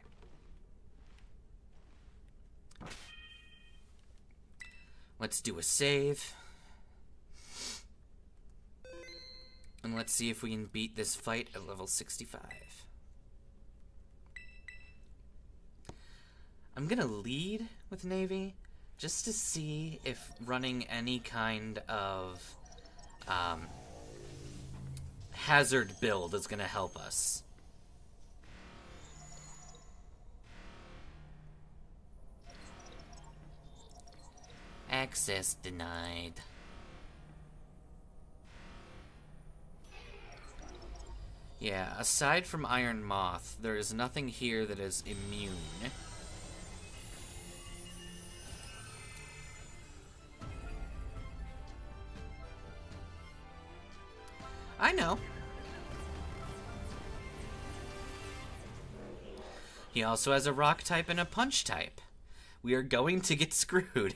Let's do a save. And let's see if we can beat this fight at level 65. I'm gonna lead with Navy just to see if running any kind of hazard build is gonna help us. Access denied. Yeah, aside from Iron Moth, there is nothing here that is immune. I know. He also has a rock type and a punch type. We are going to get screwed.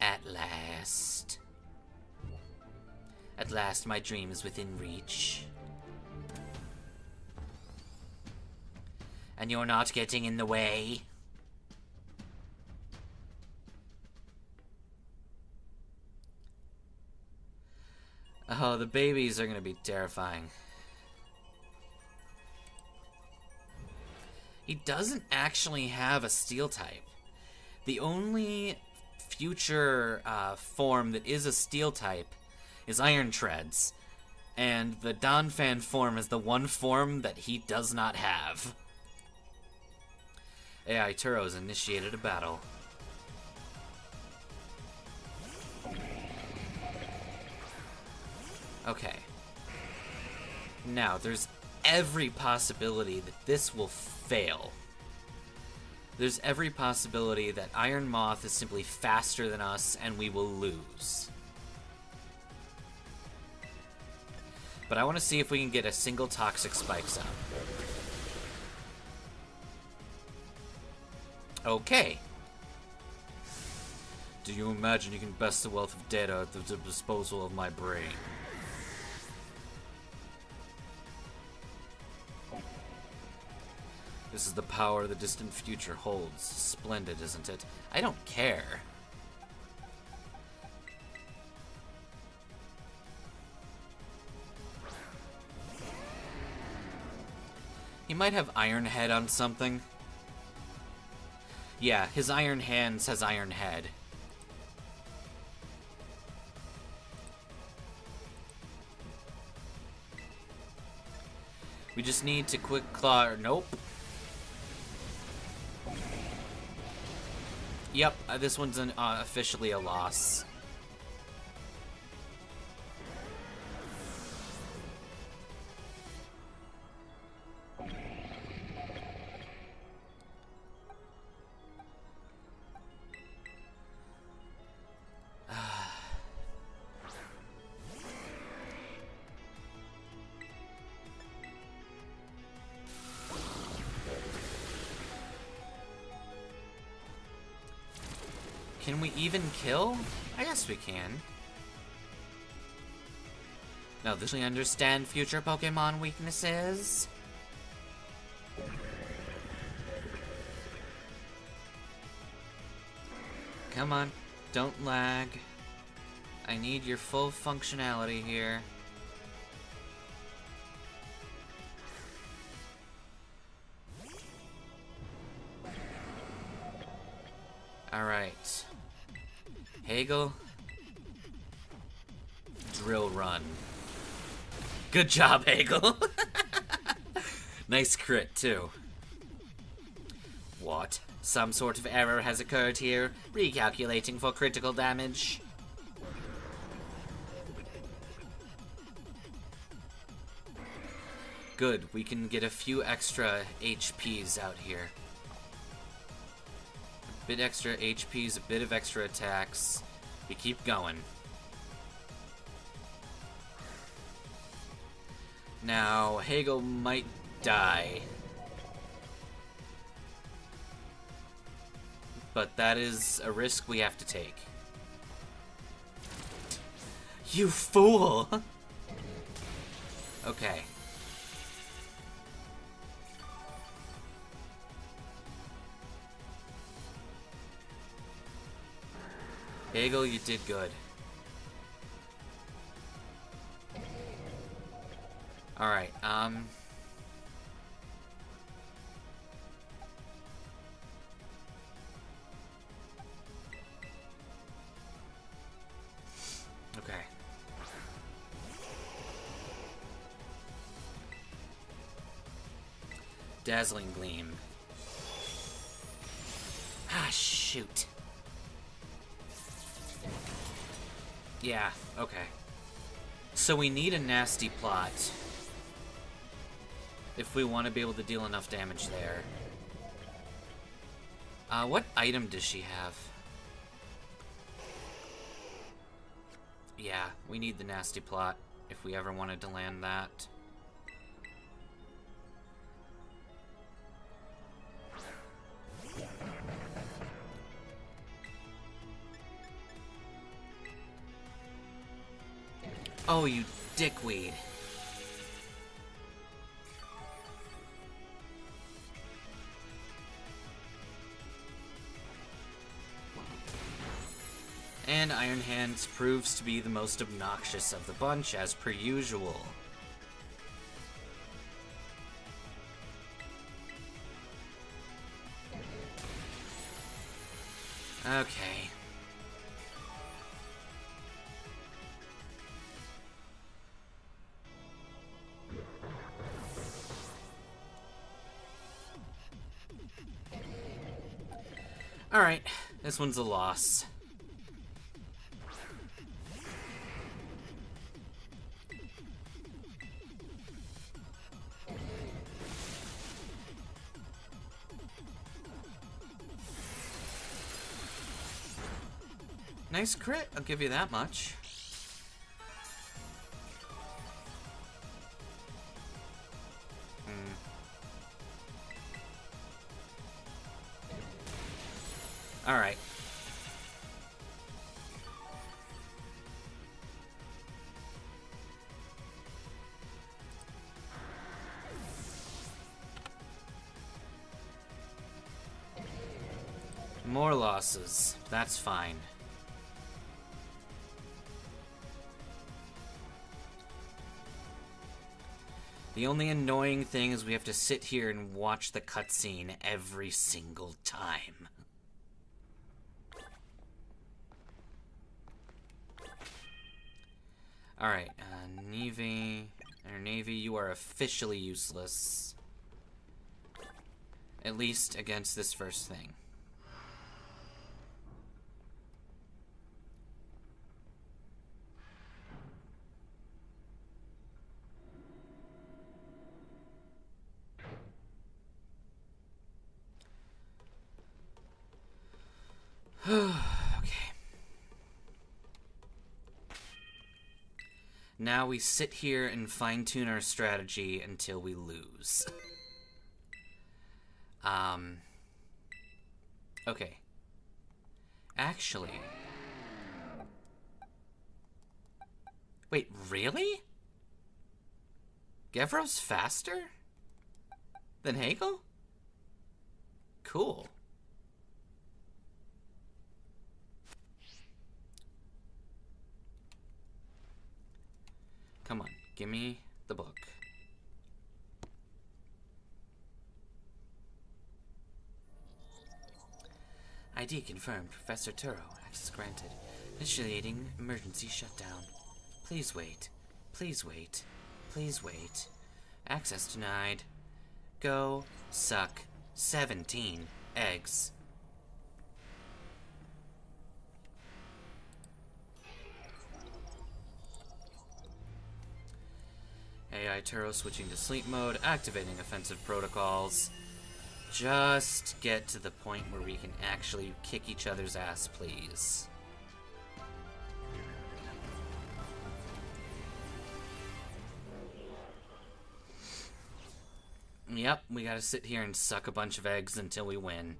At last. At last, my dream is within reach. And you're not getting in the way. Oh, the babies are gonna be terrifying. He doesn't actually have a steel type. The only future form that is a steel type is Iron Treads. And the Donphan form is the one form that he does not have. AI Turo's initiated a battle. Okay. Now, there's every possibility that this will fail. There's every possibility that Iron Moth is simply faster than us and we will lose. But I want to see if we can get a single Toxic Spike Zone. Okay. Do you imagine you can best the wealth of data at the disposal of my brain? This is the power the distant future holds. Splendid, isn't it? I don't care. He might have Iron Head on something. Yeah, his Iron Hands has Iron Head. We just need to quick claw. Nope. Yep, this one's officially a loss. Can we even kill? I guess we can. Now, this we understand future Pokemon weaknesses. Come on, don't lag. I need your full functionality here. Alright. Hagel. Drill run. Good job, Hagel. Nice crit, too. What? Some sort of error has occurred here. Recalculating for critical damage. Good, we can get a few extra HPs out here. A bit extra HPs, a bit of extra attacks. We keep going. Now, Hagel might die. But that is a risk we have to take. You fool! Okay. Hagel, you did good. Alright, okay. Dazzling Gleam. Ah, shoot. Yeah, okay. So we need a nasty plot if we want to be able to deal enough damage there. What item does she have? Yeah, we need the nasty plot if we ever wanted to land that. Oh, you dickweed. And Iron Hands proves to be the most obnoxious of the bunch, as per usual. Okay. Alright, this one's a loss. Nice crit, I'll give you that much. Alright. More losses. That's fine. The only annoying thing is we have to sit here and watch the cutscene every single time. Alright, Navy, you are officially useless. At least against this first thing. Okay. Now we sit here and fine-tune our strategy until we lose. Okay. Actually... Wait, really? Gevrov's faster than Hagel? Cool. Come on, give me the book. ID confirmed. Professor Turo. Access granted. Initiating emergency shutdown. Please wait. Please wait. Please wait. Access denied. Go suck 17 eggs. AI Turo switching to sleep mode, activating offensive protocols. Just get to the point where we can actually kick each other's ass, please. Yep, we gotta sit here and suck a bunch of eggs until we win.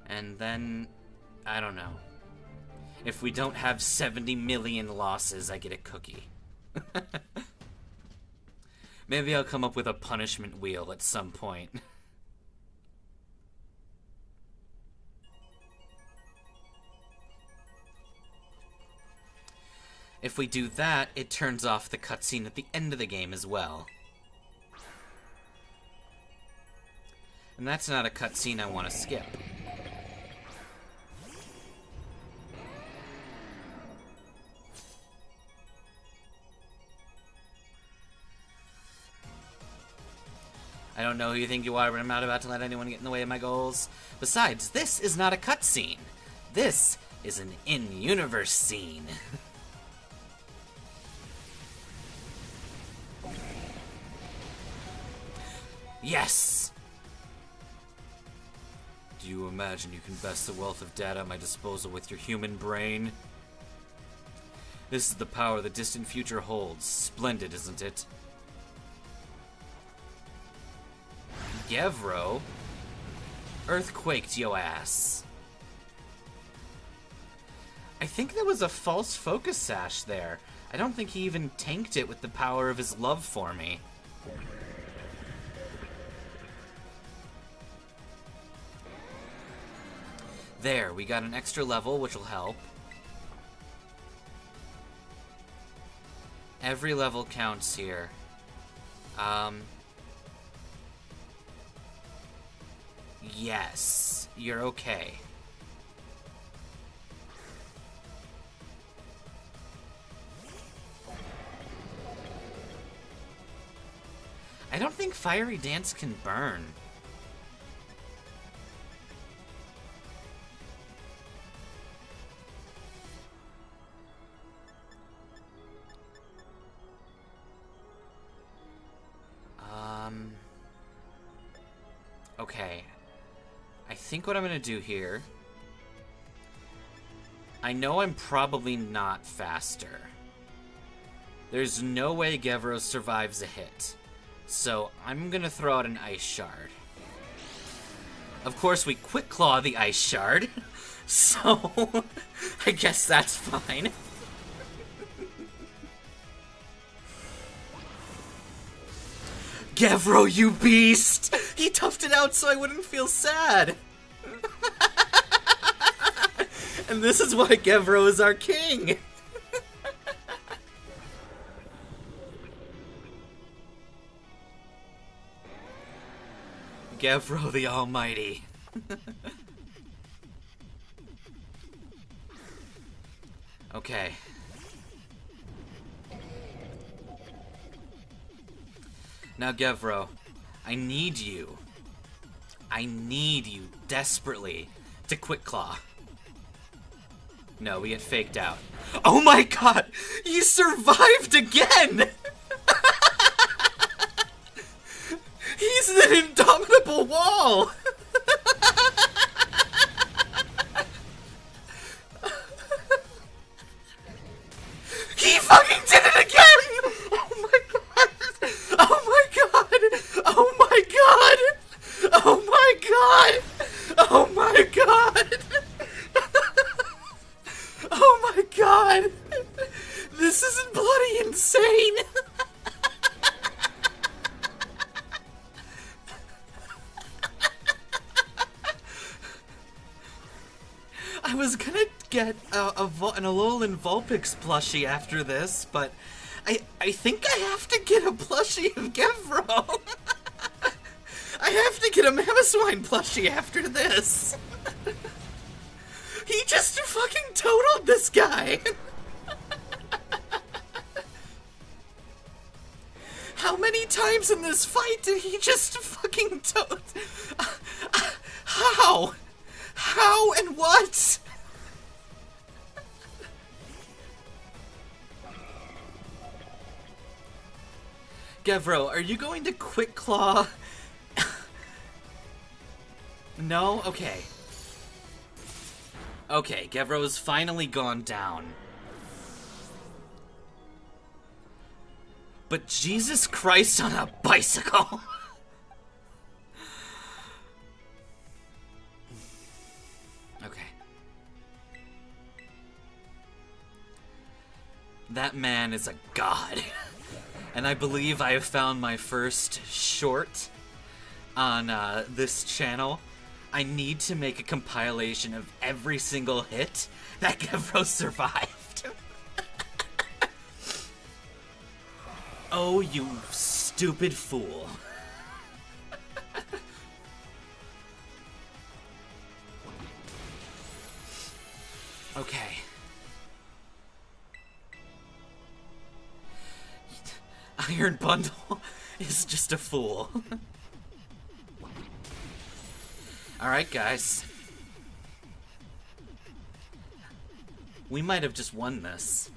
And then, I don't know. If we don't have 70 million losses, I get a cookie. Maybe I'll come up with a punishment wheel at some point. If we do that, it turns off the cutscene at the end of the game as well. And that's not a cutscene I want to skip. I don't know who you think you are, but I'm not about to let anyone get in the way of my goals. Besides, this is not a cutscene. This is an in-universe scene. Yes! Do you imagine you can best the wealth of data at my disposal with your human brain? This is the power the distant future holds. Splendid, isn't it? Gevro? Earthquaked yo ass. I think there was a false focus sash there. I don't think he even tanked it with the power of his love for me. There, we got an extra level, which will help. Every level counts here. Yes, you're okay. I don't think Fiery Dance can burn. Okay. I think what I'm gonna do here... I know I'm probably not faster. There's no way Gevro survives a hit. So I'm gonna throw out an Ice Shard. Of course, we Quick Claw the Ice Shard. So, I guess that's fine. Gevro, you beast! He toughed it out so I wouldn't feel sad. And this is why Gevro is our king. Gevro the Almighty. Okay. Now, Gevro, I need you. I need you desperately to Quick Claw. No, we get faked out. Oh my god! You survived again! He's an indomitable wall! He fucking did it again! Oh my god! Oh my god! Oh my god! Oh my god! Oh my god! Oh my god! This is bloody insane! I was gonna get an Alolan Vulpix plushie after this, but I think I have to get a plushie of Gevro. I have to get a Mamoswine plushie after this. He just fucking totaled this guy. How many times in this fight did he just fucking How? How and what? Gevro, are you going to Quick Claw? No? Okay. Okay, Gevro's finally gone down. But Jesus Christ on a bicycle! Okay. That man is a god. And I believe I have found my first short on this channel. I need to make a compilation of every single hit that Gevro survived. Oh, you stupid fool. Okay. Iron Bundle is just a fool. Alright, guys. We might have just won this.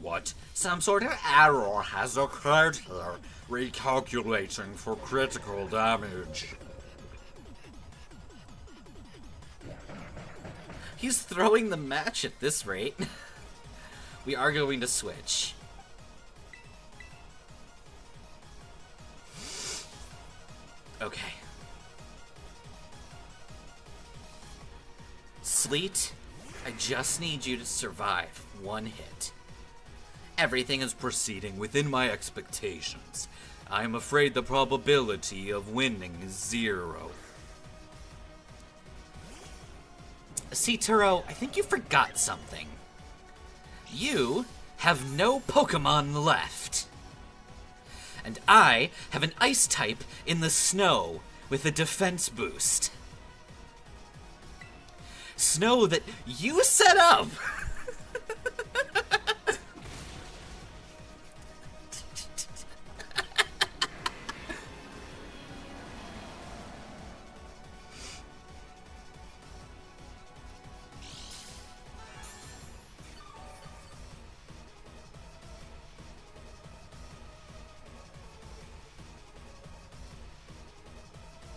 What? Some sort of error has occurred here. Recalculating for critical damage. He's throwing the match at this rate. We are going to switch. Okay. Sleet, I just need you to survive one hit. Everything is proceeding within my expectations. I am afraid the probability of winning is 0. See, Turo, I think you forgot something. You have no Pokemon left. And I have an Ice type in the snow with a defense boost. Snow that you set up!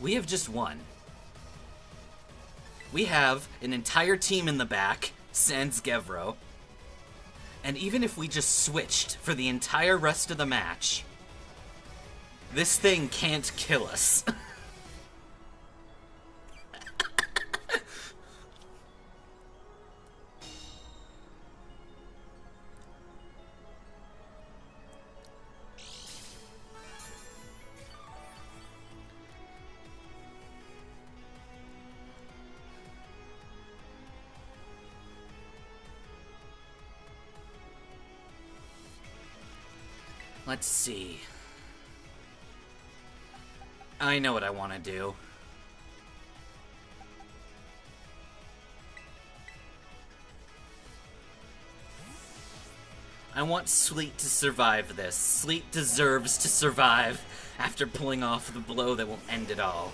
We have just won. We have an entire team in the back, sans Gevro. And even if we just switched for the entire rest of the match, this thing can't kill us. Let's see. I know what I want to do. I want Sleet to survive this. Sleet deserves to survive after pulling off the blow that will end it all.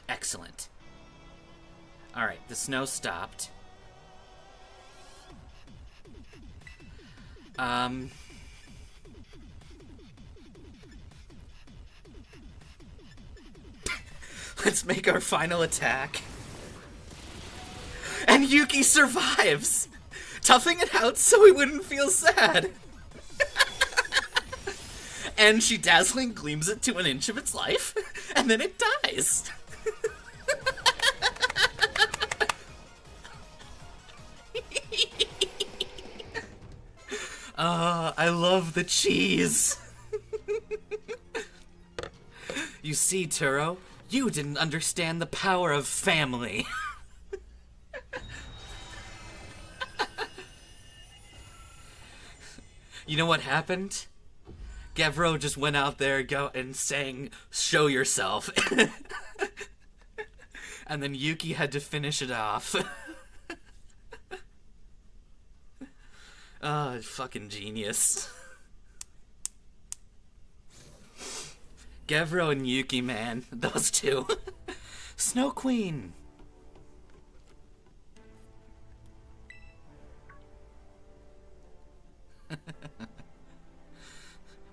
Excellent. Alright, the snow stopped. Let's make our final attack. And Yuki survives! Toughing it out so he wouldn't feel sad. And she dazzling gleams it to an inch of its life, and then it dies. I love the cheese. You see, Turo, you didn't understand the power of family. You know what happened? Gevro just went out there and sang, "Show yourself." And then Yuki had to finish it off. Oh, fucking genius. Gevro and Yuki, man. Those two. Snow Queen.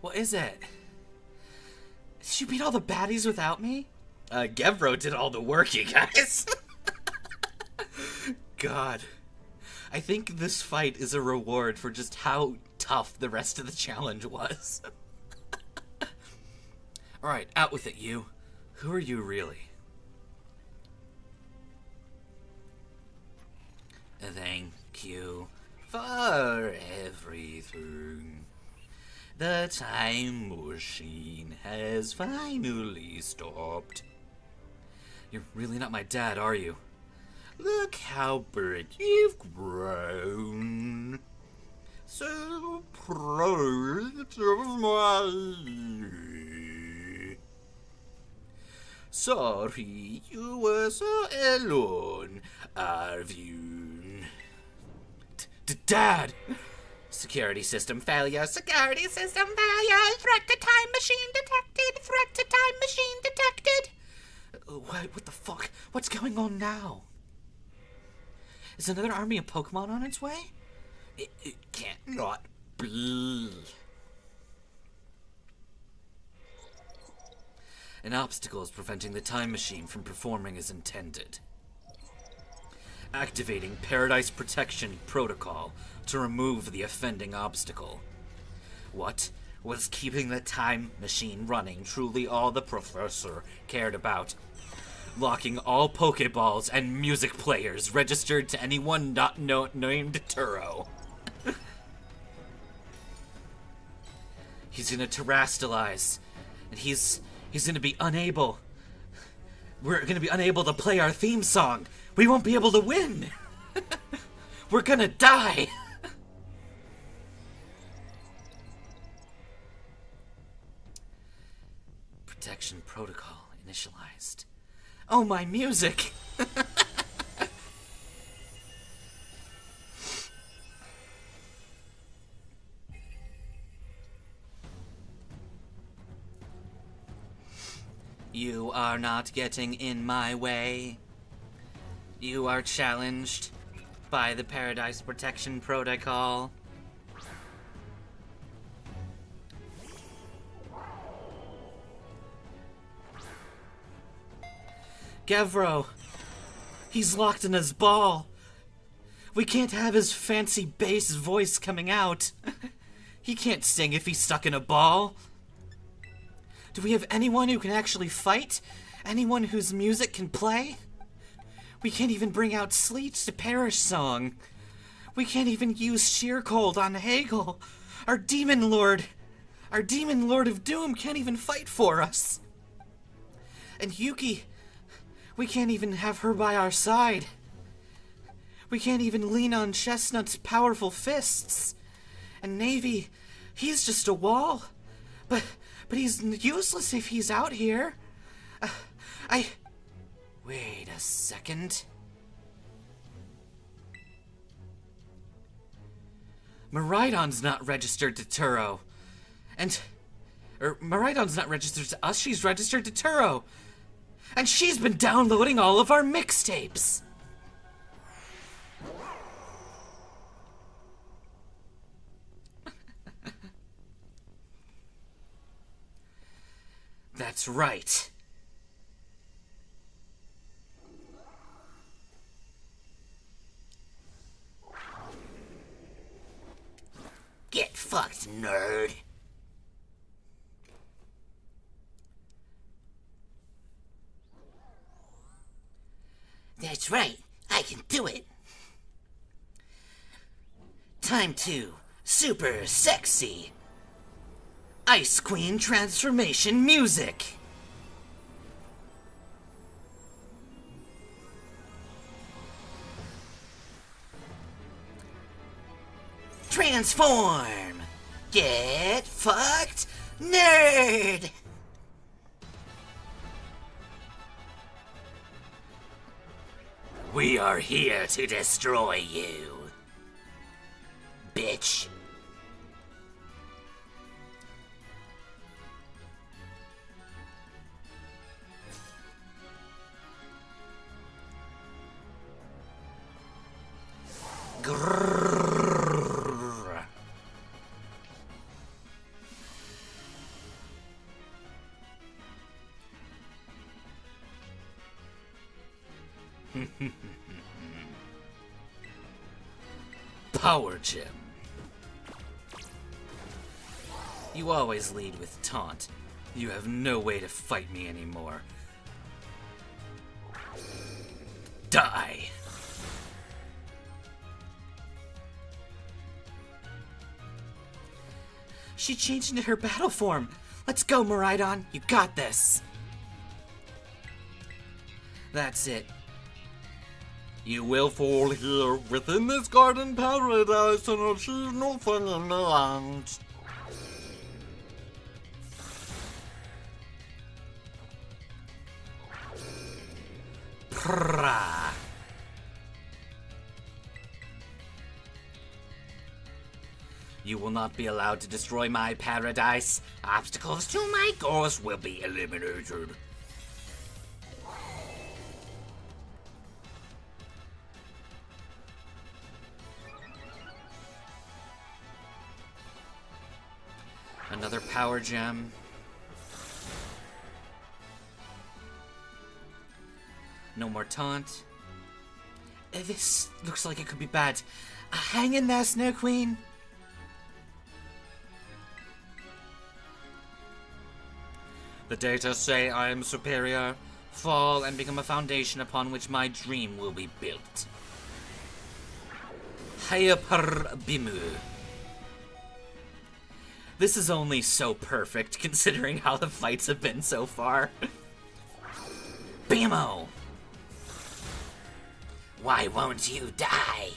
What is it? Did you beat all the baddies without me? Gevro did all the work, you guys. God. I think this fight is a reward for just how tough the rest of the challenge was. Alright, out with it, you. Who are you really? Thank you for everything. The time machine has finally stopped. You're really not my dad, are you? Look how big you've grown. So proud of me. Sorry you were so alone, Arvune. Dad! Security system failure. Security system failure. Threat to time machine detected. Threat to time machine detected. What the fuck? What's going on now? Is another army of Pokemon on its way? It can't not be. An obstacle is preventing the time machine from performing as intended. Activating Paradise Protection Protocol to remove the offending obstacle. What was keeping the time machine running truly all the professor cared about? Locking all Pokeballs and music players registered to anyone not named Turo. He's gonna terrastalize, and he's gonna be unable. We're gonna be unable to play our theme song. We won't be able to win. We're gonna die. Protection protocol initialized. Oh, my music! You are not getting in my way. You are challenged by the Paradise Protection Protocol. Gavro, he's locked in his ball. We can't have his fancy bass voice coming out. He can't sing if he's stuck in a ball. Do we have anyone who can actually fight? Anyone whose music can play? We can't even bring out Sleet's to Perish song. We can't even use Sheer Cold on Hagel. Our Demon Lord of Doom can't even fight for us. And Yuki, we can't even have her by our side. We can't even lean on Chestnut's powerful fists. And Navy, he's just a wall. But he's useless if he's out here. Wait a second. Maridon's not registered to Turo. Maridon's not registered to us, she's registered to Turo. And she's been downloading all of our mixtapes. That's right. Get fucked, nerd. That's right, I can do it. Time to super sexy Ice Queen transformation music. Transform! Get fucked, nerd! We are here to destroy you, bitch. Grrrr. Power Gem. You always lead with taunt. You have no way to fight me anymore. Die. She changed into her battle form. Let's go, Maridon. You got this. That's it. You will fall here within this garden paradise and achieve nothing in the end. Prrrah. You will not be allowed to destroy my paradise. Obstacles to my course will be eliminated. Another power gem. No more taunt. This looks like it could be bad. Hang in there, Snow Queen. The data say I am superior. Fall and become a foundation upon which my dream will be built. Hyper Bimu. This is only so perfect considering how the fights have been so far. Bimo! Why won't you die?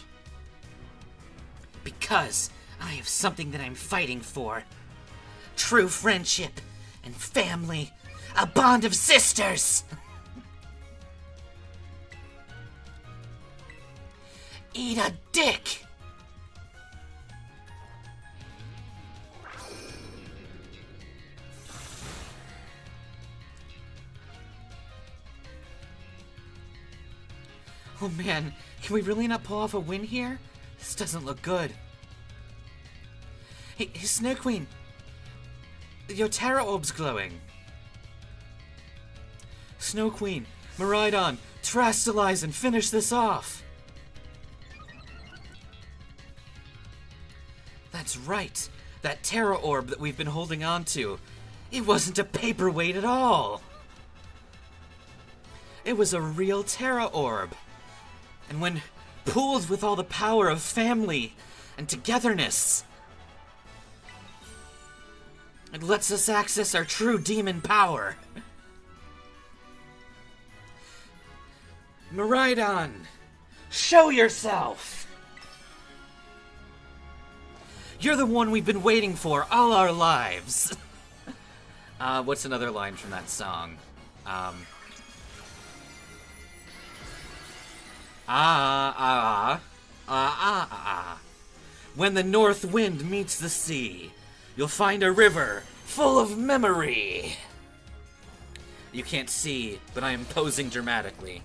Because I have something that I'm fighting for. True friendship and family. A bond of sisters! Eat a dick! Oh man, can we really not pull off a win here? This doesn't look good. Hey, Snow Queen! Your Terra Orb's glowing. Snow Queen, Miraidon, terrestrialize and finish this off! That's right, that Terra Orb that we've been holding on to. It wasn't a paperweight at all! It was a real Terra Orb. And when pooled with all the power of family and togetherness, it lets us access our true demon power. Miraidon, show yourself! You're the one we've been waiting for all our lives. What's another line from that song? When the north wind meets the sea, you'll find a river full of memory. You can't see, but I am posing dramatically.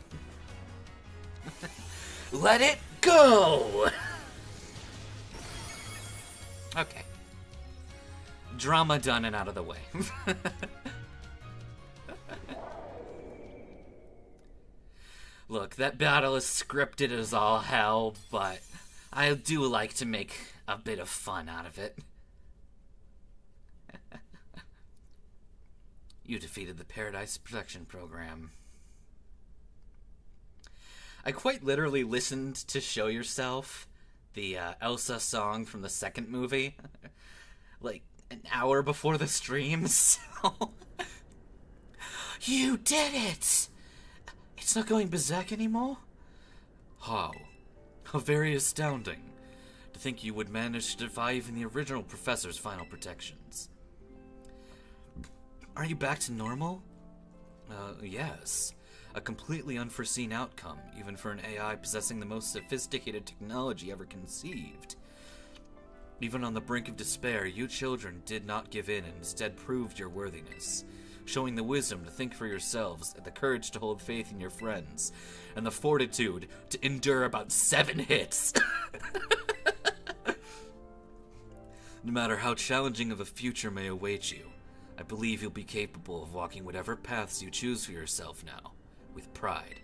Let it go! Okay. Drama done and out of the way. Look, that battle is scripted as all hell, but I do like to make a bit of fun out of it. You defeated the Paradise Protection Program. I quite literally listened to Show Yourself, the Elsa song from the second movie, like an hour before the stream, so... You did it! It's not going berserk anymore? How? How very astounding. To think you would manage to defy even the original professor's final protections. Are you back to normal? Yes. A completely unforeseen outcome, even for an AI possessing the most sophisticated technology ever conceived. Even on the brink of despair, you children did not give in and instead proved your worthiness, showing the wisdom to think for yourselves, and the courage to hold faith in your friends, and the fortitude to endure about 7 hits. No matter how challenging of a future may await you, I believe you'll be capable of walking whatever paths you choose for yourself now, with pride.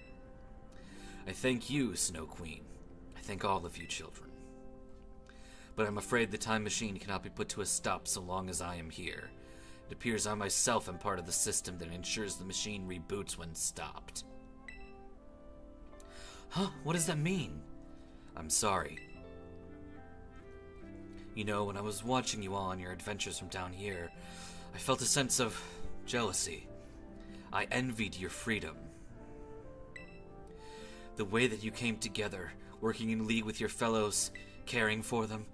I thank you, Snow Queen. I thank all of you children. But I'm afraid the time machine cannot be put to a stop so long as I am here. It appears I myself am part of the system that ensures the machine reboots when stopped. Huh? What does that mean? I'm sorry. You know, when I was watching you all on your adventures from down here, I felt a sense of jealousy. I envied your freedom. The way that you came together, working in league with your fellows, caring for them.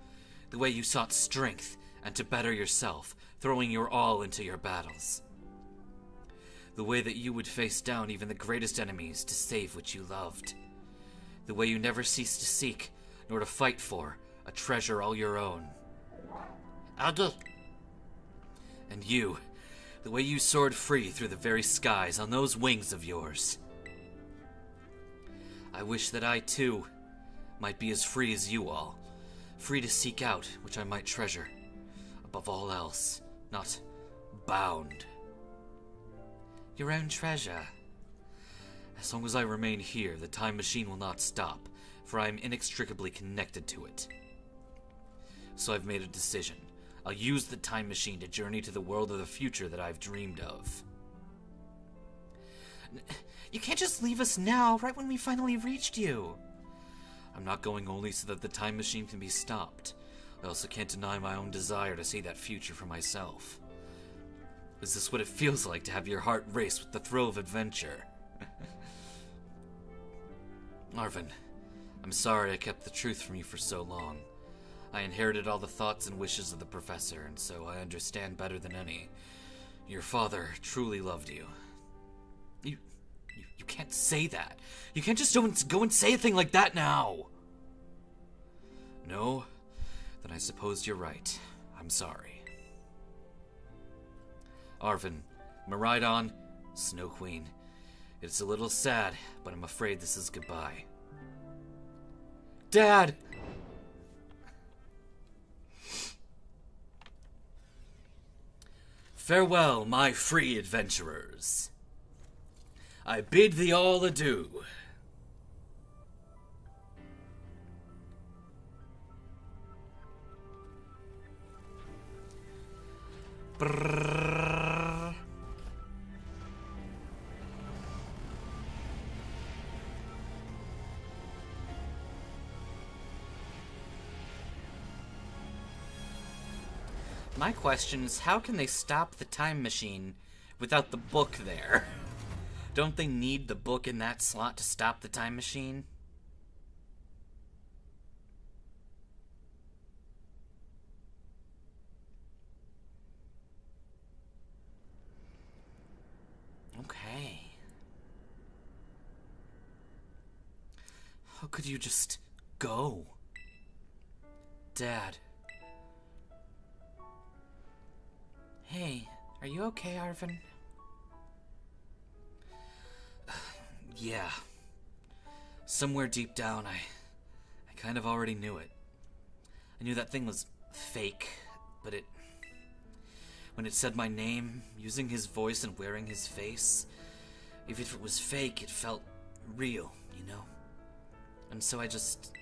The way you sought strength and to better yourself, throwing your all into your battles. The way that you would face down even the greatest enemies to save what you loved. The way you never ceased to seek, nor to fight for, a treasure all your own. Adel. And you, the way you soared free through the very skies on those wings of yours. I wish that I, too, might be as free as you all, free to seek out which I might treasure, above all else, not bound. Your own treasure. As long as I remain here, the time machine will not stop, for I am inextricably connected to it. So I've made a decision. I'll use the time machine to journey to the world of the future that I've dreamed of. You can't just leave us now, right when we finally reached you. I'm not going only so that the time machine can be stopped. I also can't deny my own desire to see that future for myself. Is this what it feels like to have your heart race with the thrill of adventure? Arvin, I'm sorry I kept the truth from you for so long. I inherited all the thoughts and wishes of the professor, and so I understand better than any. Your father truly loved you. You can't say that. You can't just go and say a thing like that now. No? Then I suppose you're right. I'm sorry. Arvin, Miraidon, Snow Queen. It's a little sad, but I'm afraid this is goodbye. Dad! Farewell, my free adventurers. I bid thee all adieu. Brrrr. My question is, how can they stop the time machine without the book there? Don't they need the book in that slot to stop the time machine? Okay. How could you just go? Dad. Hey, are you okay, Arvin? Yeah. Somewhere deep down, I kind of already knew it. I knew that thing was fake, but when it said my name, using his voice and wearing his face, even if it was fake, it felt real, you know? And so I just...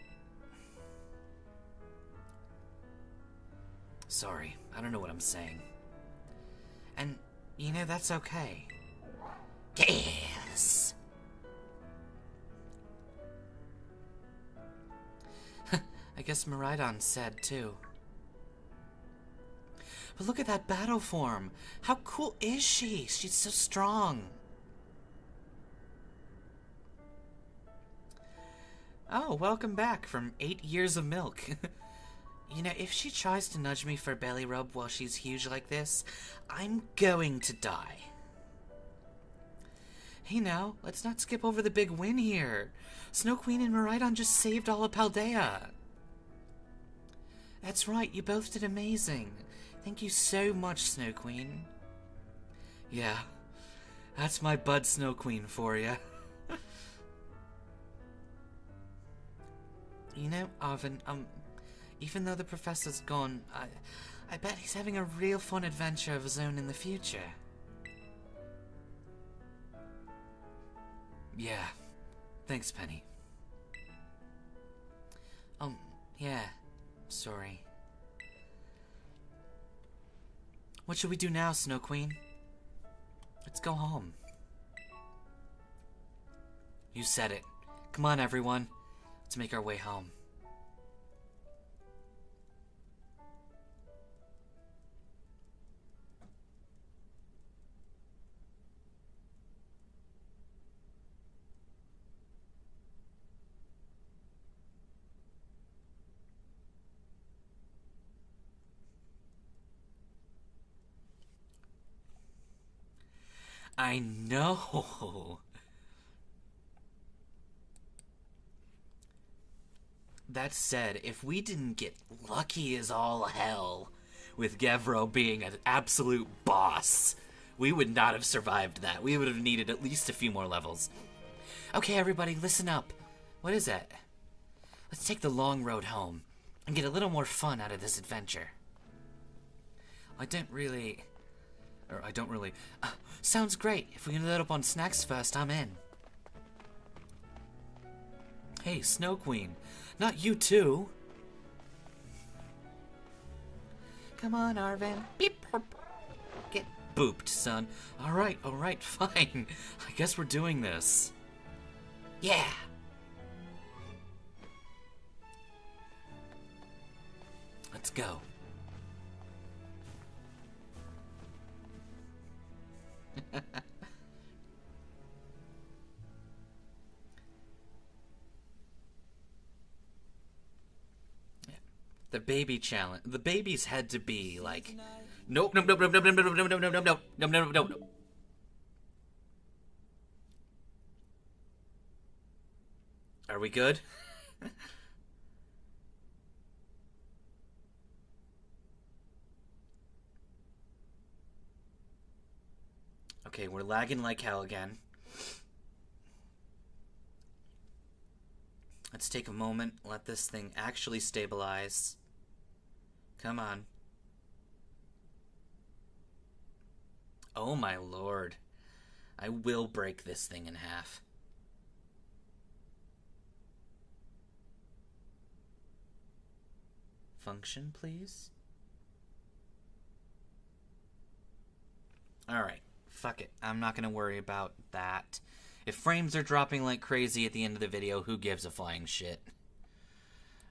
Sorry, I don't know what I'm saying. And, you know, that's okay. Yes! I guess Miraidon said, too. But look at that battle form! How cool is she? She's so strong! Oh, welcome back from 8 years of milk. You know, if she tries to nudge me for belly rub while she's huge like this, I'm going to die. Hey now, let's not skip over the big win here. Snow Queen and Miraidon just saved all of Paldea. That's right, you both did amazing. Thank you so much, Snow Queen. Yeah, that's my bud Snow Queen for you. You know, Arvin, even though the professor's gone, I bet he's having a real fun adventure of his own in the future. Yeah. Thanks, Penny. Yeah. Sorry. What should we do now, Snow Queen? Let's go home. You said it. Come on, everyone. Let's make our way home. I know. That said, if we didn't get lucky as all hell with Gevro being an absolute boss, we would not have survived that. We would have needed at least a few more levels. Okay, everybody, listen up. What is it? Let's take the long road home and get a little more fun out of this adventure. I don't really... sounds great. If we can load up on snacks first, I'm in. Hey, Snow Queen. Not you too. Come on, Arvin. Beep. Get booped, son. Alright, fine. I guess we're doing this. Yeah. Let's go. The baby challenge. The babies had to be like, nope. Are we good? Okay, we're lagging like hell again. Let's take a moment, let this thing actually stabilize. Come on. Oh my lord. I will break this thing in half. Function, please. Alright, fuck it. I'm not gonna worry about that. If frames are dropping like crazy at the end of the video, who gives a flying shit?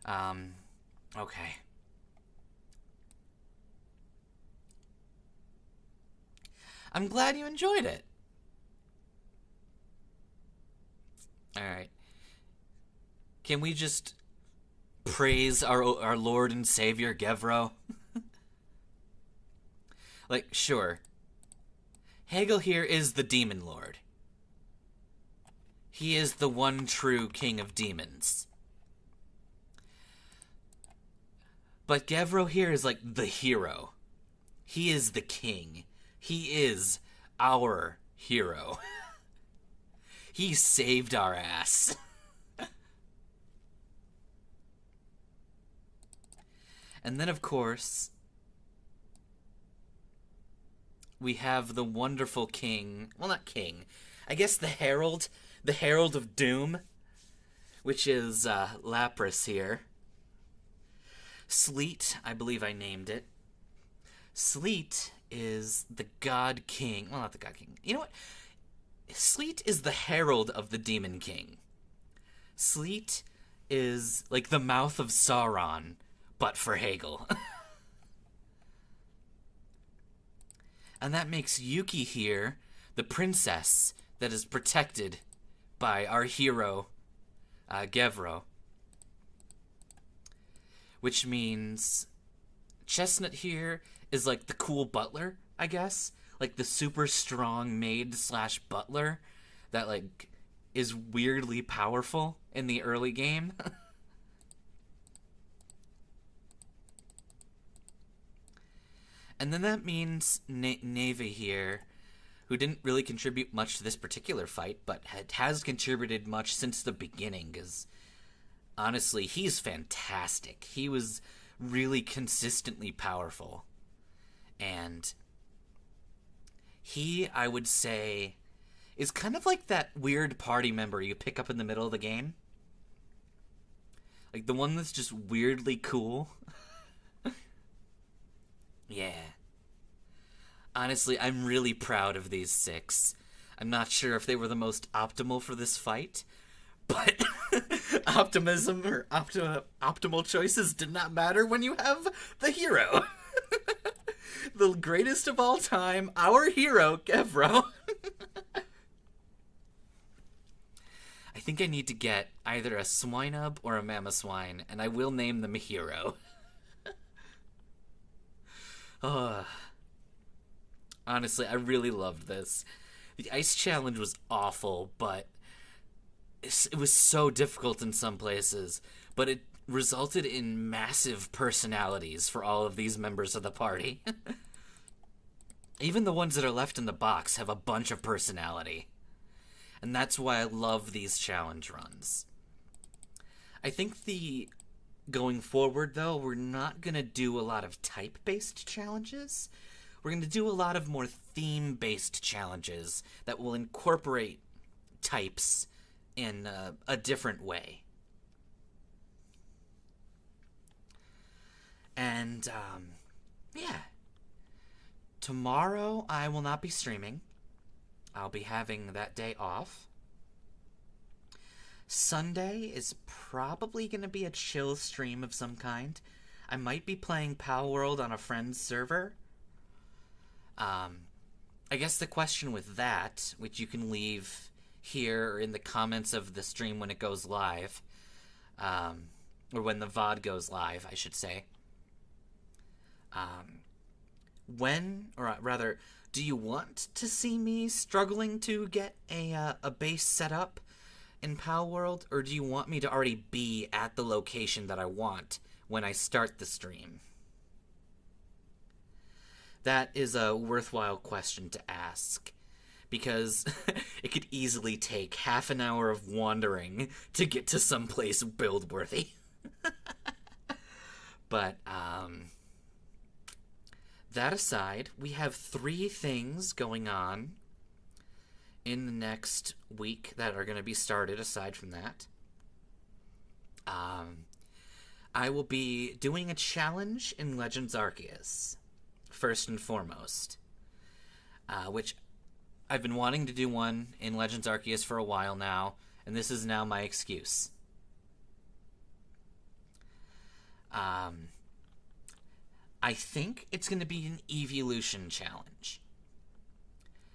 Okay. I'm glad you enjoyed it. Alright. Can we just praise our Lord and Savior, Gevro? Like, sure. Hegel here is the Demon Lord. He is the one true king of demons. But Gevro here is like the hero. He is the king. He is our hero. He saved our ass. And then, of course, we have the wonderful king. Well, not king. I guess the herald. The Herald of Doom, which is Lapras here. Sleet, I believe I named it. Sleet is the God King. Well, not the God King. You know what? Sleet is the Herald of the Demon King. Sleet is like the mouth of Sauron, but for Hegel. And that makes Yuki here the princess that is protected by our hero, Gevro. Which means Chestnut here is like the cool butler, I guess. Like the super strong maid / butler that like is weirdly powerful in the early game. And then that means Neve here, who didn't really contribute much to this particular fight, but has contributed much since the beginning, because honestly, he's fantastic. He was really consistently powerful. And he, I would say, is kind of like that weird party member you pick up in the middle of the game. Like the one that's just weirdly cool. Yeah. Honestly, I'm really proud of these 6. I'm not sure if they were the most optimal for this fight, but optimism or optimal choices did not matter when you have the hero. The greatest of all time, our hero, Gevro. I think I need to get either a Swinub or a Mamoswine, and I will name them a hero. Honestly, I really loved this. The ice challenge was awful, but it was so difficult in some places. But it resulted in massive personalities for all of these members of the party. Even the ones that are left in the box have a bunch of personality. And that's why I love these challenge runs. I think the going forward, though, we're not going to do a lot of type-based challenges. We're going to do a lot of more theme-based challenges that will incorporate types in a different way. And, yeah. Tomorrow I will not be streaming. I'll be having that day off. Sunday is probably going to be a chill stream of some kind. I might be playing Pal World on a friend's server. I guess the question with that, which you can leave here in the comments of the stream when it goes live, or when the VOD goes live, I should say. Do you want to see me struggling to get a base set up in Pal World, or do you want me to already be at the location that I want when I start the stream? That is a worthwhile question to ask, because it could easily take half an hour of wandering to get to someplace build-worthy. But, that aside, we have 3 things going on in the next week that are going to be started aside from that. I will be doing a challenge in Legends Arceus, first and foremost, which I've been wanting to do one in Legends Arceus for a while now, and this is now my excuse. I think it's going to be an evolution challenge.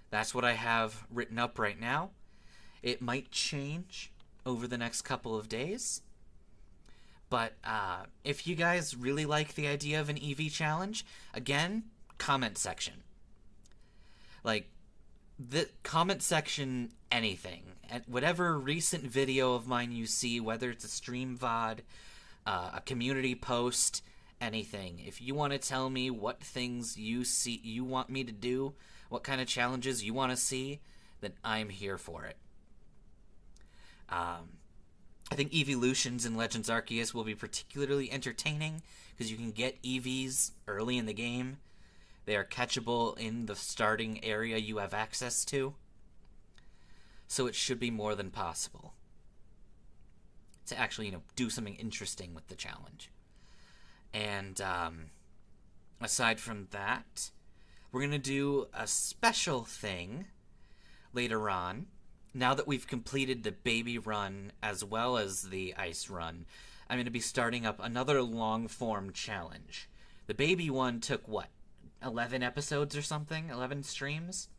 That's what I have written up right now. It might change over the next couple of days. But if you guys really like the idea of an EV challenge, again, comment section. Like, the comment section, anything. And whatever recent video of mine you see, whether it's a stream VOD, a community post, anything. If you want to tell me what things you want me to do, what kind of challenges you want to see, then I'm here for it. I think evolutions in Legends Arceus will be particularly entertaining because you can get EVs early in the game. They are catchable in the starting area you have access to. So it should be more than possible to actually, do something interesting with the challenge. And aside from that, we're going to do a special thing later on. Now that we've completed the baby run as well as the ice run, I'm going to be starting up another long-form challenge. The baby one took, 11 episodes or something? 11 streams?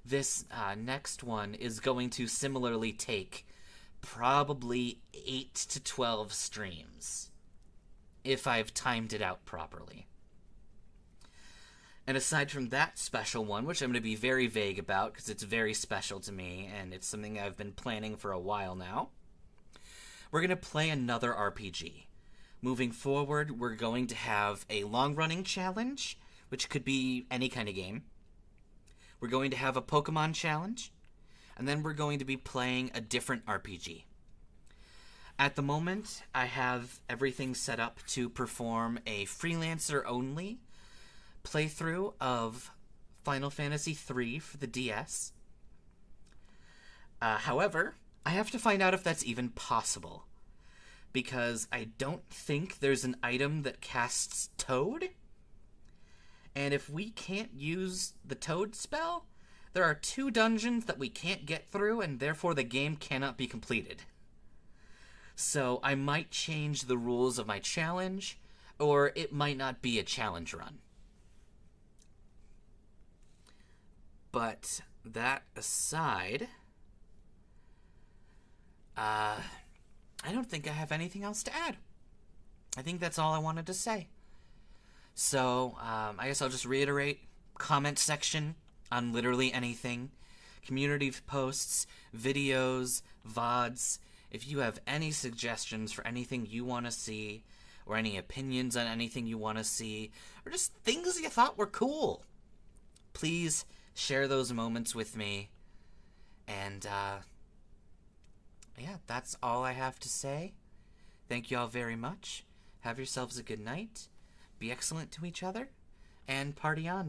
This next one is going to similarly take probably 8 to 12 streams, if I've timed it out properly. And aside from that special one, which I'm going to be very vague about because it's very special to me and it's something I've been planning for a while now, we're going to play another RPG. Moving forward, we're going to have a long-running challenge, which could be any kind of game. We're going to have a Pokemon challenge, and then we're going to be playing a different RPG. At the moment, I have everything set up to perform a freelancer-only playthrough of Final Fantasy III for the DS. However, I have to find out if that's even possible, because I don't think there's an item that casts Toad, and if we can't use the Toad spell, there are 2 dungeons that we can't get through, and therefore the game cannot be completed. So I might change the rules of my challenge, or it might not be a challenge run. But that aside, I don't think I have anything else to add. I think that's all I wanted to say. So, I guess I'll just reiterate, comment section on literally anything, community posts, videos, VODs. If you have any suggestions for anything you want to see, or any opinions on anything you want to see, or just things you thought were cool, please share those moments with me. And, yeah, that's all I have to say. thank you all very much. Have yourselves a good night. Be excellent to each other. And party on.